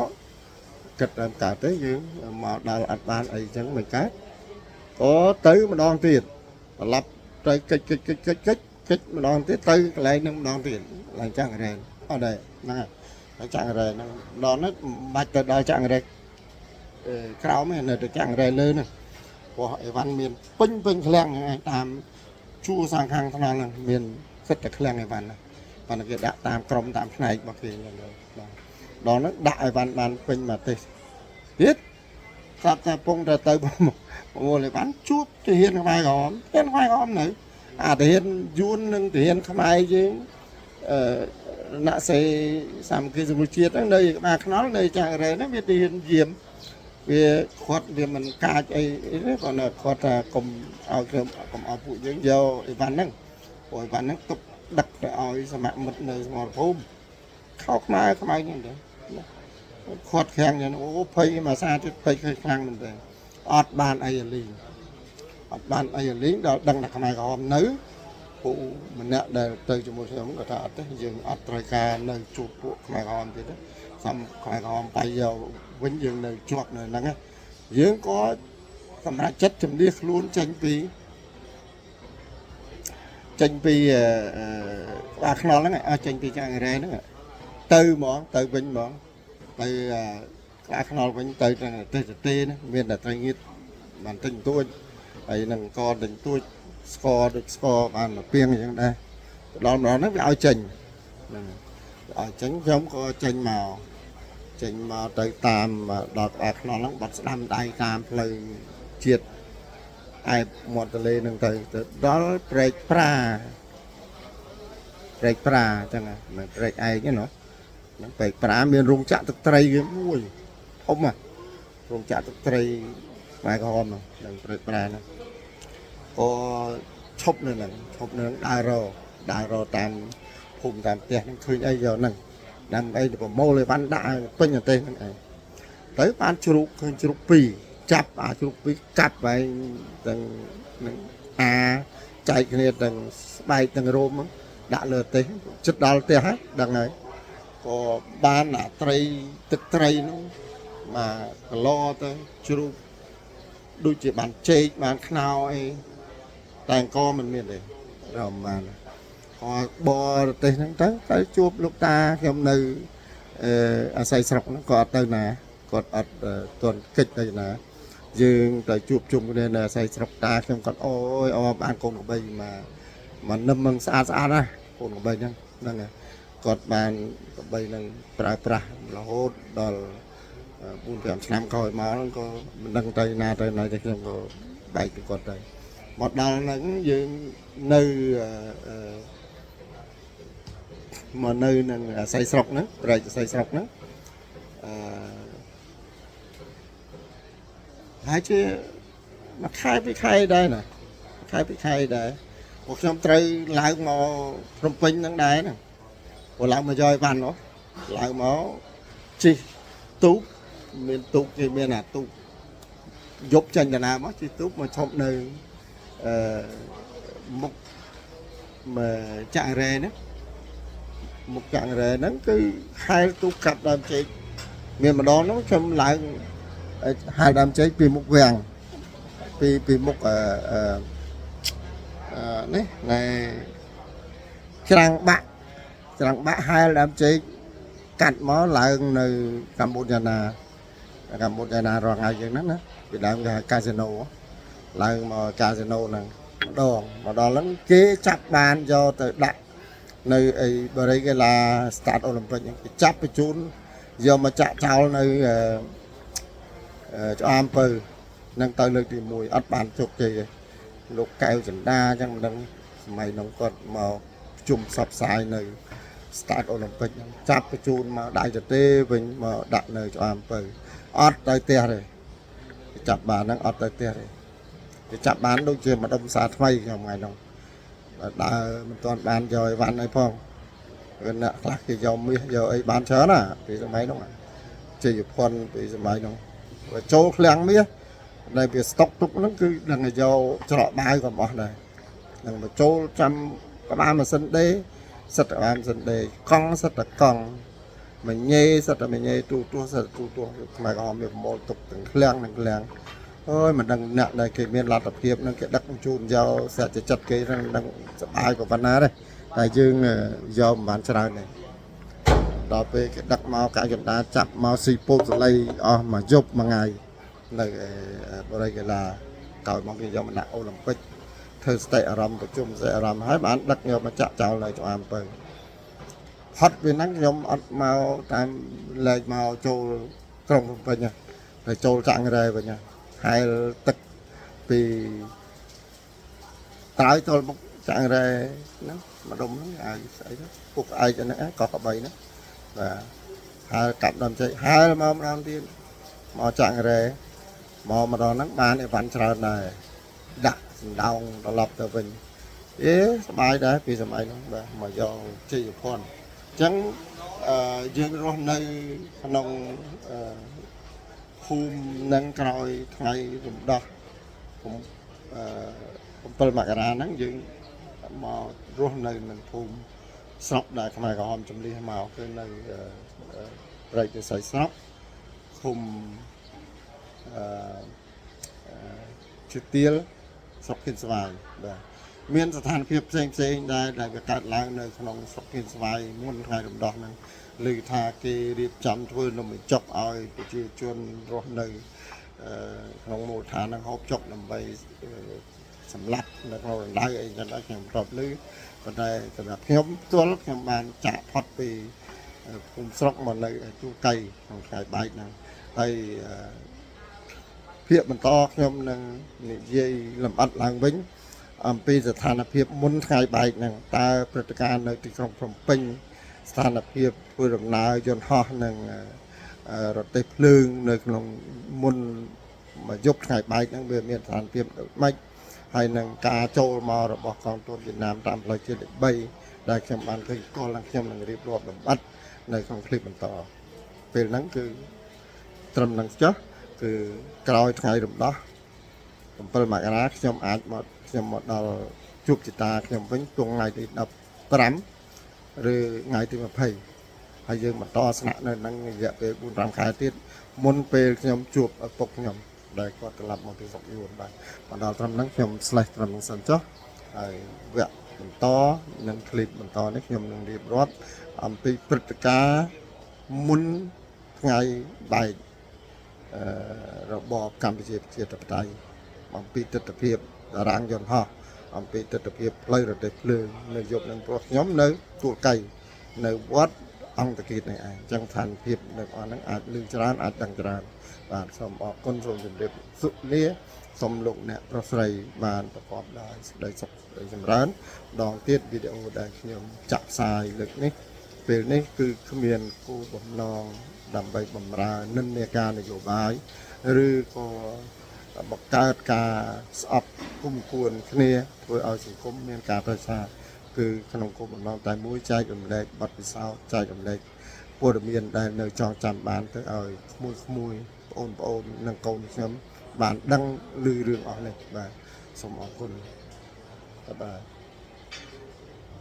គិតតាមកើតទេយើងមកដល់អត់បានអីចឹងមិនកើតក៏ទៅម្ដងទៀតត្រឡប់ទៅកិច្ចម្ដងទៀតទៅកន្លែងនឹងម្ដងទៀតឡើងចាំងរ៉ែនអត់ដែរហ្នឹងហើយ chẳng rồi nó bạch từ đó chẳng rồi khảo mấy này được chẳng rồi lên này của văn miền pinh pinh khang này tam chua sang khang thằng nào là miền rất là khang này văn này văn là cái đã tam crom tam này bạc thì đó nó đại văn văn pinh mà tê biết ta phong ra tới một lại bán chút thì hiện vai gom nữa thì hiện yun nâng thì hiện không ai chứ nãy xây làm cái gì chiết ở đây mà nó đây chẳng rồi nó biết hiện diệm vì khoát vì mình ca ấy còn là khoát cùng ao phụ dưỡng dâu văn nâng rồi văn nâng tục đặt ao mạng mật nơi ngọt phôm khóc mai như thế khoát khen như nó phây mà xa chứ phây khang mình về ọt ban ai lính đó đăng đặt này còn nữ phụ mình nè để từ cho một sớm cả ta tới dừng ọt trai ca nơi chuột phụ này còn thế đó xong này còn bây giờ vĩnh dừng nơi chuột này nè dưỡng có tầm ra chất chấm điếc luôn tranh pi à nó lắm này tranh pi cho người ra nữa từ vĩnh món từ các nó vĩnh từ tê nữa miền là tây nghít bản tình tôi ấy là co định tôi score bàn là piêng như đây đó nó ao trình ở tránh giống có trình màu tới tam mà đọt nó lắm bật đâm tay tam lời triệt ai một lên nâng tới đó break pra chẳng à mà break ai cái nó break pra miền rung chạm thực tây cái mùi không à rung chạm thực tây vài cái hôm mà đừng break pra này có chốc nữa đại rò tam phùng tam tiền khơi ai giờ nè đang đây được môเลยban đại bên nhà tên này tới ban chụp pì chắp chụp pì cắt vậy từng chạy kia từng bay từng rôm đã lừa tới chất đào tê hết đằng này có ban là tây nó mà lo tới chụp đôi chỉ bàn chơi bàn khao ấy tàng co mình miền đây rồi mà họ bò tới tháng tới chụp lúc ta trong nơi xây sọc nó có tới nè có tuần kịch đây nè dương tới chụp chung đây là xây sọc ta trong còn ôi bạn con của bây mà nâm măng xa ra con của bây nhá đang này còn bạn của bây đang pra là hốt đó buôn tiền năm coi mà nó có đăng tay na tay này thì không có bảy cái con tay một đào nó cũng dương nơi mà nơi là xây sọc nữa rồi xây sọc nữa hai chứ mà khai đây nè khai đây một trong trời lại mò from pin đang đáy nè của lại mà roi bàn nó lại máu chi tú miền tú thì miền là tú giúp chân là nào mất chi tú mà trong nơi một mà chạy rè nữa một chặng rè nó cứ hai tu cặp đam chế miền mà đó nó trong lại hai đam chế vì một vàng vì một này trang bạ hai đam chế cắt mó lại nơi Campuchia rồi ngày chuyện đó vì đang casino lại mà casino này mà đó lắm kế chặt bàn cho tới đại nơi ấy bờ đây cái là start Olympic cái chắp cái chun giờ mà chặt chào nơi cho amper nâng tới nơi thì mùi ớt bàn chụp gì lúc kêu chỉnh đa chẳng đừng mày nó còn màu chùm sập sai nơi start Olympic chắp cái chun mà đại cho tê mình mà đặt nơi cho amper ớt tới tia rồi chặt bàn đang ớt tới tia rồi chặt bán đôi chuyện mà đông xa thay không ngày đâu đã mình toàn bán rồi bán này phong gần là cái dầu mía giờ ấy bán chớ nè thì máy đâu chỉ phân thì máy đâu và chỗ láng mía đây việc stock lúc nó cứ là ngày dầu cho bao còn bỏ này là một chỗ trăm có ba mà sân đế sắt là ba sân đế con sắt là con mình nhê sắt là mình nhê tu sắt tu mà còn việc một tục từng láng ôi mình đang nặng đây cái miền lạt tập hiệp nó cái đất chun dao sẽ chặt cái đang ai của văn á đây đại dương dao bán chả này ដល់ពេលគេដឹកមកកាយន្តដាចាប់មកស៊ីពោតសលៃអស់មួយយប់មួយថ្ងៃនៅបរិយាកីឡាក្រោយមកគេយកមកដាក់អូឡ িম্প ិកធ្វើស្តេអារម្មណ៍ប្រជុំស្តេអារម្មណ៍ហើយបានដឹកយកមកចាក់ចោលនៅចំអាមពៅផុតពេលហ្នឹងខ្ញុំអត់មកតាមលេខមកចូលក្រុងភ្នំពេញតែចូលចាក់រ៉ែវិញហែលទឹកពីត្រើយចូលមកចាក់រ៉ែហ្នឹងម្ដុំហ្នឹងឲ្យស្អីទៅពុកឯកហ្នឹងក៏ក្បីហ្នឹងបាទហែលកាប់ដើមចេកហែលមកម្ដងទៀតមកចាក់រ៉ែមកម្ដងហ្នឹងបានអីវ៉ាន់ច្រើនដែរដាក់សណ្ដោងត្រឡប់ទៅវិញសบายដែរពីសម័យហ្នឹងបាទមកយកជ័យភ័ណ្ឌអញ្ចឹងយើងរស់នៅក្នុងភូមិនឹងក្រោយថ្ងៃរំដោះ7មករាហ្នឹងយើងមករស់នៅក្នុងភូមិស្រុកដែលខ្មែរក្រហមជំនះមកគឺនៅព្រៃទេស័យស្រុកឃុំជាទៀលស្រុកគិនស្វាយបាទមានស្ថានភាពផ្សេងដែរដែលវាកើតឡើងនៅក្នុងស្រុកគិនស្វាយមុនថ្ងៃរំដោះហ្នឹងឮថាគេរៀបចំធ្វើនំបញ្ចុកឲ្យប្រជាជនរស់នៅក្នុងមូលដ្ឋានហ្នឹងហូបចុកដើម្បីសម្លាប់នៅក្នុងរណ្ដៅអីចឹងដែរខ្ញុំប្រាប់ឮប៉ុន្តែសម្រាប់ខ្ញុំផ្ទាល់ខ្ញុំបានចាក់ផុតពីភូមិស្រុកមកនៅទូកៃក្នុងថ្ងៃបែកហ្នឹងហើយភាគបន្តខ្ញុំនឹងនិយាយលម្អិតឡើងវិញអំពីស្ថានភាពមុនថ្ងៃបែកហ្នឹងតើព្រឹត្តិការណ៍នៅទីក្រុងភ្នំពេញស្ថានភាពធ្វើដំណើរយន្តហោះនិងរទេះភ្លើងនៅក្នុងមុនមួយយប់ថ្ងៃបែកហ្នឹងវាមានស្ថានភាពដូចម៉េចហើយនឹងការចូលមករបស់កងទ័ពវៀតណាមតាមផ្លូវជាតិលេខ3ដែលខ្ញុំបានឃើញស្គាល់និងខ្ញុំនឹងរៀបរាប់លម្អិតនៅក្នុងคลิปបន្តពេលហ្នឹងគឺត្រឹមនឹងចុះគឺក្រោយថ្ងៃរំដោះ7មករាខ្ញុំអាចមកខ្ញុំមកដល់ជួបជតាខ្ញុំវិញទងថ្ងៃទី15ឬថ្ងៃទី20ហើយយើងបន្តស្នាក់នៅនឹងរយៈពេល4-5ខែទៀតមុនពេលខ្ញុំជួបឪពុកខ្ញុំដែលគាត់ត្រឡប់មកពីស្រុកយួនបាទមកដល់ត្រឹមហ្នឹងខ្ញុំត្រឹមហ្នឹងសិនចុះហើយវគ្គបន្តនិងคลิปបន្តនេះខ្ញុំនឹងរៀបរាប់អំពីព្រឹត្តិការណ៍មុនថ្ងៃបែករបបកម្ពុជាប្រជាធិបតេយ្យអំពីទស្សនវិជ្ជាតារាងយន្តហោះអំពីទស្សនវិជ្ជាផ្លូវរទេះភ្លើងនៅយប់នឹងព្រោះខ្ញុំនៅទួលកៃនៅវត្តអង្គតាគិតនេះឯងចឹងស្ថានភាពនៅអស់ហ្នឹងអាចលឺច្រើនអាចដឹងច្រើនបាទសូមអរគុណសូមជម្រាបសុលាសូមលោកអ្នកប្រុសស្រីបានប្រកបដោយសេចក្តីសុខសេចក្តីចម្រើនម្ដងទៀតវីដេអូដែលខ្ញុំចាក់ផ្សាយលើកនេះពេលនេះគឺគ្មានគោលបំណងដើម្បីបំរើនិន្នាការនយោបាយឬក៏បង្កើតការស្អប់គុំគួនគ្នាធ្វើឲ្យសង្គមមានការប្រឆាំងគឺក្នុងគោលបំណងតែមួយចែករំលែកបទពិសោធន៍ចែករំលែកព័ត៌មានដែលនៅចងចាំបានទៅឲ្យក្មួយបងប្អូននិងកូនខ្ញុំបានដឹងឮរឿងអស់នេះបាទសូមអរគុណបាទ